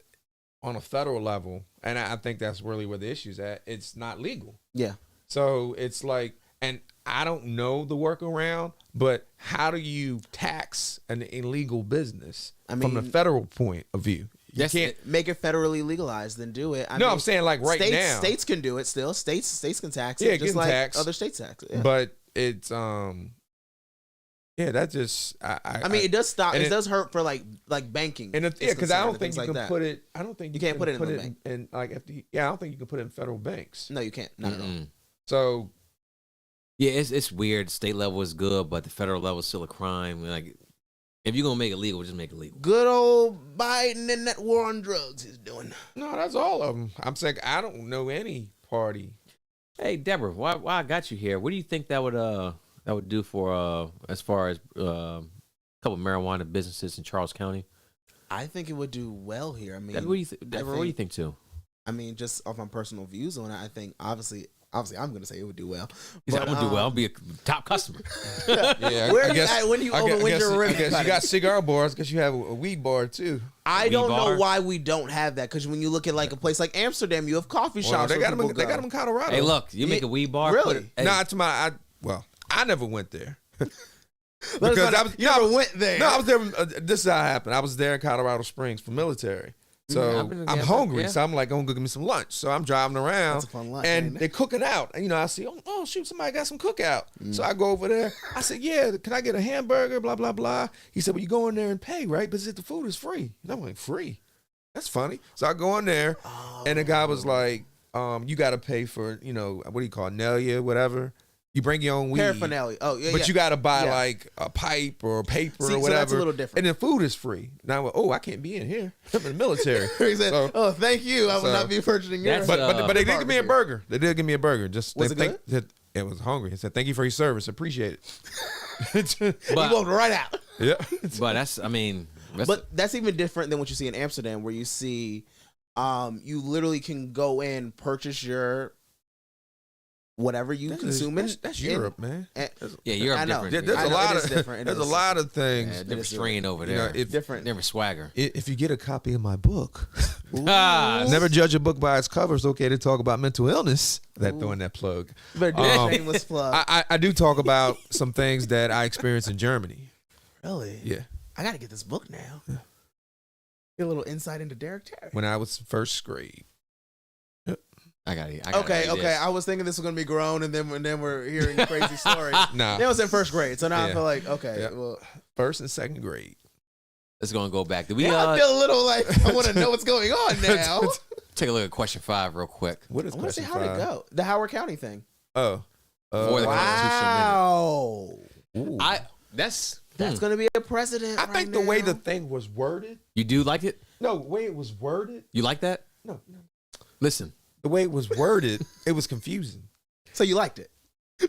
on a federal level, and I think that's really where the issue's at. It's not legal. Yeah. So it's like, and I don't know the workaround, but how do you tax an illegal business from the federal point of view? You can't make it federally legalized, then do it. I'm saying like right now. States can do it still. States can tax Yeah, it just like tax. other states tax it. Yeah. But it's yeah, that just I mean, it does stop. and It does hurt for like banking. and yeah, because I don't think you like can that. put it. I don't think You can't put it in the in, bank. in like I don't think you can put it in federal banks. No, you can't. Not at all. So Yeah, it's weird. State level is good, but the federal level is still a crime. Like, if you're gonna make it legal, just make it legal. Good old Biden and that war on drugs he's doing. no, that's all of them. I'm saying I don't know any party. Hey, Deborah, why I got you here? What do you think that would do for as far as a couple marijuana businesses in Charles County? I think it would do well here. I mean, Deborah, what do you think too? I mean, just off my personal views on it, I think obviously I'm going to say it would do well. He said, I'm gonna do well. I'll be a top customer. Yeah, Where are you at when you overwinter your I ribbon guess you cutting? got cigar bars because you have a weed bar too. I don't bar. know why we don't have that, because when you look at like a place like Amsterdam, you have coffee Well, shops. they where got people them. They go. got them in Colorado. Hey, look, you make a weed bar. Really? Put it, hey, Nah, I never went there. Let us Because know I that was- you never went there. No, I was there. This is how it happened. I was there in Colorado Springs for military. So I've been to I'm Denver, hungry. yeah. So I'm like, go get me some lunch. So I'm driving around. That's a fun lunch, and ain't it? they're cooking out. And, I see, oh, shoot, somebody got some cookout. So I go over there. I said, yeah, can I get a hamburger? Blah, blah, blah. He said, well, you go in there and pay, right? But the food is free. And I'm like, free? That's funny. So I go in there, and the guy was like, you got to pay for, what do you call it, Nelia, whatever. You bring your own weed. Paraphernalia. Oh, yeah. But you got to buy Yeah. like a pipe or paper See, or so whatever. that's a little different. And then food is free. Now, I can't be in here. I'm in the military. He said, So- "Oh, thank you. I will so- not be purchasing your." That's, but they did give me a burger. They did give me a burger. Was it It was hungry. He said, "Thank you for your service. Appreciate it." He walked right out. Yeah. but that's But that's even different than what you see in Amsterdam, where you see, you literally can go in, purchase your whatever you consume. That's Europe, man. yeah, you're I know. different. There's I a know, lot it is of different. It there's a is. lot of things. Yeah, different is strain over You know, there. if Different. Different swagger. if you get a copy of my book, Ah, never judge a book by its cover. It's okay to talk about mental illness. Throwing that plug. You better do a Um, shameless plug. I do talk about some things that I experienced in Germany. Really? Yeah, I got to get this book now. Get a little insight into Derek Terry. when I was first grade. I got it. Okay. I was thinking this was gonna be grown, and then we're hearing crazy stories. Nah, That was in first grade, so now I Yeah. feel like okay. Yeah. Well, first and second grade. Let's go and go back. Did we now I feel a little like I want to know what's going on now. take a look at question 5 real quick? What is I want to see question how it 5? go. The Howard County thing. Oh, For the Wow. Ooh. That's That's gonna be a precedent. I right think the way now. the thing was worded. you do like it? No, the way it was worded. You like that? No, Listen. the way it was worded, it was confusing. So you liked it?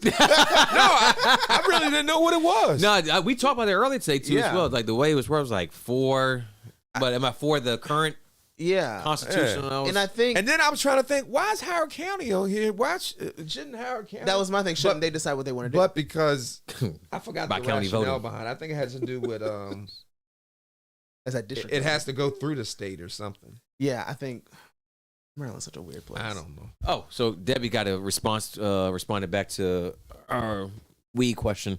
No, I really didn't know what it was. No, we talked about it earlier today too Yeah. as well. Like the way it was worded was like for, but am I for the current Yeah. Constitution? And I think And then I was trying to think, why is Howard County on here? Why shouldn't Howard County? that was my thing. Shouldn't they decide what they want to do? But because I forgot By the county rationale voting. behind it. I think it has to do with As that district. it has to go through the state or something. Yeah, I think Maryland's such a weird place. I don't know. Oh, so Debbie got a response. Responded back to our weed question.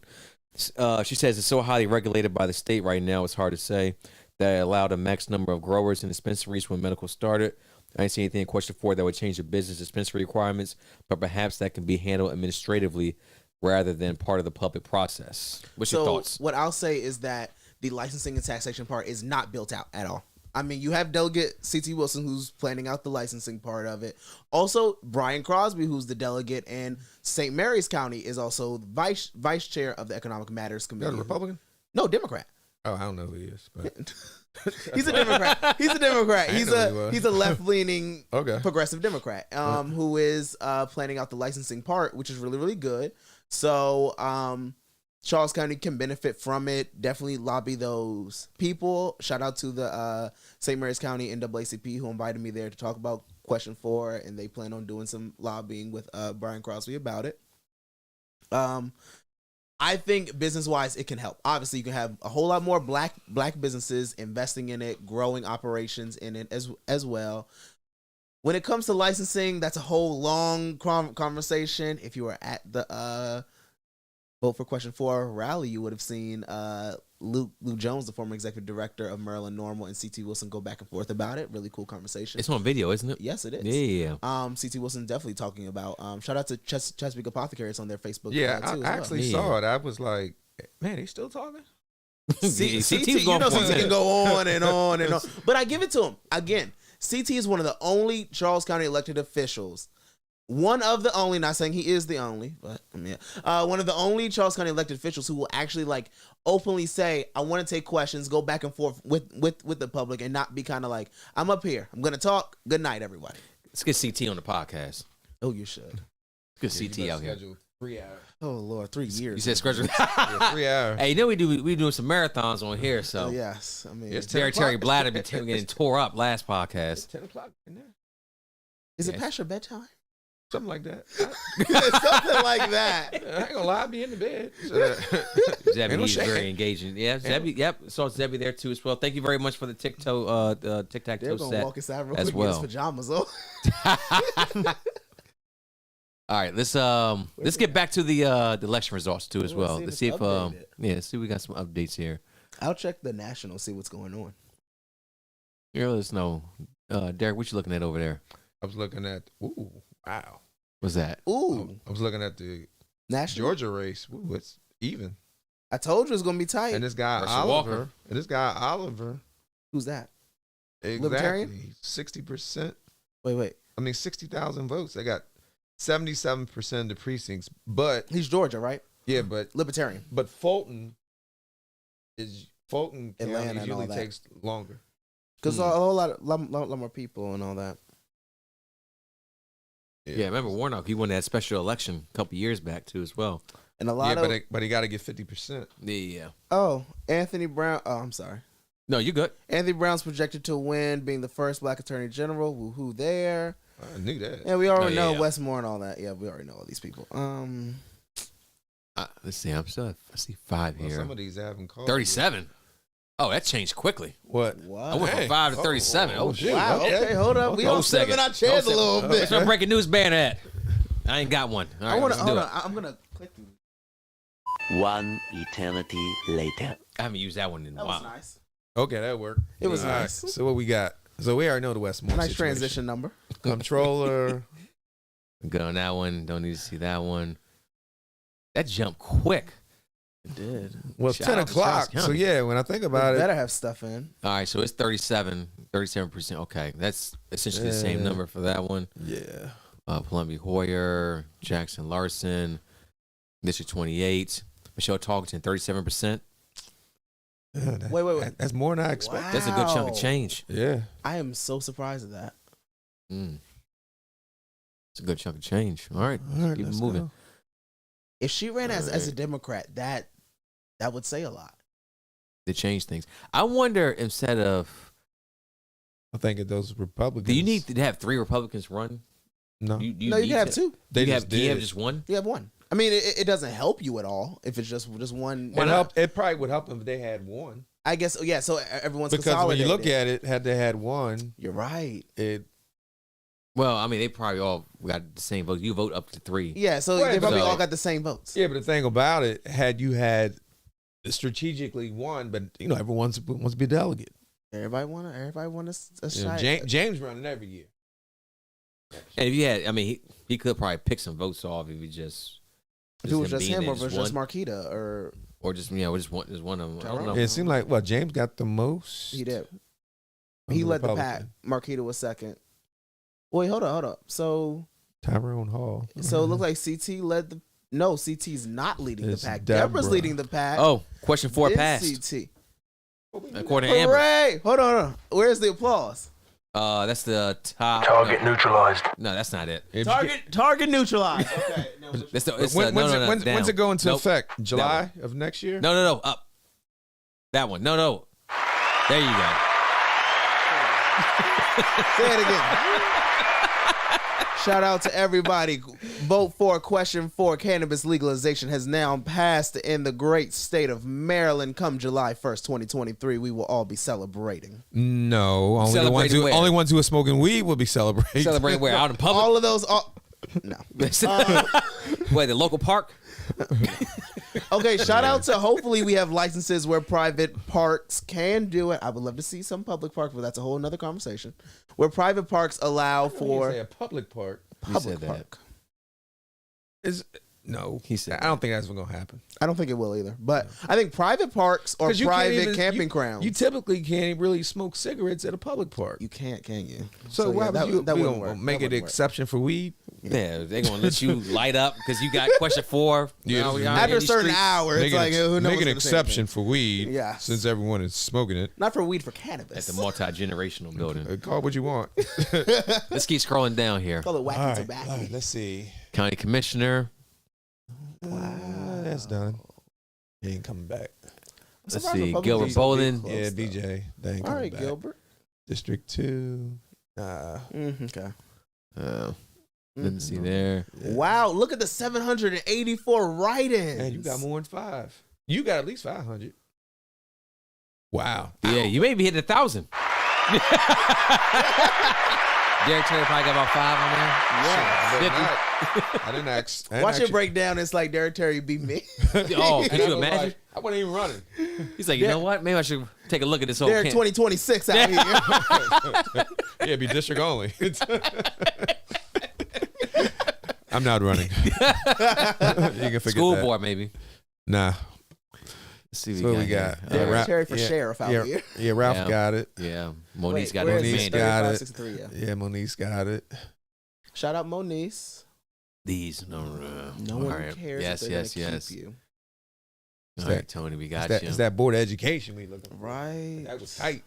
She says it's so highly regulated by the state right now. It's hard to say that it allowed a max number of growers and dispensaries when medical started. I didn't see anything in question 4 that would change the business dispensary requirements, but perhaps that can be handled administratively rather than part of the public process. What's your thoughts? What I'll say is that the licensing and taxation part is not built out at all. I mean, you have Delegate C.T. Wilson, who's planning out the licensing part of it. Also, Brian Crosby, who's the delegate, and St. Mary's County is also vice chair of the Economic Matters Committee. You're a Republican? No, Democrat. Oh, I don't know who he is. But He's a Democrat. He's a Democrat. I didn't know he He's a left-leaning Okay. progressive Democrat who is planning out the licensing part, which is really, really good. So Charles County can benefit from it. Definitely lobby those people. Shout out to the St. Mary's County NAACP who invited me there to talk about question 4, and they plan on doing some lobbying with Brian Crosby about it. I think business-wise, it can help. Obviously, you can have a whole lot more black businesses investing in it, growing operations in it as well. When it comes to licensing, that's a whole long conversation. If you were at the Vote for Question 4 rally, you would have seen Luke Jones, the former executive director of Maryland Normal, and C.T. Wilson go back and forth about it. Really cool conversation. It's on video, isn't it? Yes, it is. Yeah. C.T. Wilson definitely talking about. Shout out to Chesapeake Apothecary. It's on their Facebook. yeah, too, I actually saw it. I was like, man, he's still talking? CT, was going for a CT minute. can go on and on and on. But I give it to him. Again, CT is one of the only Charles County elected officials. One of the only, not saying he is the only, but I mean, one of the only Charles County elected officials who will actually like openly say, I want to take questions, go back and forth with the public, and not be kind of like, I'm up here, I'm going to talk. Good night, everybody. Let's get CT on the podcast. Oh, you should. Let's get CT out here. 3 hours. Oh, Lord, 3 years. You said schedule. Yeah, 3 hours. Hey, you know we doing some marathons on here, so. Oh, yes. I mean, It's Terry 10 o'clock. Bladder been getting tore up last podcast. 10 o'clock in there. is it yes. past your bedtime? Something like that. Something like that. I ain't gonna lie, I be in the bed. Zebby Ain't no is very shame. engaging. Yeah, Zebby. Yep. Saw Zebby there too as well. Thank you very much for the tic tac They're toe going to set. walk inside real as quick in his well. pajamas. Oh. All right, let's get back to the election results too as We wanna well. see Let's if see it's if updated. see we got some updates here. I'll check the National, see what's going on. Here, let us know. Derek, what you looking at over there? I was looking at, ooh, wow. What's that? Ooh, I was looking at the National. Georgia race. Ooh, it's even. I told you it's going to be tight. And this guy Herschel Oliver. Walker. Who's that? Exactly. Libertarian? 60%. Wait. I mean, 60,000 votes. They got 77% of the precincts. But He's Georgia, right? yeah, but Libertarian. Fulton Atlanta County and usually all that. takes longer. Because a whole lot more people and all that. Yeah, remember Warnock? He won that special election a couple years back too as well. And a lot Yeah, of... but he got to get 50%. Yeah. Oh, Anthony Brown. Oh, I'm sorry. No, you good. Anthony Brown's projected to win, being the first black attorney general. Woohoo there. I knew that. And we already know yeah. Westmore and all that. Yeah, we already know all these people. Let's see. I see 5 Well, here. some of these haven't called. 37. Oh, that changed quickly. What? What? I went from Hey. 5 to 37. Oh, shit. Wow, okay, hold up. We Hold all sit up in second. our chairs a little bit. Where's my breaking news banner at? I ain't got one. All right, I want let's to do hold it. on. I'm gonna click through. One eternity later. I haven't used that one in a That while. was nice. Okay, that worked. It was All right, nice. So what we got? So we already know the Westmore Nice situation. transition number. Controller. Good on that one. Don't need to see that one. That jumped quick. It did. Well, Shout 10 out to Charles o'clock. So County. yeah, when I think about Better it, have stuff in. All right, so it's 37%. Okay, that's essentially the same Yeah. number for that one. yeah. Columbia Hoyer, Jackson Larson, District 28, Michelle Tarleton, 37%. Yeah, Wait. That's more than I expected. Wow. That's a good chunk of change. Yeah. I am so surprised at that. It's a good chunk of change. All right, All right, keep it let's moving. go. If she ran as a Alright. Democrat, that would say a lot. To change things. I wonder instead of, I think of those Republicans. do you need to have 3 Republicans run? No. No, you need can have to- two. They do you just have, do you have did. just one? You have one. I mean, it doesn't help you at all if it's just one. It probably would help them if they had one. I guess. Yeah. So everyone's Because when you consolidated. look at it, had they had one, You're right. it Well, I mean, they probably all got the same votes. You vote up to 3. Yeah, so Right, they probably so- all got the same votes. Yeah, but the thing about it, had you had strategically won, but everyone wants to be a delegate. Everybody want a shot. James running every year. And if you had, I mean, he could probably pick some votes off if he just. If it was just being him there, or if it was just one. Marquita or Or just one of them. I don't know. It seemed like James got the most. he did. of He led the Republican. pack. Marquita was second. Wait, hold up. So Tyrone Hall. it looks like CT led the. No, CT's not leading It's the pack. Deborah. Deborah's leading the pack. Oh, question 4 It's passed. CT. According to Amber. Hooray! Hold on. Where's the applause? That's the top. Target neutralized. No, that's not it. If you Target neutralized. Okay. No, That's the, get- it's when- no, when's no, it- no, when's down. it go into Nope. effect? July of next year? No, up. That one. No. There you go. Say it again. Shout out to everybody. Vote for question 4. Cannabis legalization has now passed in the great state of Maryland. Come July 1st, 2023, we will all be celebrating. No, only the ones Celebrating where? who are smoking weed will be celebrating. Celebrate where? Out in public? All of those. No. Wait, the local park? Okay, shout out to hopefully we have licenses where private parks can do it. I would love to see some public parks, but that's a whole nother conversation. Where private parks allow for a public park. public said that. park. No, He said I don't think that's going to happen. I don't think it will either. But I think private parks or 'Cause you can't private even- camping grounds. You typically can't really smoke cigarettes at a public park. You can't, can you? So why yeah, would you that we wouldn't don't work. make That it an wouldn't work. exception for weed? Yeah, they're going to let you light up because you got question 4. Yeah, Now we this is- out After in a these certain streets. hour, it's like who knows make what's an gonna say exception anything. for weed, Yes. since everyone is smoking it. Not for weed, for At cannabis. the multi-generational building. Call it what you want. Let's keep scrolling down here. Call it wacky tobacco. let's see. County Commissioner. That's done. He ain't coming back. Let's surprised see. Republicans Gilbert are so Bolden. big. Yeah, Close, BJ. They ain't All coming right, back. Gilbert. District 2. Okay. Didn't see there. Wow, look at the 784 write-ins. Man, you got more than 5. You got at least 500. Wow. Yeah, you maybe hit 1,000. Derek Terry probably got about 5 on there. Yeah. I didn't ask. Watch it break down. It's like Derek Terry beat me. Oh, could you imagine? I wasn't even running. He's like, you know what? Maybe I should take a look at this whole Derek camp. 2026 out here. Yeah, it'd be district only. I'm not running. You can forget School that. board, maybe. Nah. Let's see That's what we got. here. Derek Ralph- Terry for sheriff out yeah, here. Yeah, Ralph Yeah. got it. Yeah, Monique's got where it. is Monique's it? got it. 3563, yeah. Yeah, Monique's got it. Shout out Moniz. These. No No one All cares. Yes, if they're yes, gonna yes. Keep you. All that- right, Tony, we got It's you. that board of education we looking for. Right. That was tight.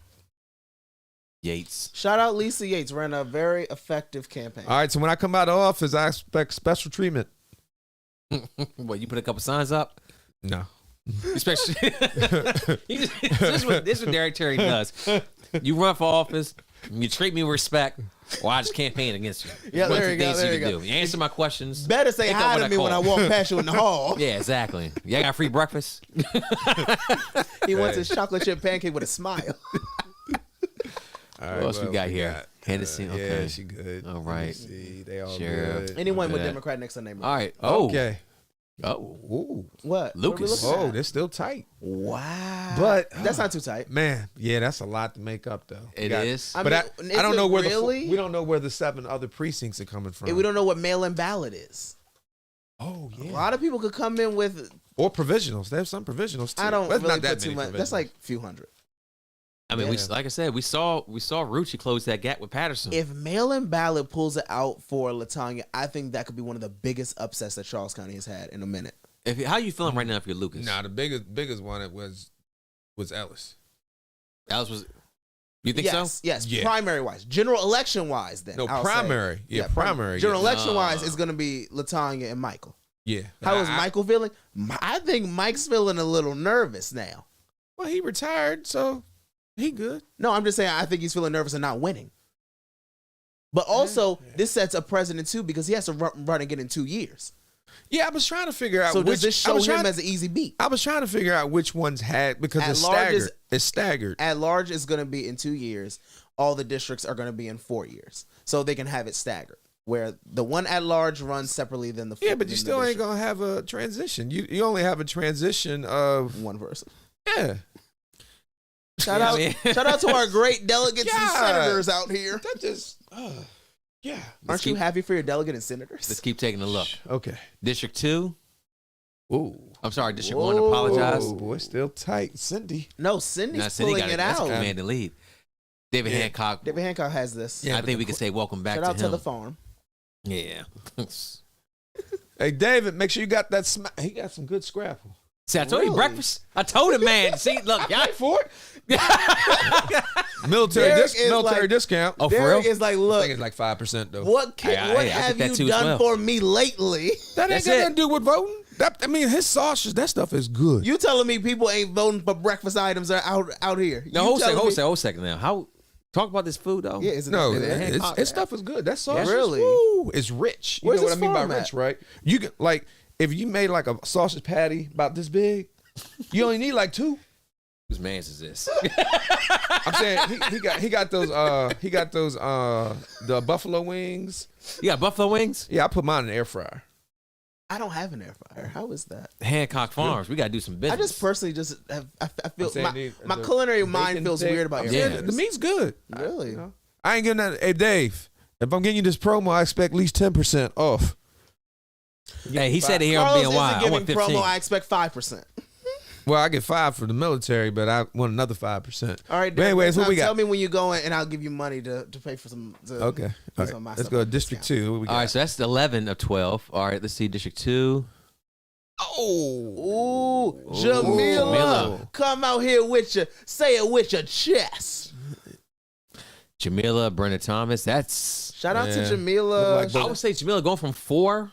Yates. Shout out Lisa Yates. Ran a very effective campaign. All right, so when I come out of office, I expect special treatment. What, you put a couple signs up? No. Especially, this is what Derek Terry does. You run for office, you treat me with respect, or I just campaign against you. Yeah, One of there the you go, things there you you can go. do. You answer my questions. Better say Pick up hi when to I me when I call. walk past you in the hall. Yeah, exactly. You got free breakfast? He wants his chocolate chip pancake with a smile. All right, What else we got here? Hennessy, Yeah, okay. she good. All Let me right. see, they all Sheriff. good. Anyone with Yeah. Democrat next to name. All right. Oh. Okay. Oh. Ooh. What? Lucas. What are we looking Oh, at? they're still tight. Wow. But That's not too tight. man, yeah, that's a lot to make up though. It is. I But mean, I don't is know it where really? we don't know where the 7 other precincts are coming from. We don't know what mail-in ballot is. Oh A yeah. lot of people could come in with. Or provisionals. There's some provisionals too. I don't That's really not that put too many much. That's provisionals. like a few hundred. I mean, Yeah. like I said, we saw Rucci close that gap with Patterson. If mail-in ballot pulls it out for Latanya, I think that could be one of the biggest upsets that Charles County has had in a minute. How you feeling right now if you're Lucas? Nah, the biggest one it was Ellis. Alice was. You think yes, so? yes. Yeah. Primary wise, general election wise, then No, I'll say. primary. Yeah, primary. General yeah. election wise is going to be Latanya and Michael. Yeah. How is Michael feeling? I think Mike's feeling a little nervous now. Well, he retired, so he good. No, I'm just saying I think he's feeling nervous and not winning. But also, this sets a precedent too because he has to run again in 2 years. Yeah, I was trying to figure out So which. does this I show was him trying- as an easy beat? I was trying to figure out which ones had because At it's large staggered. is- It's staggered. At large is going to be in 2 years. all the districts are going to be in 4 years, so they can have it staggered, where the one at large runs separately than the Yeah, but you still ain't gonna have a transition. You only have a transition of one person. Yeah. Shout out to our great delegates and senators out here. That just yeah. Aren't you happy for your delegate and senators? Let's keep taking a look. Okay. District 2. Ooh. I'm sorry, District 1, apologize. Oh, it's still tight. Cindy. No, Cindy's pulling it that's out. command and lead. David Hancock. David Hancock has this. I think we can say welcome back Shout to out him. to the farm. Yeah. Hey, David, make sure you got that. He got some good scrapple. See, I told you breakfast. I told him, man. See, look, y'all for it. military discount. Oh, for Derek real? is like, I look, think it's like 5% though. what I have get that too you as done well. for me lately? That ain't That's got it. nothing to do with voting. I mean, his sausage, that stuff is good. You telling me people ain't voting for breakfast items are out here? No, You hold telling me- second now. How talk about this food though? Yeah, is it No, Hancock? his stuff is good. That sausage, Really? woo, it's rich. You Where's know what I his mean by farm rich, at? right? You can like if you made like a sausage patty about this big, you only need like 2. Whose man's is this? I'm saying he got those the buffalo wings. You got buffalo wings? Yeah, I put mine in the air fryer. I don't have an air fryer. How is that? Hancock Farms. We got to do some I business. just personally just have, I feel I'm saying my the culinary mind bacon feels thing. weird about air Yeah. fryers. The meat's good. Really? You know, I ain't getting that. Hey Dave, if I'm getting you this promo, I expect at least 10% off. Hey, he said it here on Carlos BNY. isn't I giving want 15. promo. I expect 5%. Well, I get 5 for the military, but I want another 5%. All right. But anyways, what we got? Tell me when you go in, and I'll give you money to pay for some. Okay. All right. Let's go to District 2. What we got? All right, so that's 11 of 12. All right, let's see District 2. Ooh, Jamila, Jamila. come out here with you. Say it with your chest. Jamila, Brenda Thomas. That's Shout out to Yeah. Jamila. Look like I would say Jamila going from 4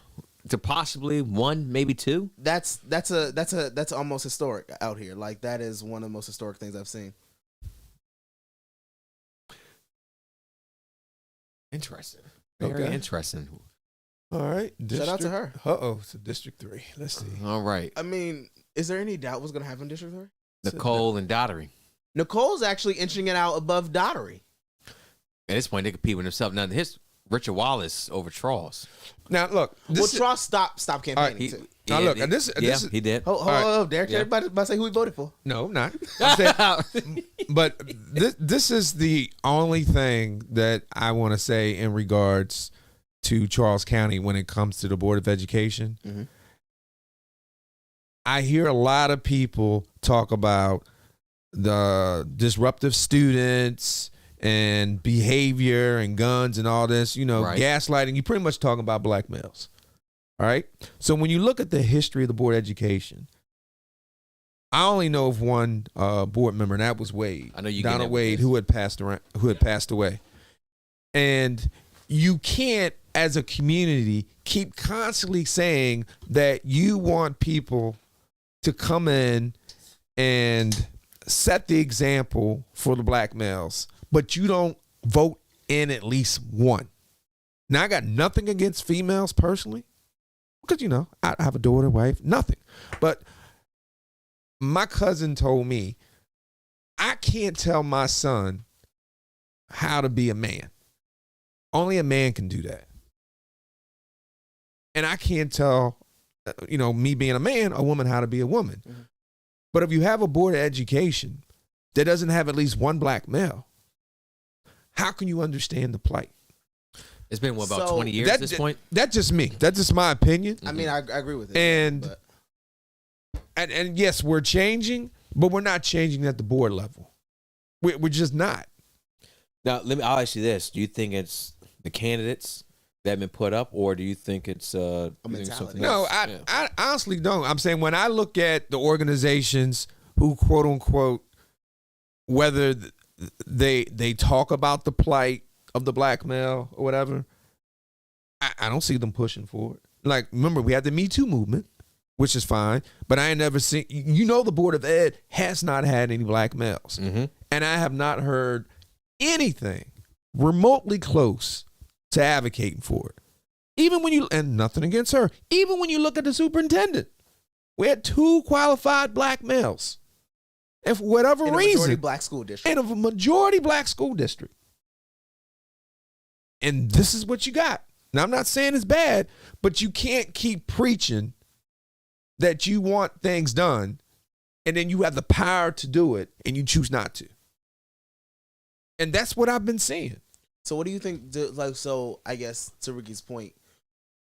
to possibly 1, maybe 2. That's almost historic out here. Like that is one of the most historic things I've seen. Interesting. Very Okay. interesting. All right. Shout out to her. So District 3. Let's see. All right. I mean, is there any doubt what's gonna happen in District 3? Nicole and Dottery. Nicole's actually inching it out above Dottery. At this point, they compete with themselves. Now, here's Richard Wallace over Charles. Now, look. Well, Tross stopped campaigning He, too. Now, look, and this yeah, is- he did. Hold, Derek. Yeah. Everybody about to say who he voted for. No, I'm not. I'm saying- but this is the only thing that I want to say in regards to Charles County when it comes to the Board of Education. Mhm. I hear a lot of people talk about the disruptive students and behavior and guns and all this, Right. gaslighting. You pretty much talking about black males. All right. So when you look at the history of the Board of Education, I only know of one board member, and that was Wade. I know you Donald Wade, who had passed away. And you can't, as a community, keep constantly saying that you want people to come in and set the example for the black males, but you don't vote in at least one. Now, I got nothing against females personally, because, I have a daughter, wife, nothing. But my cousin told me, I can't tell my son how to be a man. Only a man can do that. And I can't tell, me being a man, a woman how to be a woman. Mm-hmm. But if you have a board of education that doesn't have at least one black male, how can you understand the plight? It's been, about So 20 years at this point? That's just me. That's just my opinion. I mean, I agree with it. And- but And yes, we're changing, but we're not changing at the board level. We're just not. Now, I'll ask you this. Do you think it's the candidates that have been put up, or do you think it's you think mentality. something No, else? Yeah. I honestly don't. I'm saying when I look at the organizations who, quote unquote, whether they talk about the plight of the black male or whatever, I don't see them pushing for it. Like, remember, we had the Me Too movement, which is fine, but I ain't never seen, the Board of Ed has not had any black males. Mm-hmm. And I have not heard anything remotely close to advocating for it. Even when and nothing against her, even when you look at the superintendent, we had 2 qualified black males. And for whatever in a reason, majority black school district. in a majority black school district. And this is what you got. Now, I'm not saying it's bad, but you can't keep preaching that you want things done and then you have the power to do it and you choose not to. And that's what I've been seeing. So what do you think, so I guess to Ricky's point,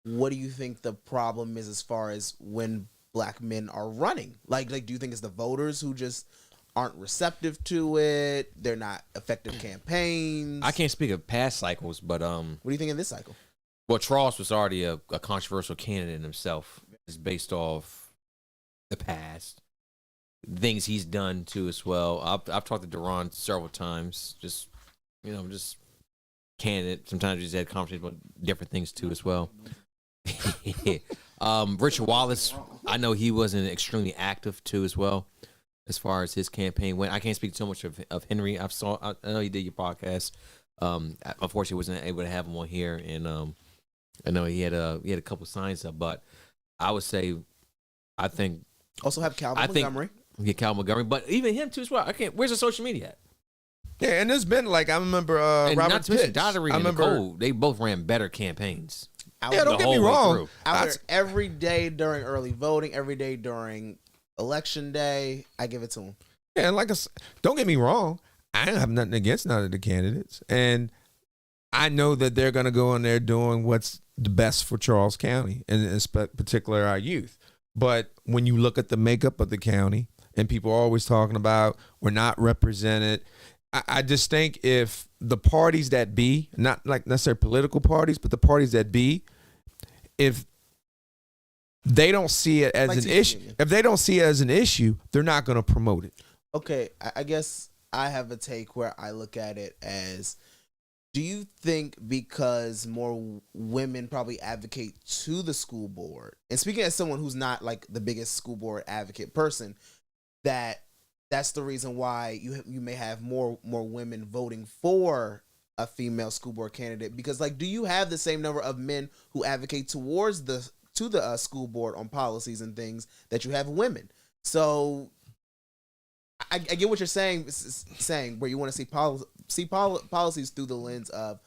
what do you think the problem is as far as when black men are running? Like do you think it's the voters who just aren't receptive to it? They're not effective campaigns? I can't speak of past cycles, but What do you think in this cycle? well, Charles was already a controversial candidate in himself. It's based off the past, things he's done too as well. I've talked to Duran several times, just candidate. Sometimes we just had conversations about different things too as well. Richard Wallace, I know he wasn't extremely active too as well, as far as his campaign went. I can't speak so much of Henry. I know you did your podcast. Unfortunately, wasn't able to have him on here, and I know he had a couple signs up, but I would say, I think Also have Calvin Montgomery. Yeah, Calvin Montgomery, but even him too as well. Where's the social media at? Yeah, and there's been I remember And Robert not to mention Pitts. Daughtery and Nicole, they both ran better campaigns. Yeah, don't get me wrong. Out there every day during early voting, every day during election day. I give it to him. Yeah, and don't get me wrong. I don't have nothing against none of the candidates. And I know that they're going to go in there doing what's the best for Charles County, and in particular our youth. But when you look at the makeup of the county, and people are always talking about we're not represented, I just think if the parties that be, not like necessarily political parties, but the parties that be, if they don't see it as an issue, they're not going to promote it. Okay, I guess I have a take where I look at it as, do you think because more women probably advocate to the school board, and speaking as someone who's not like the biggest school board advocate person, that's the reason why you may have more women voting for a female school board candidate? Because do you have the same number of men who advocate towards the school board on policies and things that you have women? So I get what you're saying where you want to see policies through the lens of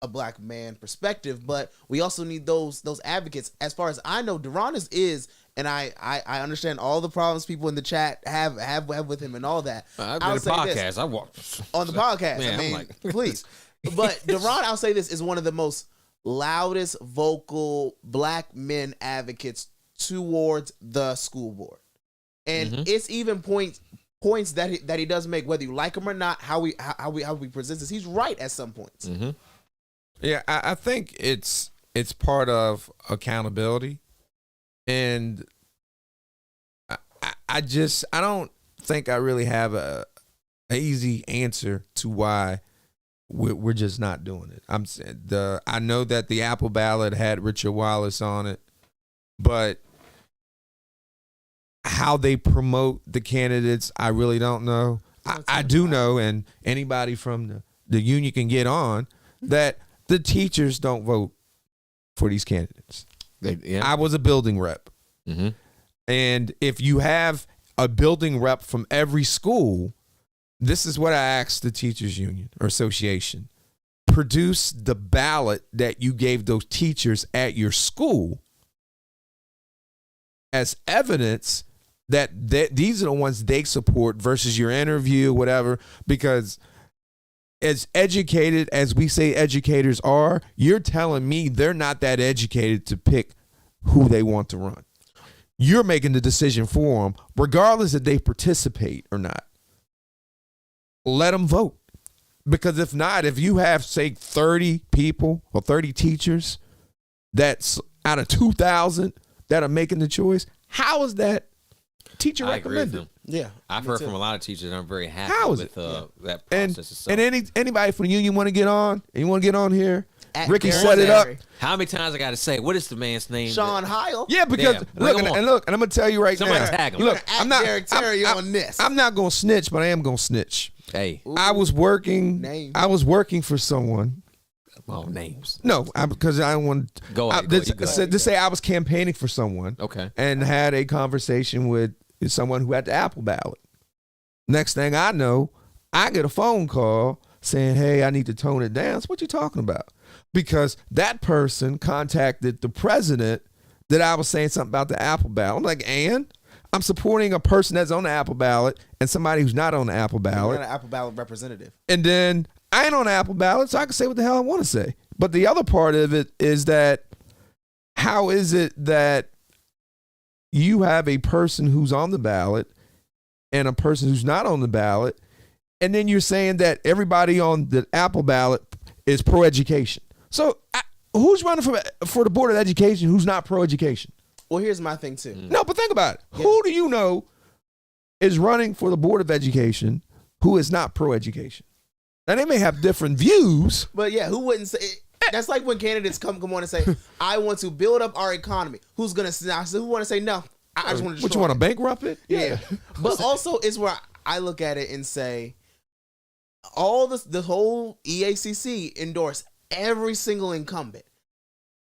a black man perspective, but we also need those advocates. As far as I know, Duran is, and I understand all the problems people in the chat have with him and all that. I've been on the podcast. I walked on the podcast. Man, I mean, please. But Duran, I'll say this, is one of the most loudest vocal black men advocates towards the school board, and it's even points that he does make, whether you like him or not, how he presents this. He's right at some points. Mm-hmm. Yeah, I think it's part of accountability, and I don't think I really have a easy answer to why we're just not doing it. I know that the Apple ballot had Richard Wallace on it, but how they promote the candidates, I really don't know. I do know, and anybody from the union can get on, that the teachers don't vote for these candidates. I was a building rep. Mm-hmm. And if you have a building rep from every school, this is what I asked the teachers union or association. Produce the ballot that you gave those teachers at your school as evidence that these are the ones they support versus your interview, whatever, because as educated as we say educators are, you're telling me they're not that educated to pick who they want to run. You're making the decision for them, regardless if they participate or not. Let them vote. Because if not, if you have, say, 30 people or 30 teachers that's out of 2,000 that are making the choice, how is that teacher recommended? Yeah, I've heard from a lot of teachers that I'm very happy with that and process. And anybody from the union want to get on? And you want to get on here? At Ricky Derek set it up. Terry. How many times I got to say, what is the man's name? Sean Heil. Yeah, because Damn, look, and I'm gonna tell you right Somebody now. tag him. Look, At I'm not Derek Terry on this. I'm not gonna snitch, but I am gonna snitch. Hey, I was working. Names. I was working for someone. well, names. No, because I don't want. Go ahead. To say I was campaigning for someone. Okay. And had a conversation with someone who had the Apple ballot. Next thing I know, I get a phone call saying, "Hey, I need to tone it down." So what you talking about? because that person contacted the president that I was saying something about the Apple ballot. I'm like, and I'm supporting a person that's on the Apple ballot and somebody who's not on the Apple ballot. You're not an Apple ballot representative. And then I ain't on the Apple ballot, so I can say what the hell I want to say. But the other part of it is that how is it that you have a person who's on the ballot and a person who's not on the ballot, and then you're saying that everybody on the Apple ballot is pro-education? So who's running for the Board of Education who's not pro-education? Well, here's my thing, too. No, but think about it. Yeah. Who do you know is running for the Board of Education who is not pro-education? Now, they may have different views. But yeah, who wouldn't say... That's like when candidates come on and say, I want to build up our economy. Who's going to... Who want to say, no, I just want to destroy What, you want to bankrupt it? Yeah. But also, it's where I look at it and say, all the whole EACC endorsed every single incumbent.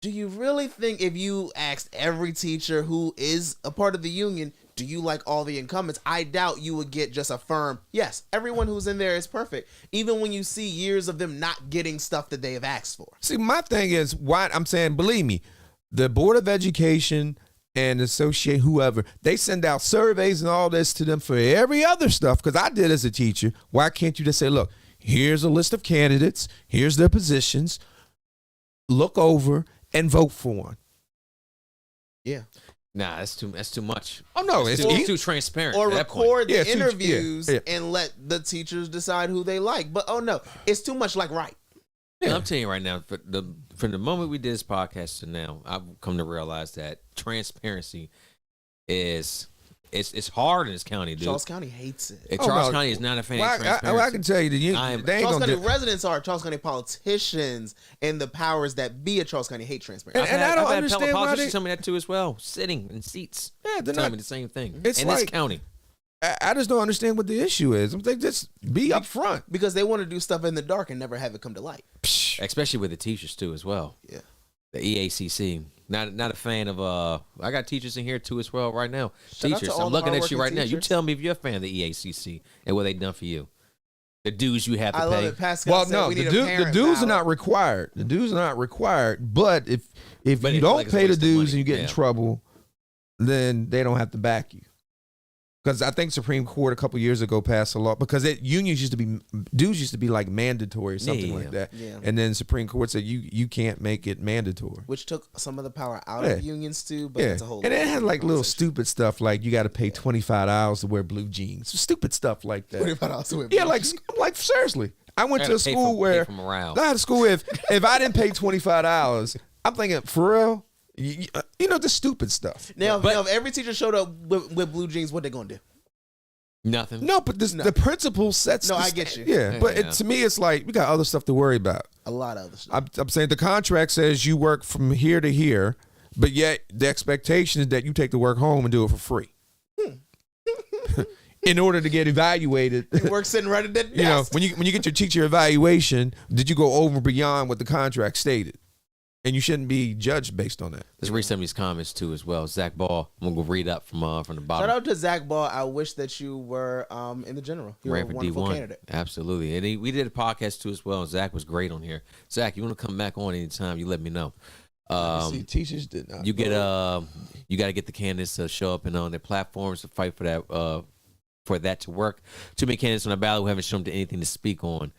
Do you really think if you asked every teacher who is a part of the union, do you like all the incumbents? I doubt you would get just a firm, yes, everyone who's in there is perfect, even when you see years of them not getting stuff that they have asked for. See, my thing is, why I'm saying, believe me, the Board of Education and associate whoever, they send out surveys and all this to them for every other stuff, because I did as a teacher. Why can't you just say, look, here's a list of candidates, here's their positions, look over and vote for one? Yeah. Nah, that's too much. Oh no, It's too transparent. Or at that point. record the Yeah, interviews yeah. and let the teachers decide who they like. But oh no, it's too much like right. Yeah. I'm telling you right now, from the moment we did this podcast to now, I've come to realize that transparency is it's hard in this county, dude. Charles County hates it. Charles County is not a fan of transparency. I can tell you, they ain't Charles gonna County do. residents are. Charles County politicians and the powers that be at Charles County hate transparency. And I don't I've had understand why politicians they- tell me that too as well. Sitting in seats, Yeah, they're telling not. me the same thing. It's in this like- county. I just don't understand what the issue is. I'm like, just be upfront. Because they want to do stuff in the dark and never have it come to light. Especially with the teachers too as well. Yeah. The EACC. Not a fan of I got teachers in here too as well right now. Shout out to Teachers, all I'm the looking at you right hardworking now. You teachers. tell me if you're a fan of the EACC and what they done for you. The dues you have to I love pay. it. Pascal Well, said no, we need the a parent dues are ballot. not required. The dues are not required. But if But you it feel don't like it's a pay the waste of dues money. and you get in Yeah. trouble, then they don't have to back you. Because I think Supreme Court a couple years ago passed a law, because dues used to be like mandatory or something Yeah. like that. Yeah. And then Supreme Court said you can't make it mandatory. Which took some of the power out Yeah. of unions too, but Yeah, it's a whole and it had like little conversation. stupid stuff like you got to pay $25 to wear blue jeans, stupid stuff like that. $25 to wear Yeah, blue like seriously, I went to Gotta a pay school for- where pay for morale. I had a school if I didn't pay $25, I'm thinking for real, you know, the stupid stuff. Now, But- if every teacher showed up with blue jeans, what they gonna do? Nothing. No, but the principle sets. No, the I get you. Yeah, but Yeah. to me, it's like we got other stuff to worry about. A lot of other stuff. I'm saying the contract says you work from here to here, but yet the expectation is that you take the work home and do it for free. In order to get evaluated, Work sitting right at that you know, desk. when you get your teacher evaluation, did you go over and beyond what the contract stated? And you shouldn't be judged based on that. Let's read some of these comments too as well. Zach Ball, I'm gonna go read up from the bottom. Shout out to Zach Ball. I wish that you were in the general. You were a Ran for wonderful D1. candidate. Absolutely. And we did a podcast too as well. And Zach was great on here. Zach, you want to come back on anytime, you let me know. See, teachers did not. You get you got to get the candidates to show up and on their platforms to fight for that to work. Too many candidates on the ballot who haven't shown them anything to speak on.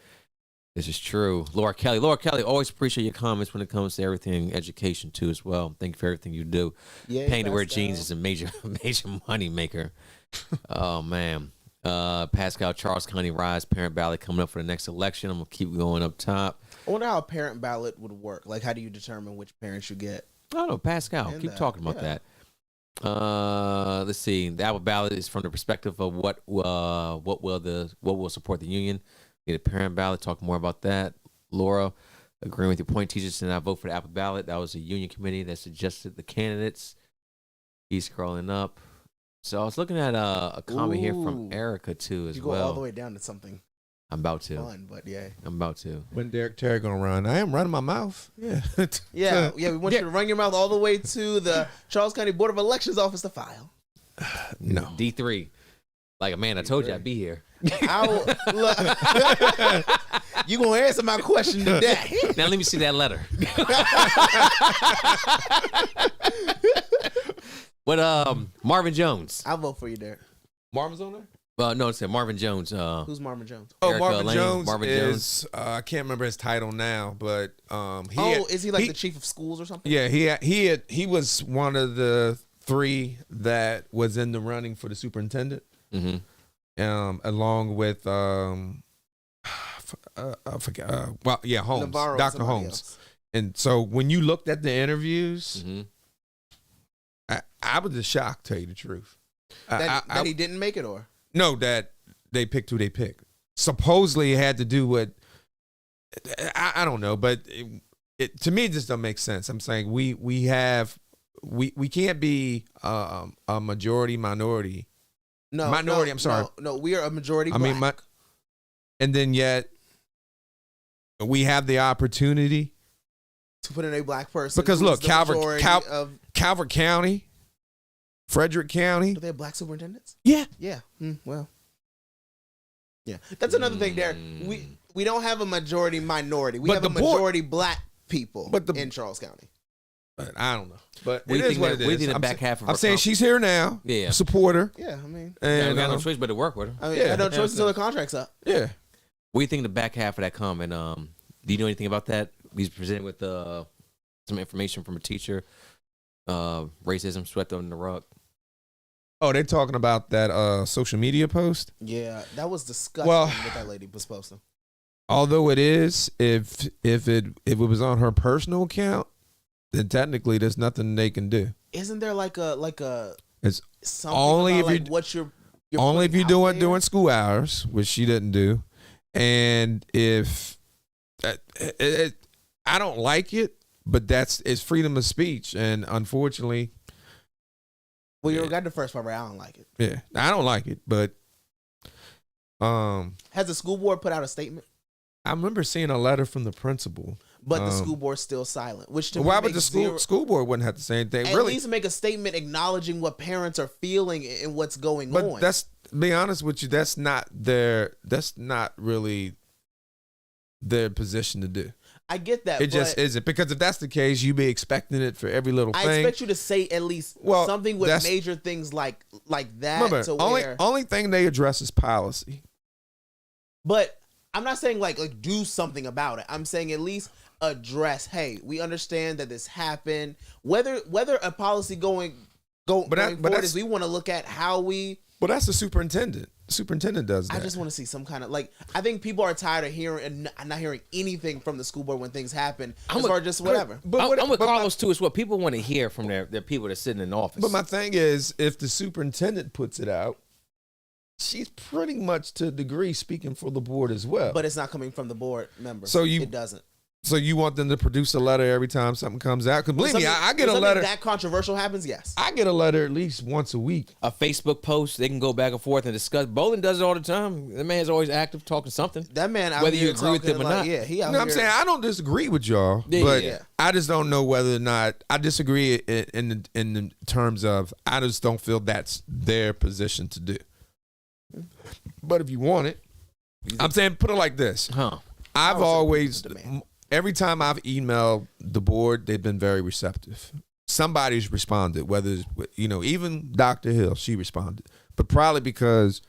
This is true. Laura Kelly, always appreciate your comments when it comes to everything education too as well. Thank you for everything you do. Yeah, Paying to wear Pascal. jeans is a major money maker. Oh man. Pascal, Charles County Rise parent ballot coming up for the next election. I'm gonna keep going up top. I wonder how a parent ballot would work. Like, how do you determine which parents you get? I don't know, Pascal. And Keep that, talking about yeah. that. Let's see. The Apple ballot is from the perspective of what will support the union. Get a parent ballot. Talk more about that. Laura, agreeing with your point. Teachers did not vote for the Apple ballot. That was a union committee that suggested the candidates. He's scrolling up. So I was looking at a comment here from Ooh. Erica too as You go well. all the way down to something I'm about to. fun, but yeah. I'm about to. When Derek Terry gonna run? I am running my mouth. Yeah. Yeah, we want you to run your mouth all the way to the Charles County Board of Elections office to file. No. D3. Like, man, I told you I'd be here. You gonna answer my question today? Now let me see that letter. But Marvin Jones. I'll vote for you, Derek. Marvin's on there? No, it said Marvin Jones. Who's Marvin Jones? Oh, Erica Marvin Lane, Jones Marvin is I can't remember his title now, but is he like the chief of schools or something? Yeah, he was one of the 3 that was in the running for the superintendent. Along with I forget. Holmes, Navarro, Dr. Holmes. Else. And so when you looked at the interviews, I was just shocked, to tell you the truth. That he didn't make it, or no, that they picked who they picked. Supposedly it had to do with I don't know, but it to me it just doesn't make sense. I'm saying we can't be a majority minority. Minority. I'm sorry. No, we are a majority black. And then yet we have the opportunity to put in a black person. Because look, Calvert County, Frederick County. Do they have black superintendents? Yeah. Yeah. Well. Yeah. That's another thing, Derek. We don't have a majority minority. We have a majority black people in Charles County. But I don't know. But we it is what it is. We think the back half of I'm saying she's here now. Yeah. Support her. Yeah, I mean. And we got no choice but to work with her. I mean, I no choice until the contract's up. Yeah. What do you think the back half of that comment? Do you know anything about that? He's presented with some information from a teacher. Racism swept under the rug. Oh, they're talking about that social media post? Yeah, that was disgusting what that lady was posting. Although it is, if it was on her personal account, then technically there's nothing they can do. Isn't there like a it's something only about, if like, what you're only if you do it during school hours, which she didn't do, and if I don't like it, but it's freedom of speech, and unfortunately. Well, you got the first part right. I don't like it. Yeah, I don't like it, but has the school board put out a statement? I remember seeing a letter from the principal, but the school board's still silent. Which to why me would the school board wouldn't have to say anything? At least make a statement acknowledging what parents are feeling and what's going on. But that's, to be honest with you, that's not really their position to do. I get that. It just isn't, because if that's the case, you'd be expecting it for every little thing. I expect you to say at least something with major things like that. Remember, only thing they address is policy. But I'm not saying like do something about it. I'm saying at least address. Hey, we understand that this happened. Whether a policy going forward is we want to look at how we. But that's the superintendent. The superintendent does that. I just want to see some kind of I think people are tired of hearing and not hearing anything from the school board when things happen. Or just whatever. I'm with Carlos too. It's what people want to hear from their people that's sitting in the office. But my thing is, if the superintendent puts it out, she's pretty much to a degree speaking for the board as well. But it's not coming from the board members. So it doesn't. So you want them to produce a letter every time something comes out? Because believe me, I get a letter. That controversial happens, yes. I get a letter at least once a week. A Facebook post, they can go back and forth and discuss. Bolin does it all the time. The man's always active, talking something. That man, whether you agree with him or not. Yeah, he out here. I'm saying I don't disagree with y'all, but I just don't know whether or not I disagree in the terms of I just don't feel that's their position to do. But if you want it, I'm saying put it like this. I've always. Every time I've emailed the board, they've been very receptive. Somebody's responded, whether it's, even Dr. Hill, she responded. But probably because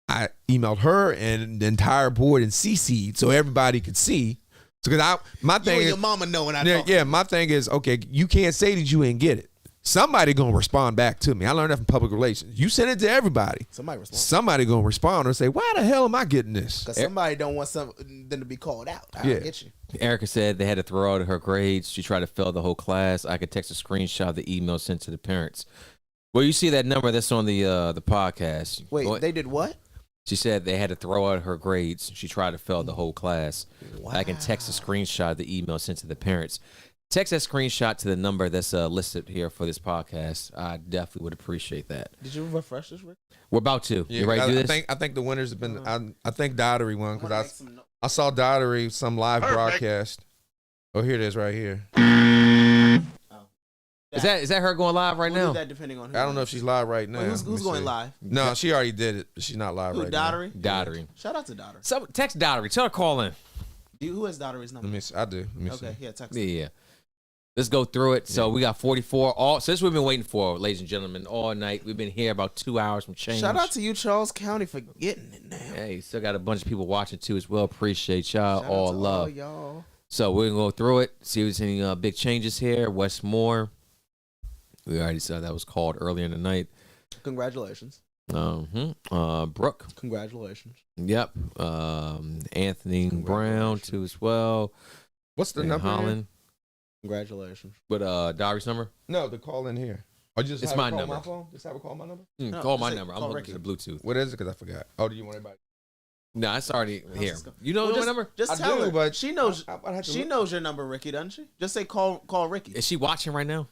I emailed her and the entire board and CC'd so everybody could see. So because my thing is, your mama know when I talk. Yeah, my thing is, okay, you can't say that you ain't get it. Somebody gonna respond back to me. I learned that from public relations. You send it to everybody. Somebody gonna respond and say, "Why the hell am I getting this?" Because somebody don't want them to be called out. I get you. Erica said they had to throw out her grades. She tried to fail the whole class. I could text a screenshot of the email sent to the parents. Well, you see that number that's on the podcast. Wait, they did what? She said they had to throw out her grades. She tried to fail the whole class. Wow. I can text a screenshot of the email sent to the parents. Text that screenshot to the number that's listed here for this podcast. I definitely would appreciate that. Did you refresh this, Rick? We're about to. Yeah, you ready to do this? I think the winners have been. I think Dottery won because I saw Dottery some live broadcast. Oh, here it is right here. Is that her going live right now? That depending on who I don't know if she's live right now. Who's going live? No, she already did it, but she's not live right Dottery? now. Dottery. Shout out to Dottery. So text Dottery. Tell her to call in. Who has Daughtery's number? Let me see. I do. Let me Okay, see. yeah, text. Yeah. Let's go through it. So we got 44. So this we've been waiting for, ladies and gentlemen, all night. We've been here about 2 hours from change. Shout out to you, Charles County, for getting it now. Hey, still got a bunch of people watching too as well. Appreciate y'all. Shout out All to love. all y'all. So we're gonna go through it, see if there's any big changes here. Westmore, we already saw that was called earlier in the night. Congratulations. Brooke, Congratulations. yep. Anthony Brown too as well. What's the And number? Holland. Congratulations. With Diary's number? No, the call in here. Or just It's have my her call number. my phone? Just have her call my number? No, Call just my say number. I'm call hooking to the Bluetooth. What is it? Because I forgot. Oh, do you want everybody? No, it's already here. just go. You know Well, my just, number? Just I tell do, her. but She knows. I'd have to She look. knows your number, Ricky, doesn't she? Just say call Ricky. Is she watching right now?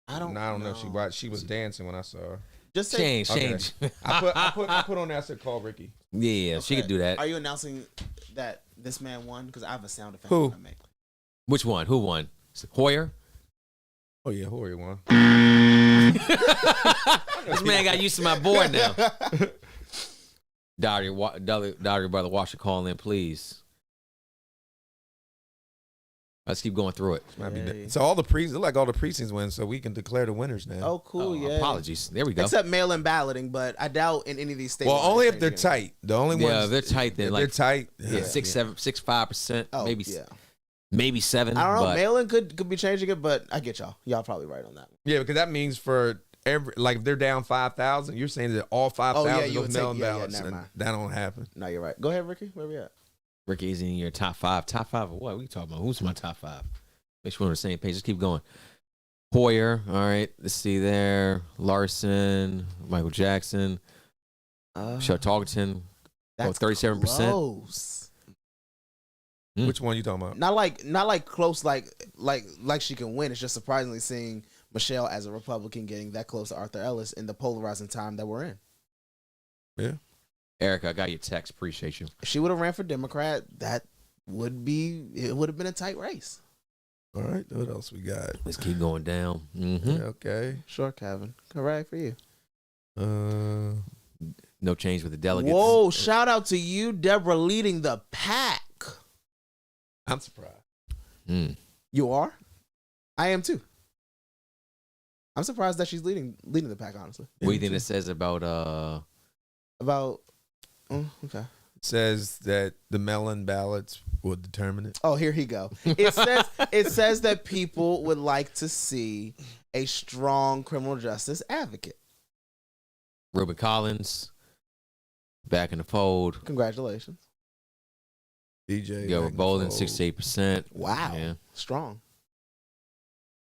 I don't. No, I don't know. know. She was dancing when I saw her. Just say. Change. I put on there. I said call Ricky. Yeah, she Okay. could do that. Are you announcing that this man won? Because I have a sound effect. Who? I make. Which one? Who won? Hoyer? Oh yeah, Hori won. This man got used to my board now. Diary brother, watch the call in, please. Let's keep going through it. Might be Yay. so all the precincts win, so we can declare the winners now. Oh, cool. Yeah. Apologies. There we go. Except mail-in balloting, but I doubt in any of these states. well, only if they're tight. The only Yeah, ones they're tight then. if Like they're tight. yeah, 6.5%, Oh, maybe yeah. maybe 7. I don't know. But Mail-in could be changing it, but I get y'all. Y'all probably right on that. Yeah, because that means for every if they're down 5,000, you're saying that all 5,000 you go would mail-in take- yeah, ballots, never and mind. that don't happen. No, you're right. Go ahead, Ricky. Where we at? Ricky is in your top 5. Top 5 of what? We talking about? Who's my top 5? Make sure we're on the same page. Just keep going. Hoyer, all right. Let's see there. Larson, Michael Jackson, Michelle Tarleton. That's 37%. close. Mm. Which one you talking about? Not like close. Like she can win. It's just surprisingly seeing Michelle as a Republican getting that close to Arthur Ellis in the polarizing time that we're in. Yeah. Erica, I got your text. Appreciate you. If she would have ran for Democrat, it would have been a tight race. All right. What else we got? Let's keep going down. Okay. Sure, Kevin. Correct for you. No change with the delegates. Whoa! Shout out to you, Deborah, leading the pack. I'm surprised. Mm. You are. I am too. I'm surprised that she's leading the pack. Honestly, What do you think it says about about. Okay. It says that the mail-in ballots will determine it. Oh, here he go. It says that people would like to see a strong criminal justice advocate. Ruben Collins back in the fold? Congratulations. DJ Gilbert Bolden, 68%. Wow. Yeah. Strong.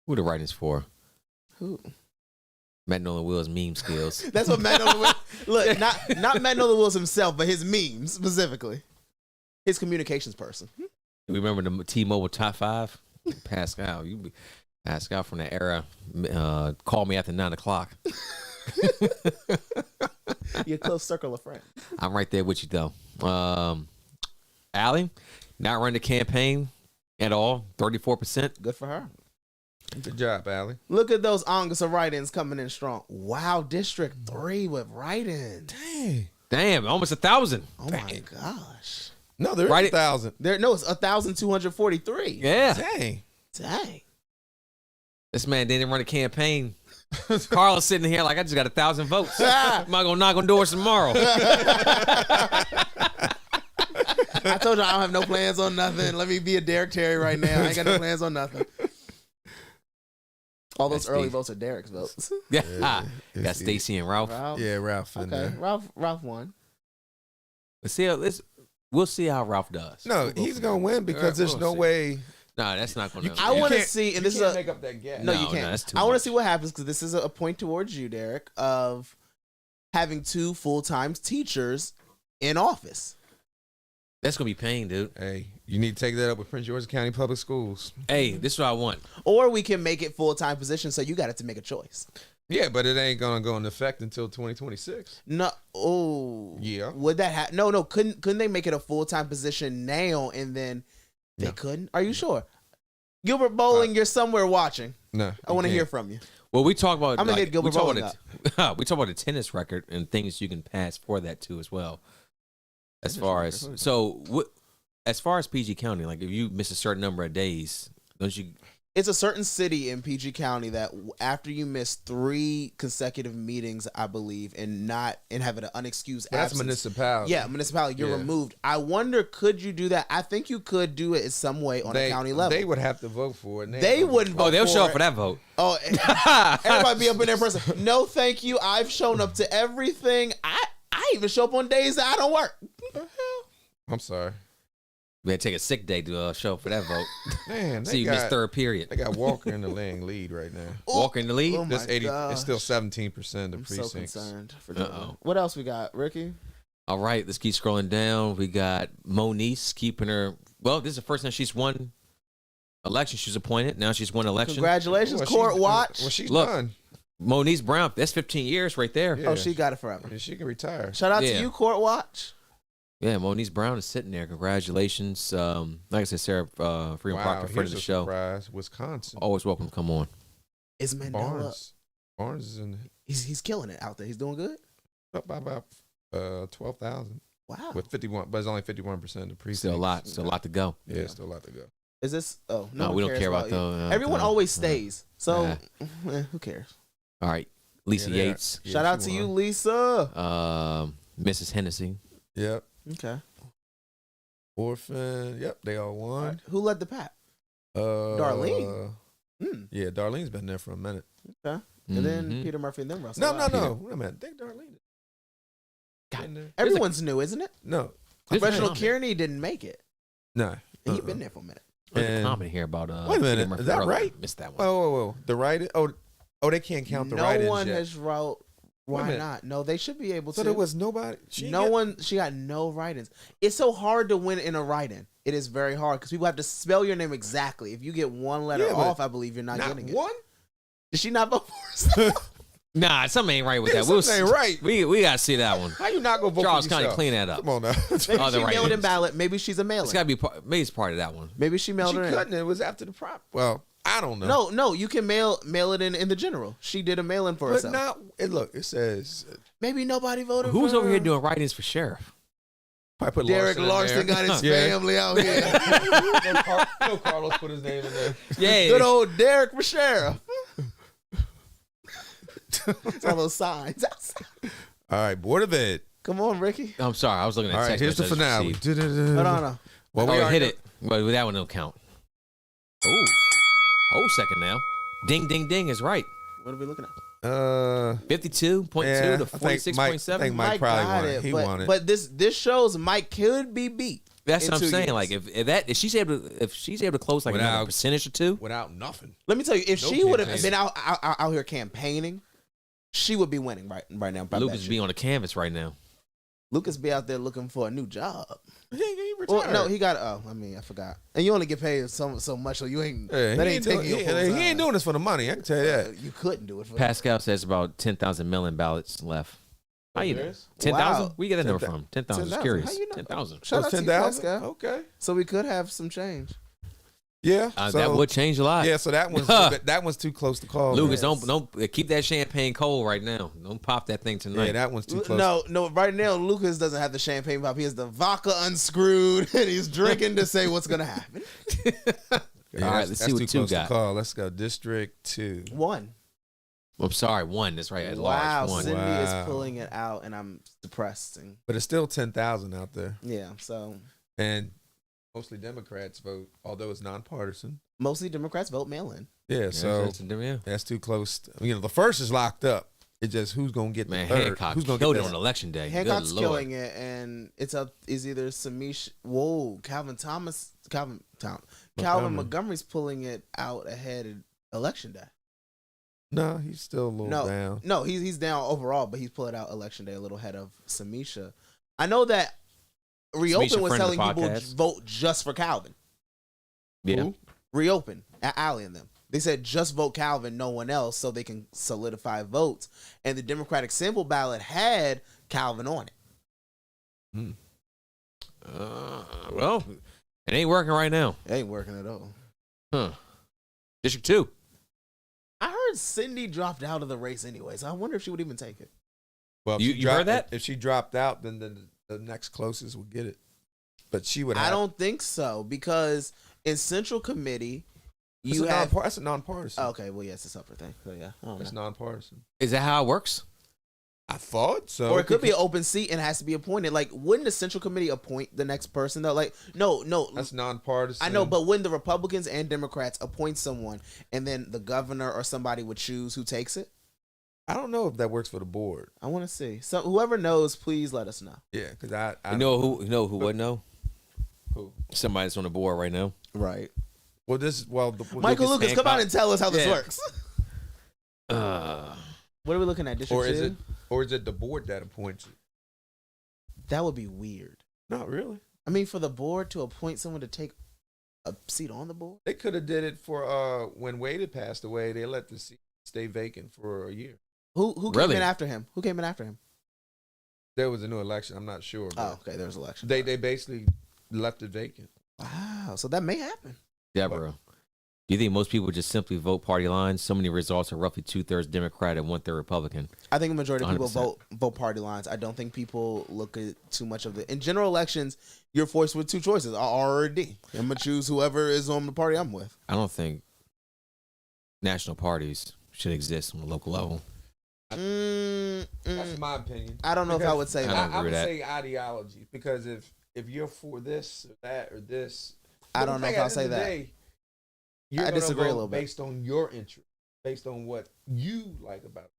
Who the writings for? Who? Matt Nolan Will's meme skills. That's what Matt Nolan Will. Look, not Matt Nolan Wills himself, but his memes specifically. His communications person. You remember the T-Mobile top 5? Pascal, Pascal from that era. Call me after 9 o'clock. Your close circle of friends. I'm right there with you though. Allie, not running the campaign at all. 34%. Good for her. Good job, Allie. Look at those Angus of write-ins coming in strong. Wow, District 3 with write-in. Dang. Damn, almost 1,000. Oh my gosh. No, there's Right. 1,000. It's 1,243. Yeah. Dang. Dang. This man didn't run a campaign. Carla's sitting here like, I just got 1,000 votes. Am I going to knock on doors tomorrow? I told you I don't have no plans on nothing. Let me be a Derek Terry right now. I ain't got no plans on nothing. All those That's early Steve. votes are Derek's votes. Yeah. Yeah, Got it's- Stacy and Ralph. Ralph. Yeah, Ralph in Okay. there. Ralph won. We'll see how Ralph does. No, he's going to win because there's we'll no see. way. No, that's not going to. I want to can't- see, and you this is can't a make up that gap. no, No, you no, can't. that's too I want to much. see what happens because this is a point towards you, Derek, of having 2 full-time teachers in office. That's going to be pain, dude. Hey, you need to take that up with Prince George's County Public Schools. Hey, this is what I want. Or we can make it full-time position, so you got to make a choice. Yeah, but it ain't going to go into effect until 2026. No, oh, Yeah. Would that happen? No. Couldn't they make it a full-time position now and then they No. couldn't? Are you sure? Gilbert Bowling, you're somewhere watching. No. I want to hear from you. Well, we talk about. I'm gonna hit Gilbert we talk Bowling about we talk about the tennis record and things you can pass for that too as well. As Tennis far record, as who is so, what as far as PG County, like if you miss a certain number of days, don't you? It's a certain city in PG County that after you miss 3 consecutive meetings, I believe, and have an unexcused That's absence. municipality. Yeah, municipality. You're removed. I wonder, could you do that? I think you could do it in some way on a county level. They would have to vote for it. They wouldn't vote. Oh, they'll for show it. up for that vote. Oh, everybody be up in there person. No, thank you. I've shown up to everything. I even show up on days that I don't work. I'm sorry. We had to take a sick day to show up for that vote. Man, So you missed third period. They got Walker in the lead right now. Walker in the lead. Oh my This 80, gosh. it's still 17% of I'm precincts. so concerned for Uh-oh. What else we got, Ricky? All right, let's keep scrolling down. We got Moniece keeping her. Well, this is the first time she's won election. She was appointed. Now she's won election. Congratulations, Well, Court she's- Watch. Well, she's Look. done. Moniece Brown. That's 15 years right there. Yeah. Oh, she got it forever. Yeah, she can retire. Shout out Yeah. to you, Court Watch. Yeah, Moniece Brown is sitting there. Congratulations. Like I said, Sarah Freeman Parker, friend of here's the a show. surprise. Wisconsin. Always welcome to come on. Is Mandela? Barnes is in He's killing it out there. He's doing good. up by about 12,000 Wow. with 51, but it's only 51% of the precincts. Still a lot to go. Yeah, still a lot to go. Is this? Oh No, one we don't cares care about you. the. Everyone always stays. So Nah. who cares? All right, Lisa Yeah, they are. Yates, Yeah, Shout out she to you, won. Lisa. Mrs. Hennessy. Yep. Okay. Orphan. Yep, they all won. Who led the pack? Darlene. Mm. Yeah, Darlene's been there for a minute. Okay. And then Mhm. Peter Murphy and then Russell. No, Wilson. no, no. Wait a minute. I think Darlene. Been there. Everyone's new, isn't it? No. There's a Reginald comment. Kearney didn't make it. No. And he's been there for a minute. There's a And- comment here about Wait a minute, Peter Murphy is that earlier. right? Missed that one. Whoa. The write Oh, they can't count the No write-ins one yet. has wrote. Wait a Why minute. not? No, they should be able So to. there was nobody. She got no write-ins. It's so hard to win in a write-in. It is very hard because people have to spell your name exactly. If you get one letter Yeah, but off, I believe you're not getting it. one. Did she not vote for herself? Nah, something ain't right with Yeah, that. We'll something ain't right. We gotta see that one. How you not gonna vote Charles for County, yourself? clean that up. Come on now. Maybe Oh, she the mailed in write-ins. ballot. Maybe she's a It's mailer. gotta be maybe it's part of that one. Maybe she mailed She her in. couldn't. It was after the prop. Well, I don't know. No, you can mail it in the general. She did a mail-in for but herself. not. Look, it says. Maybe nobody voted Who's for over her. here doing write-ins for sheriff? I put Derek Larson in there. got his Yeah. family out here. No, Carlos put his name in there. Yeah. Good old Derek for sheriff. It's all those signs outside. All right, Board of Ed. Come on, Ricky. I'm sorry, I was looking at All right, text here's the messages finale. received. Hold on. Well, Oh, we are hit it. But that one don't count. Oh, second now. Ding, ding, ding is right. What are we looking at? 52.2 yeah, to I think Mike 46.7. Mike probably won it. He but, won it. But this shows Mike could be beat. That's in what I'm 2 saying. years. Like if she's able to close like another Without- percentage or two. Without nothing. Let me tell you, if No she would have campaign. been out here campaigning, she would be winning right now. I Lucas bet be you. on the canvas right now. Lucas be out there looking for a new job. He retired. Well, no, he got. Oh, I mean, I forgot. And you only get paid so much, so you ain't. Yeah, that he ain't doing- taking your full he time. ain't doing this for the money. I can tell you that. You couldn't do it for Pascal says about 10,000 mail-in ballots left. How you know? There is? 10,000? Wow. Where you get that number from? 10,000. Just 10,000. curious. How you know? 10,000. Shout out to you, 10,000. Pascal. Okay. So we could have some change. Yeah. That would change a lot. Yeah. So that one's too close to call. Lucas, man. don't keep that champagne cold right now. Don't pop that thing tonight. Yeah, that one's too close. No. Right now, Lucas doesn't have the champagne pop. He has the vodka unscrewed, and he's drinking to say what's gonna happen. Yeah, All right, that's- let's that's see what too two close to got. call. Let's go. District 2. One. I'm sorry, one. That's right. At Wow, large, one. Cindy Wow. is pulling it out, and I'm depressed. And But it's still 10,000 out there, yeah, so and mostly Democrats vote, although it's nonpartisan. mostly Democrats vote mail-in. Yeah. So yeah. that's too close. The first is locked up. It's just who's gonna get Man, the third. Hancock Who's gonna killed get it on the election day. Hancock's Good Lord. killing it, and it's either Samish. Whoa, Calvin Montgomery. Montgomery's pulling it out ahead of election day. No, he's still a little down. No, he's down overall, but he's pulling out election day a little ahead of Samisha. I know that Reopen Samisha, was friend of telling the people podcast. vote just for Calvin. Yeah. Who? Reopen at Alley and them. They said just vote Calvin, no one else, so they can solidify votes. And the Democratic simple ballot had Calvin on it. Well, it ain't working right now. It ain't working at all. Huh. District 2. I heard Cindy dropped out of the race anyway, so I wonder if she would even take it. Well, if You she heard that? If she dropped out, then the next closest would get it. But she would. I don't think so, because in Central Committee, you have that's a nonpartisan. okay. Well, yes, it's a separate thing. So yeah, I don't It's know. nonpartisan. Is that how it works? I thought so. Or it could be an open seat and has to be appointed. Like, wouldn't the Central Committee appoint the next person though? Like, no. That's nonpartisan. I know, but when the Republicans and Democrats appoint someone, and then the governor or somebody would choose who takes it. I don't know if that works for the board. I want to see. So whoever knows, please let us know. Yeah, because I You know who would know? Who? Somebody that's on the board right now. Right. Well, Michael Lucas, come out and tell us how this Yeah. works. What are we looking at? District 2? or is it the board that appoints it? That would be weird. Not really. I mean, for the board to appoint someone to take a seat on the board. They could have did it for when Wade had passed away. They let the seat stay vacant for a year. Who came Really? in after him? Who came in after him? There was a new election. I'm not sure. Oh, okay. There was an election. They basically left it vacant. Wow. So that may happen. Deborah, do you think most people just simply vote party lines? So many results are roughly 2/3 Democrat and 1/3 Republican. I think the majority of people 100%. vote party lines. I don't think people look at too much of the. In general elections, you're forced with two choices: R or D. I'm gonna choose whoever is on the party I'm with. I don't think national parties should exist on the local level. That's my opinion. I don't know if I would say I that. don't I agree would with that. say ideology, because if you're for this or that or this, I don't know if I'll say that. You're I gonna disagree a vote little bit. based on your interest, based on what you like about it.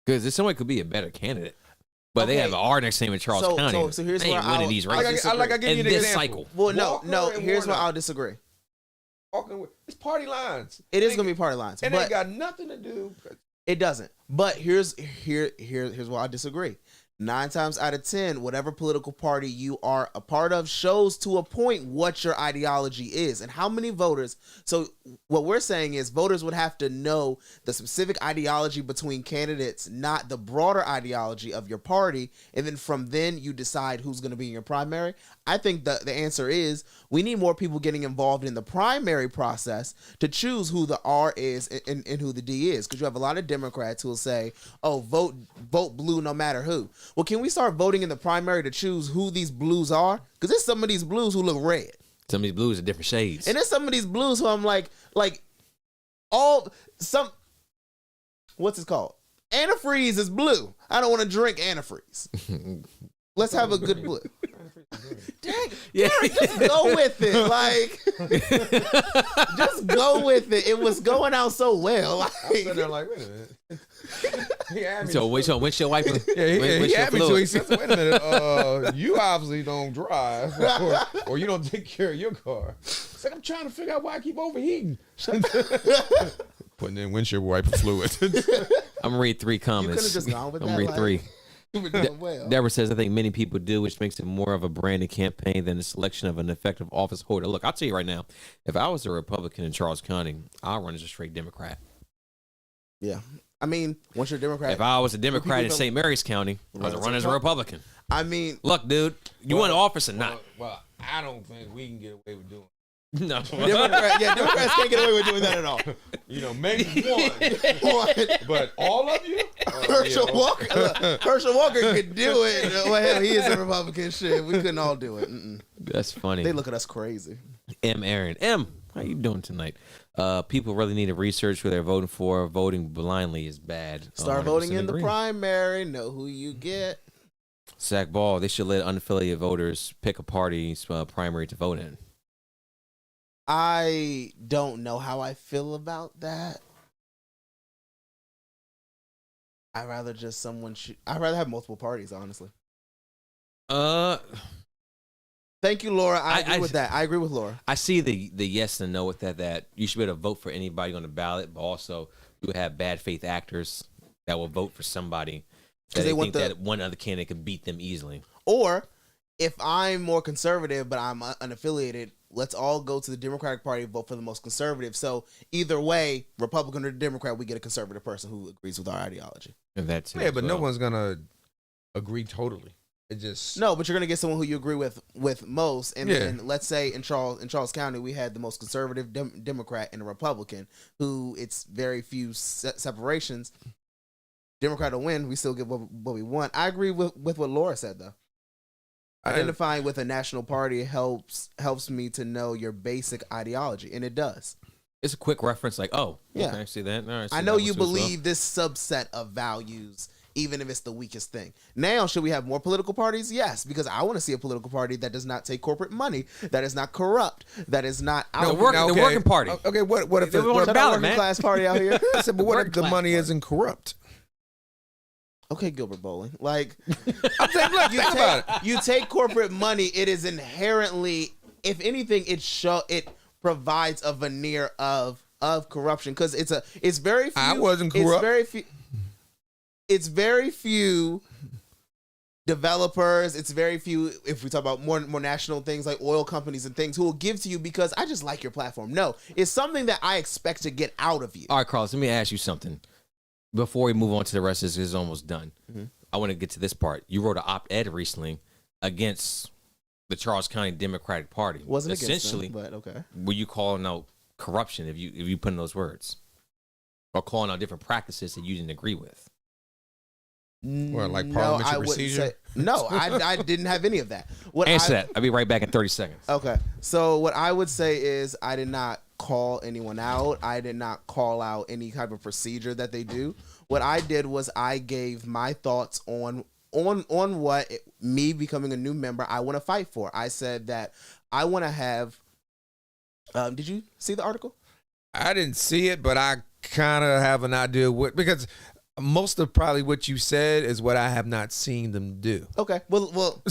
Because someone could be a better candidate, but they Okay. have an R next name in Charles County. So here's they where ain't winning I'll- these I'll races. disagree. I'll give you in an this example. cycle. Well, Walker no. and Here's where Warnock. I'll disagree. It's party lines. It is gonna be party lines, and they but got nothing to do. it doesn't. But here's where I disagree. 9 times out of 10, whatever political party you are a part of shows to a point what your ideology is and how many voters. So what we're saying is voters would have to know the specific ideology between candidates, not the broader ideology of your party. And then from then you decide who's going to be in your primary. I think the answer is we need more people getting involved in the primary process to choose who the R is and who the D is. Because you have a lot of Democrats who will say, oh, vote blue no matter who. Well, can we start voting in the primary to choose who these blues are? Because there's some of these blues who look red. Some of these blues are different shades. And there's some of these blues who I'm like, what's it called? Antifreeze is blue. I don't want to drink antifreeze. Let's have a good blue. Dang, Yeah. Derek, just go with it. Like, just go with it. It was going out so well. I'm sitting there like, wait a minute. He had me. So windshield wiper. Yeah, he windshield had me too. fluid. He said, wait a minute, you obviously don't drive or you don't take care of your car. It's like, I'm trying to figure out why I keep overheating. Putting in windshield wiper fluid. I'm gonna read 3 comments. You could have just gone with I'm that. gonna read 3. You were doing well. Deborah says, I think many people do, which makes it more of a branded campaign than the selection of an effective office holder. Look, I'll tell you right now, if I was a Republican in Charles County, I'll run as a straight Democrat. Yeah. I mean, once you're a Democrat. If I was a Democrat in people St. Mary's County, I was run as a Republican. I mean, Look, dude, you want office or not? Well, I don't think we can get away with doing it. No. Democrats can't get away with doing that at all. You know, maybe one. But all of you? Herschel Walker. Look, Herschel Walker could do it. Well, hell, he is a Republican. Shit, we couldn't all do it. That's funny. They look at us crazy. Aaron. How you doing tonight? People really need to research who they're voting for. Voting blindly is bad. Start voting in the agree. primary. Know who you get. Zach Ball, they should let unaffiliated voters pick a party's primary to vote in. I don't know how I feel about that. I'd rather just I'd rather have multiple parties, honestly. Thank you, Laura. I agree with that. I agree with Laura. I see the yes and no with that you should be able to vote for anybody on the ballot, but also you have bad faith actors that will vote for somebody because they think that one other candidate can beat them easily. Or if I'm more conservative but I'm unaffiliated, let's all go to the Democratic Party and vote for the most conservative. So either way, Republican or Democrat, we get a conservative person who agrees with our ideology. And that's it Yeah, as but well. no one's gonna agree totally. It just No, but you're gonna get someone who you agree with most. And Yeah. then let's say in Charles County, we had the most conservative Democrat and a Republican, who it's very few separations. Democrat will win. We still get what we want. I agree with what Laura said, though. Identifying with a national party helps me to know your basic ideology, and it does. It's a quick reference, like, oh, Yeah. okay, see that. All right, I know you believe this subset of values, even if it's the weakest thing. Now, should we have more political parties? Yes, because I want to see a political party that does not take corporate money, that is not corrupt, that is not out. The working party. Okay, what if They it's want what, a ballot, working man. class party out here? I said, but what if Working the class money party. isn't corrupt? Okay, Gilbert Bowling. Like, I'm saying, look, think about it. you take corporate money, it is inherently, if anything, it provides a veneer of corruption, because it's very few. I wasn't corrupt. It's very few developers. It's very few, if we talk about more national things like oil companies and things, who will give to you because I just like your platform. No, it's something that I expect to get out of you. All right, Carlos, let me ask you something. Before we move on to the rest, this is almost done. Mm-hmm. I want to get to this part. You wrote an op-ed recently against the Charles County Democratic Party. Wasn't essentially, against them, but okay. were you calling out corruption if you put in those words, or calling out different practices that you didn't agree with? What, like No, parliamentary I wouldn't procedure? say. No, I didn't have any of that. Answer that. I'll be right back in 30 seconds. Okay. So what I would say is I did not call anyone out. I did not call out any type of procedure that they do. What I did was I gave my thoughts on what me becoming a new member I want to fight for. I said that I want to have did you see the article? I didn't see it, but I kind of have an idea because most of probably what you said is what I have not seen them do. Okay. Well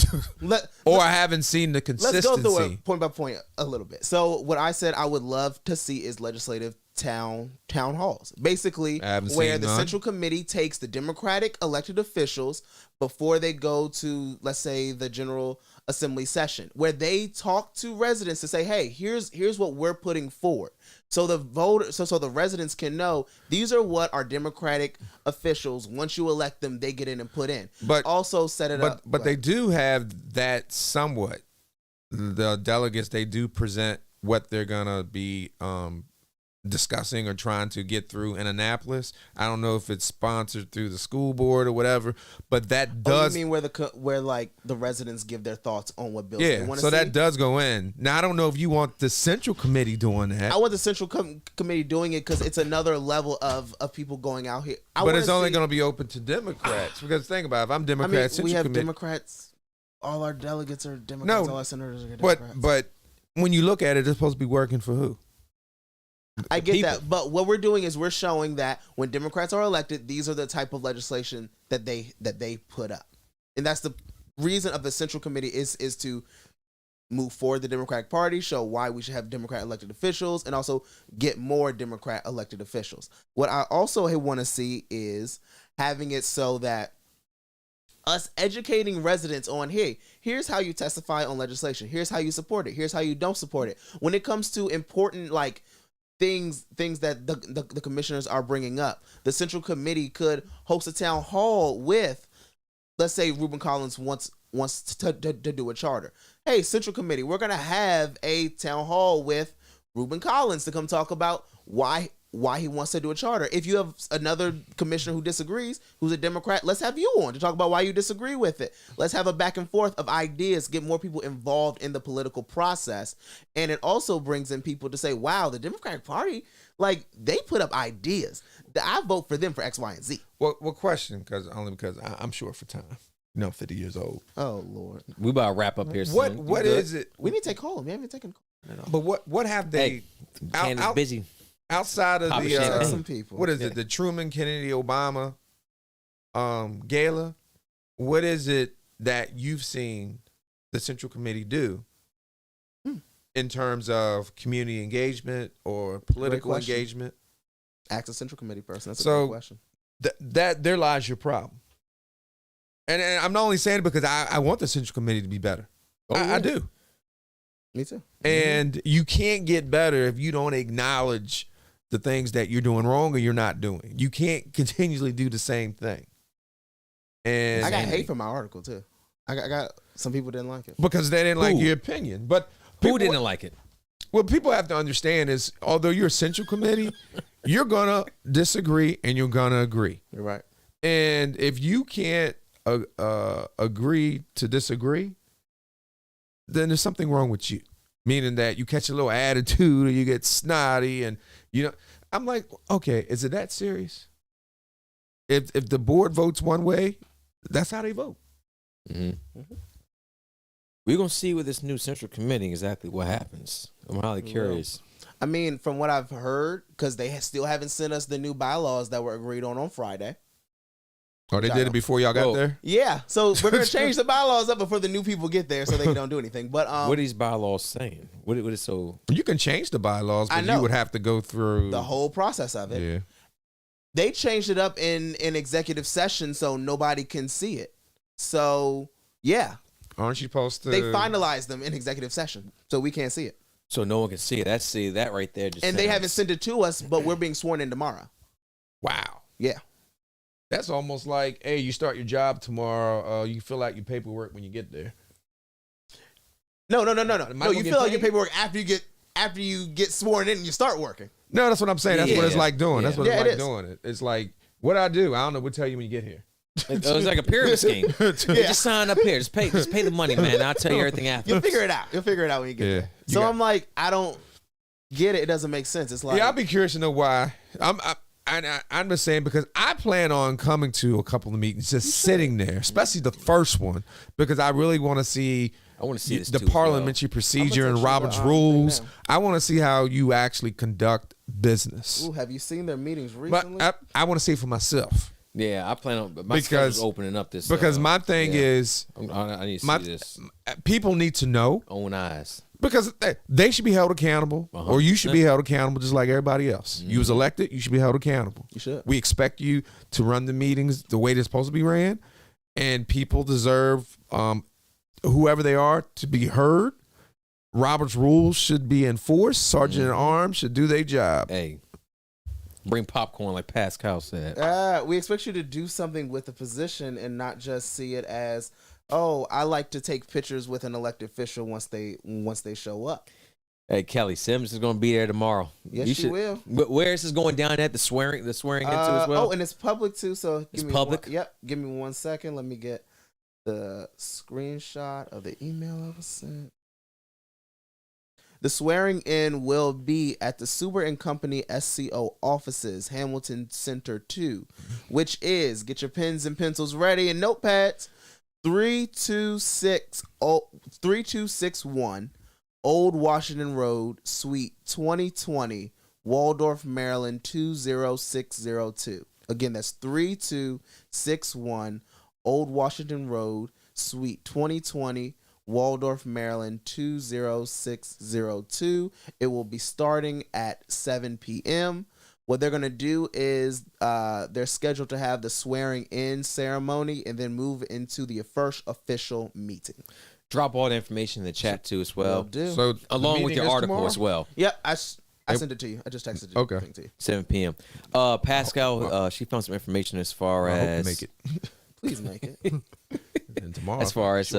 I haven't seen the consistency. let's go through it point by point a little bit. So what I said I would love to see is legislative town halls, basically where the Central Committee takes the Democratic elected officials before they go to, let's say, the General Assembly session, where they talk to residents to say, hey, here's what we're putting forward. So the residents can know these are what our Democratic officials, once you elect them, they get in and put in. But also set it up. But they do have that somewhat. The delegates, they do present what they're gonna be discussing or trying to get through in Annapolis. I don't know if it's sponsored through the school board or whatever, but that does. You mean where like the residents give their thoughts on what bills they want to see? That does go in. Now I don't know if you want the Central Committee doing that. I want the Central Committee doing it because it's another level of people going out here. But it's only going to be open to Democrats, because think about it, if I'm Democrat, Central we have Committee, Democrats. All our delegates are Democrats. All our senators are Democrats. But when you look at it, it's supposed to be working for who? I get that, but what we're doing is we're showing that when Democrats are elected, these are the type of legislation that they put up, and that's the reason of the Central Committee is to move forward the Democratic Party, show why we should have Democrat elected officials, and also get more Democrat elected officials. What I also want to see is having it so that us educating residents on, hey, here's how you testify on legislation, here's how you support it, here's how you don't support it. When it comes to important like things that the commissioners are bringing up, the Central Committee could host a town hall with, let's say, Ruben Collins wants to do a charter. Hey, Central Committee, we're gonna have a town hall with Ruben Collins to come talk about why he wants to do a charter. If you have another commissioner who disagrees, who's a Democrat, let's have you on to talk about why you disagree with it. Let's have a back and forth of ideas, get more people involved in the political process. And it also brings in people to say, wow, the Democratic Party, like, they put up ideas. I vote for them for X, Y, and Z. Well, question, because I'm short for time. You know, I'm 50 years old. Oh, Lord. We about to wrap up here soon. What is it? We need to take calls. We haven't taken calls. But what have they... Candace busy. Outside of Papa the Champagne. Some people. What is it? The Truman Kennedy Obama gala. What is it that you've seen the Central Committee do in terms of community engagement or political engagement? Ask the Central Committee person. That's a So, good question. That there lies your problem. And I'm not only saying it because I want the Central Committee to be better. I do. Me too. And you can't get better if you don't acknowledge the things that you're doing wrong or you're not doing. You can't continually do the same thing. And I got hate for my article too. I got some people didn't like it because they didn't like your opinion. But Who didn't like it? What people have to understand is, although you're a Central Committee, you're gonna disagree and you're gonna agree. You're right. And if you can't agree to disagree, then there's something wrong with you. Meaning that you catch a little attitude or you get snotty and, I'm like, okay, is it that serious? If the board votes one way, that's how they vote. Mm-hmm. We're going to see with this new central committee exactly what happens. I'm highly curious. I mean, from what I've heard, because they still haven't sent us the new bylaws that were agreed on Friday. Oh, they did it before y'all got there? Yeah, so we're going to change the bylaws up before the new people get there so they don't do anything. But what are these bylaws saying? What is so... You can change the bylaws, but you would have to go through... the whole process of it. Yeah. They changed it up in executive session so nobody can see it. So, yeah. Aren't you supposed to... They finalized them in executive session, so we can't see it. So no one can see it. That right there. And they haven't sent it to us, but we're being sworn in tomorrow. Wow. Yeah. That's almost like, hey, you start your job tomorrow. You fill out your paperwork when you get there. No. No, you fill out your paperwork after you get sworn in and you start working. No, that's what I'm saying. That's what it's like doing. That's what it's like doing it. It's like, what I do, I don't know. We'll tell you when you get here. It was like a pyramid scheme. Just sign up here. Just pay the money, man. I'll tell you everything after. You'll figure it out. When you get there. So I'm like, I don't get it. It doesn't make sense. It's like, I'd be curious to know why. I'm just saying because I plan on coming to a couple of meetings, just sitting there, especially the first one, because I really want to see. I want to see this the too, parliamentary procedure and Robert's rules. I want to see how you actually conduct business. Ooh, have you seen their meetings recently? But I want to see it for myself. Yeah, I plan on my schedule's opening up this. Because my thing is, I need to see this. People need to know. Own eyes. Because they should be held accountable, or you should be held accountable just like everybody else. You was elected, you should be held accountable. You should. We expect you to run the meetings the way they're supposed to be ran, and people deserve, whoever they are, to be heard. Robert's rules should be enforced. Sergeant at Arms should do their job. Hey, bring popcorn like Pascal said. We expect you to do something with the position and not just see it as, oh, I like to take pictures with an elected official once they show up. Hey, Kelly Sims is going to be there tomorrow. Yes, she will. But where is this going down at? The swearing into as well? Oh, and it's public too. So it's public? Yep. Give me 1 second. Let me get the screenshot of the email I was sent. The swearing in will be at the Suber & Company SCO offices, Hamilton Center 2, which is, get your pens and pencils ready and notepads, 3261 Old Washington Road, Suite 2020, Waldorf, Maryland 20602. Again, that's 3261 Old Washington Road, Suite 2020, Waldorf, Maryland 20602. It will be starting at 7 p.m. What they're going to do is they're scheduled to have the swearing in ceremony and then move into the first official meeting. Drop all the information in the chat too as well. Do. So along with your article tomorrow? As well. Yep, I sent it to you. I just texted it. Okay. To you. 7 p.m. Pascal, she found some information as far as make it. Please make it. And tomorrow, as far as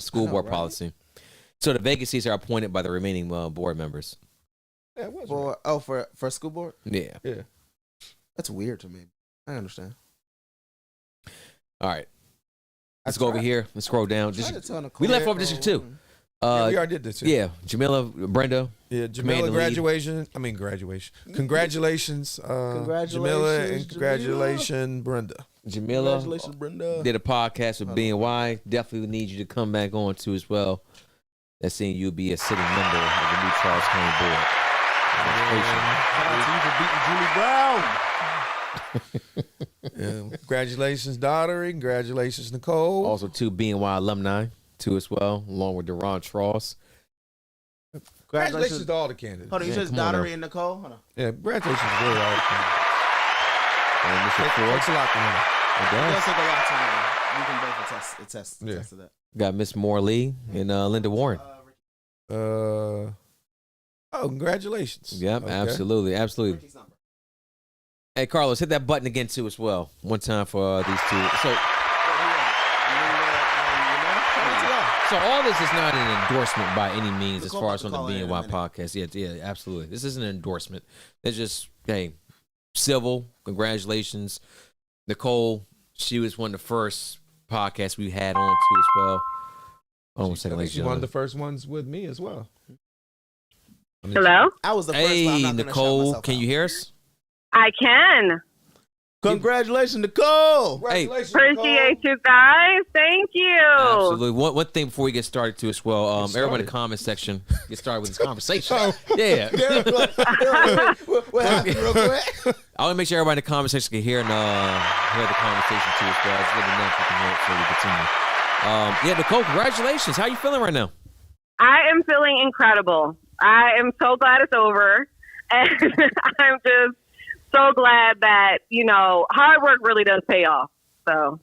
school board policy. So the vacancies are appointed by the remaining board members. Yeah, it was for school board? Yeah. That's weird to me. I understand. All right. Let's go over here. Let's scroll down. We left off District 2. We already did this. Yeah. Jamila, Brenda. Yeah, Jamila graduation. Congratulations. Jamila, and congratulations, Brenda. Jamila Congratulations, Brenda. did a podcast with BNY. Definitely need you to come back on too as well. That's seeing you be a sitting member of the new Charles County Board. Shout out to you for beating Julie Brown. Congratulations, Daughtery. Congratulations, Nicole. Also, two BNY alumni too as well, along with Deron Tross. Congratulations to all the candidates. Hold on, you said Daughtery and Nicole? Hold on. Yeah, congratulations to really all the candidates. Thanks a lot to learn. It does take a lot to learn. We can both attest to that. Got Miss Moore Lee and Linda Warren. Congratulations. Yep, Okay. absolutely. Hey, Carlos, hit that button again too as well. One time for these two. So all this is not an endorsement by any means as far as on the BNY podcast. Yeah, absolutely. This isn't an endorsement. It's just, hey, civil, congratulations. Nicole, she was one of the first podcasts we had on too as well. Hold on a second, ladies She's and one of the gentlemen. first ones with me as well. Hello? I was the first one. I'm Hey, not gonna shout Nicole, myself can out. you hear us? I can. Congratulations, Nicole. Congratulations, Appreciate you guys. Thank you. Absolutely. One thing before we get started too as well, everybody in the comment section get started with this conversation. Yeah. What happened real quick? I want to make sure everybody in the comment section can hear the conversation too as well. It's really nice we can hear it before we continue. Yeah, Nicole, congratulations. How you feeling right now? I am feeling incredible. I am so glad it's over. And I'm just so glad that, hard work really does pay off. So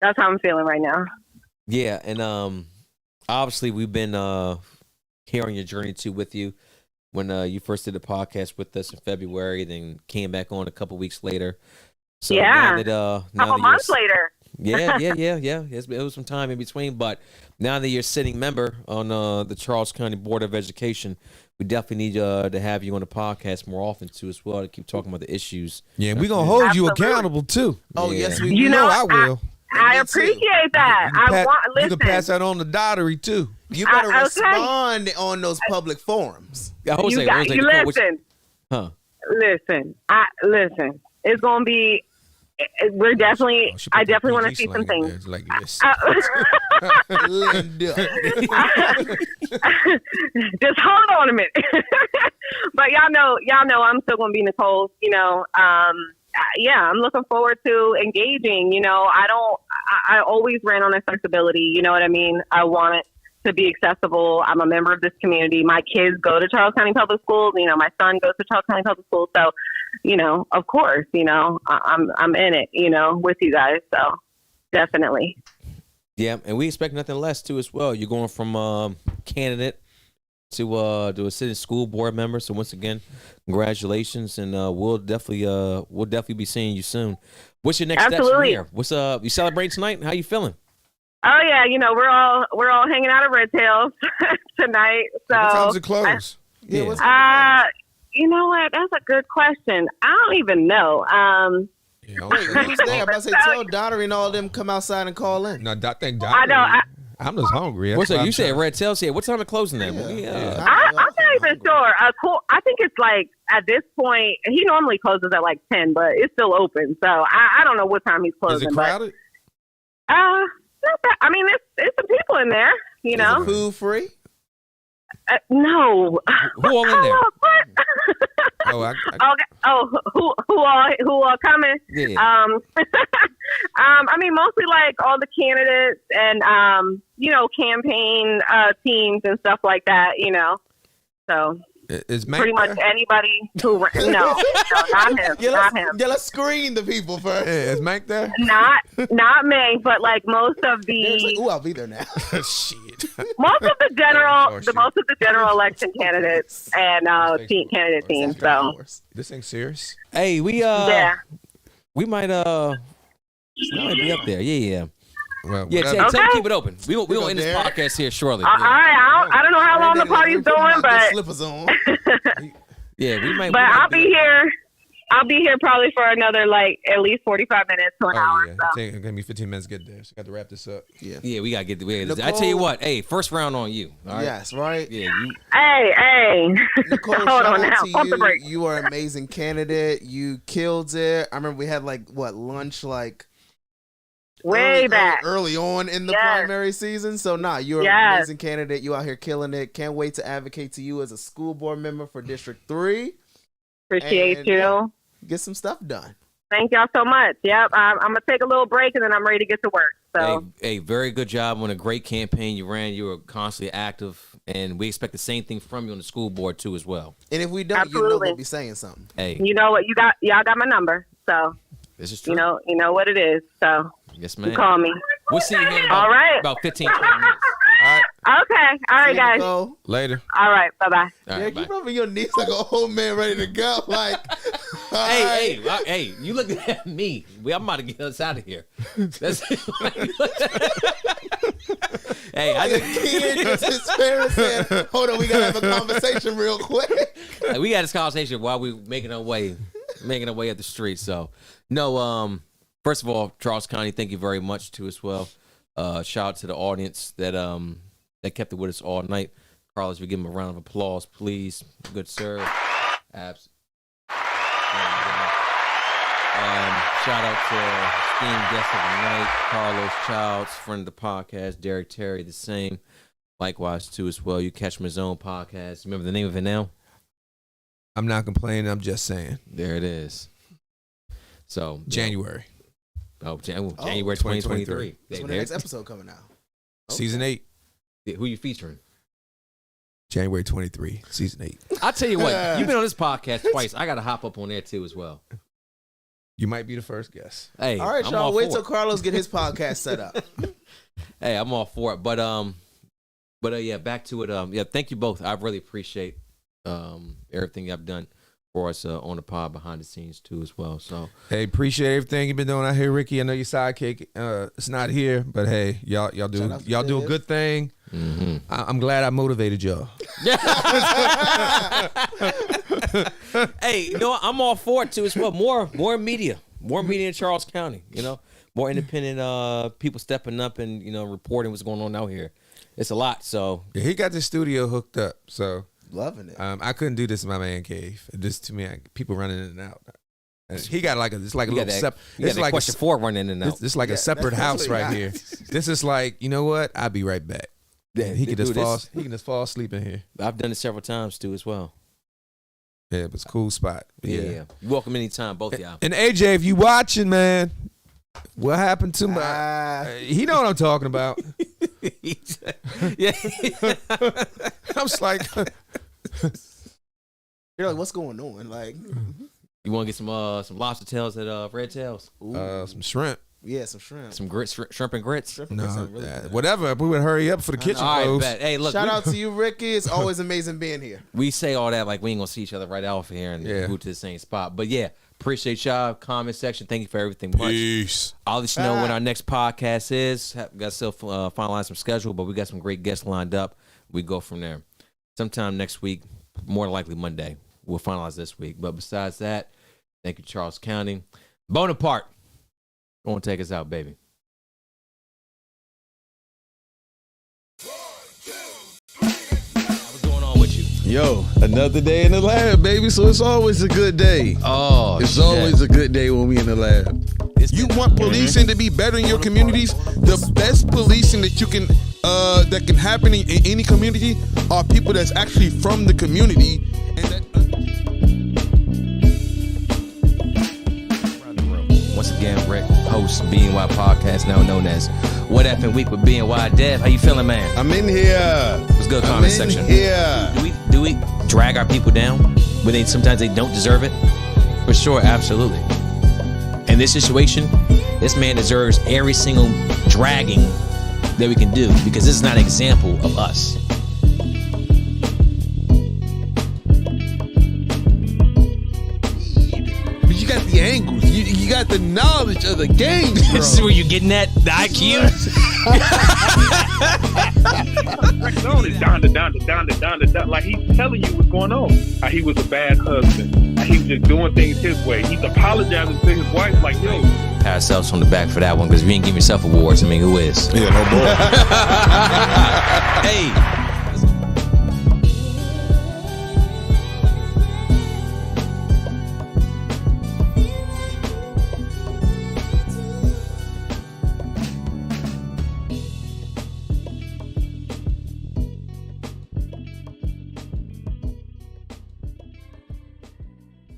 that's how I'm feeling right now. Yeah, and obviously we've been here on your journey too with you. When you first did the podcast with us in February, then came back on a couple weeks later. So Yeah. now that, A couple months later. Yeah. It was some time in between, but now that you're sitting member on the Charles County Board of Education, we definitely need to have you on the podcast more often too, as well, to keep talking about the issues. Yeah, we're gonna hold you Absolutely. accountable too. Oh, Yeah. yes, we You will. know, I will. I Me too. appreciate that. You can pass Listen. that on to Dottery too. You better Okay. respond on those public forums. I would say, You listen. huh? Listen. Listen. It's gonna be. We're definitely. Oh, she put I that definitely want to PG see some slang in things. there. It's like this. Linda. Just hold on a minute. But y'all know I'm still gonna be Nicole. Yeah, I'm looking forward to engaging. I always ran on accessibility. You know what I mean? I want it to be accessible. I'm a member of this community. My kids go to Charles County Public Schools. My son goes to Charles County Public Schools. So, of course, I'm in it, with you guys. So definitely. Yeah, and we expect nothing less too as well. You're going from candidate to a sitting school board member. So once again, congratulations, and we'll definitely be seeing you soon. What's your next steps from Absolutely. here? What's you celebrating tonight? How you feeling? Oh yeah, we're all hanging out at Red Tails tonight. So What time's it close? Yeah, what's you know what? That's a good question. I don't even know. Yeah, Wait, who's there? I'm about to say, tell Dottery and all them come outside and call in. No, I think I know. I'm just hungry. That's What's why that? I'm You said trying- Red Tails here. What time are closing then? I'm not even sure. I think it's like at this point. He normally closes at like 10, but it's still open. So I don't know what time he's Is closing. it crowded? But, not that, I mean, it's some people in there. Is it food free? No. Who all in there? What? Oh, Okay. Oh, who are coming? Yeah. I mean, mostly like all the candidates and campaign teams and stuff like that. So is Mac pretty much there? anybody who no, not him, not him, Yeah, let's screen the people first. Yeah, is Mac there? not me, but like most of It's like, the ooh, I'll be there now. Shit. most of the Oh, shit. general election candidates and candidate teams. So This ain't serious. Hey, we yeah. we might be up there. Yeah. Well, Yeah, whatever. tell them Okay. keep it open. We gonna end this there. podcast here shortly. All Yeah. right, I don't know how long the party's going, but Slippers on. Yeah, we might. but we might I'll be here. I'll be here probably for another like at least 45 minutes to an Oh, hour. yeah. So. It's gonna be 15 minutes to get there. So I got to wrap this up. Yeah, we gotta get the way. I Nicole- tell you what. Hey, first round on you. All right? Yes, right. Yeah, you. Hey. Nicole, Hold shout on out now. to Pump the you. brakes. You are an amazing candidate. You killed it. I remember we had lunch Way back. early on in the Yes. primary season. So you're an Yes. amazing candidate. You out here killing it. Can't wait to advocate to you as a school board member for District 3. Appreciate And, you. yeah. Get some stuff done. Thank y'all so much. Yep. I'm gonna take a little break and then I'm ready to get to work. So Hey, very good job on a great campaign you ran. You were constantly active, and we expect the same thing from you on the school board too, as well. And if we don't, Absolutely. we'll be saying something. Hey, you know what? Y'all got my number. So this is true. you know what it is. So Yes, you man. call me. We'll see you here in All right. about 15, 20 minutes. All right. Okay. All right, See you, guys. Nicole. Later. All right. Bye bye. All Yeah, right, bye. keep up on your knees like an old man ready to go. Like, Hey, you look at me. I'm about to get us out of here. That's Hey, I just, his parents said, "Hold on, we gotta have a conversation real quick." we had this conversation while we making our way up the street. So, no, first of all, Charles County, thank you very much too as well. Shout out to the audience that that kept it with us all night. Carlos, we give him a round of applause, please. Good sir. Abs. Shout out to esteemed guest of the night, Carlos Childs, friend of the podcast, Derek Terry, the same. Likewise, too, as well. You catch him his own podcast. Remember the name of it now? I'm not complaining. I'm just saying. There it is. So January. January 2023. That's when the next episode coming out. Okay. Season 8. Who you featuring? January 23, season 8. I'll tell you what. You've been on this podcast twice. I got to hop up on there, too, as well. You might be the first guest. Hey, all right, y'all. Wait till Carlos get his podcast set up. Hey, I'm all for it. But yeah, back to it. Yeah, thank you both. I really appreciate everything y'all done for us on the pod behind the scenes too as well. So hey, appreciate everything you've been doing out here, Ricky. I know your sidekick it's not here, but hey, y'all do a good thing. Mm-hmm. I'm glad I motivated y'all. Hey, you know, I'm all for it too as well. More media in Charles County. You know, more independent people stepping up and reporting what's going on out here. It's a lot. So yeah, he got the studio hooked up. So loving it. I couldn't do this in my man cave. This to me, people running in and out. And he got it's like a little separate. It's like question 4 running in and out. It's like a separate house right here. This is like, you know what? I'll be right back. Yeah, he can just fall asleep in here. I've done it several times too as well. Yeah, but it's a cool spot. Yeah. You're welcome anytime, both y'all. And AJ, if you watching, man, what happened to my? He know what I'm talking about. Yeah. I'm just like, you're like, what's going on? Like, you want to get some lobster tails at Red Tails? Some shrimp. Yeah, some shrimp. Some grits, shrimp and grits. Whatever. We would hurry up for the kitchen close. Hey, look. Shout out to you, Ricky. It's always amazing being here. We say all that like we ain't gonna see each other right off here and move to the same spot. But yeah, appreciate y'all. Comment section. Thank you for everything. Peace. I'll let you know when our next podcast is. Got to still finalize some schedule, but we got some great guests lined up. We go from there. Sometime next week, more likely Monday. We'll finalize this week. But besides that, thank you, Charles County. Bonaparte. Go and take us out, baby. What's going on with you? Yo, another day in the lab, baby. So it's always a good day. Oh, it's always a good day when we in the lab. You want policing to be better in your communities? The best policing that you can that can happen in any community are people that's actually from the community and that. Once again, Rick, host BNY Podcast, now known as What Effing Week with BNY Dev. How you feeling, man? I'm in here. What's good, comment section? Yeah. Do we drag our people down when sometimes they don't deserve it? For sure, absolutely. In this situation, this man deserves every single dragging that we can do because this is not an example of us. But you got the angles. You got the knowledge of the game, bro. This is where you're getting at, the IQ. Down. Like he's telling you what's going on. He was a bad husband. He was just doing things his way. He's apologizing to his wife like, yo. Pat ourselves on the back for that one because we ain't give yourself awards. I mean, who is? Yeah, no boy. Hey.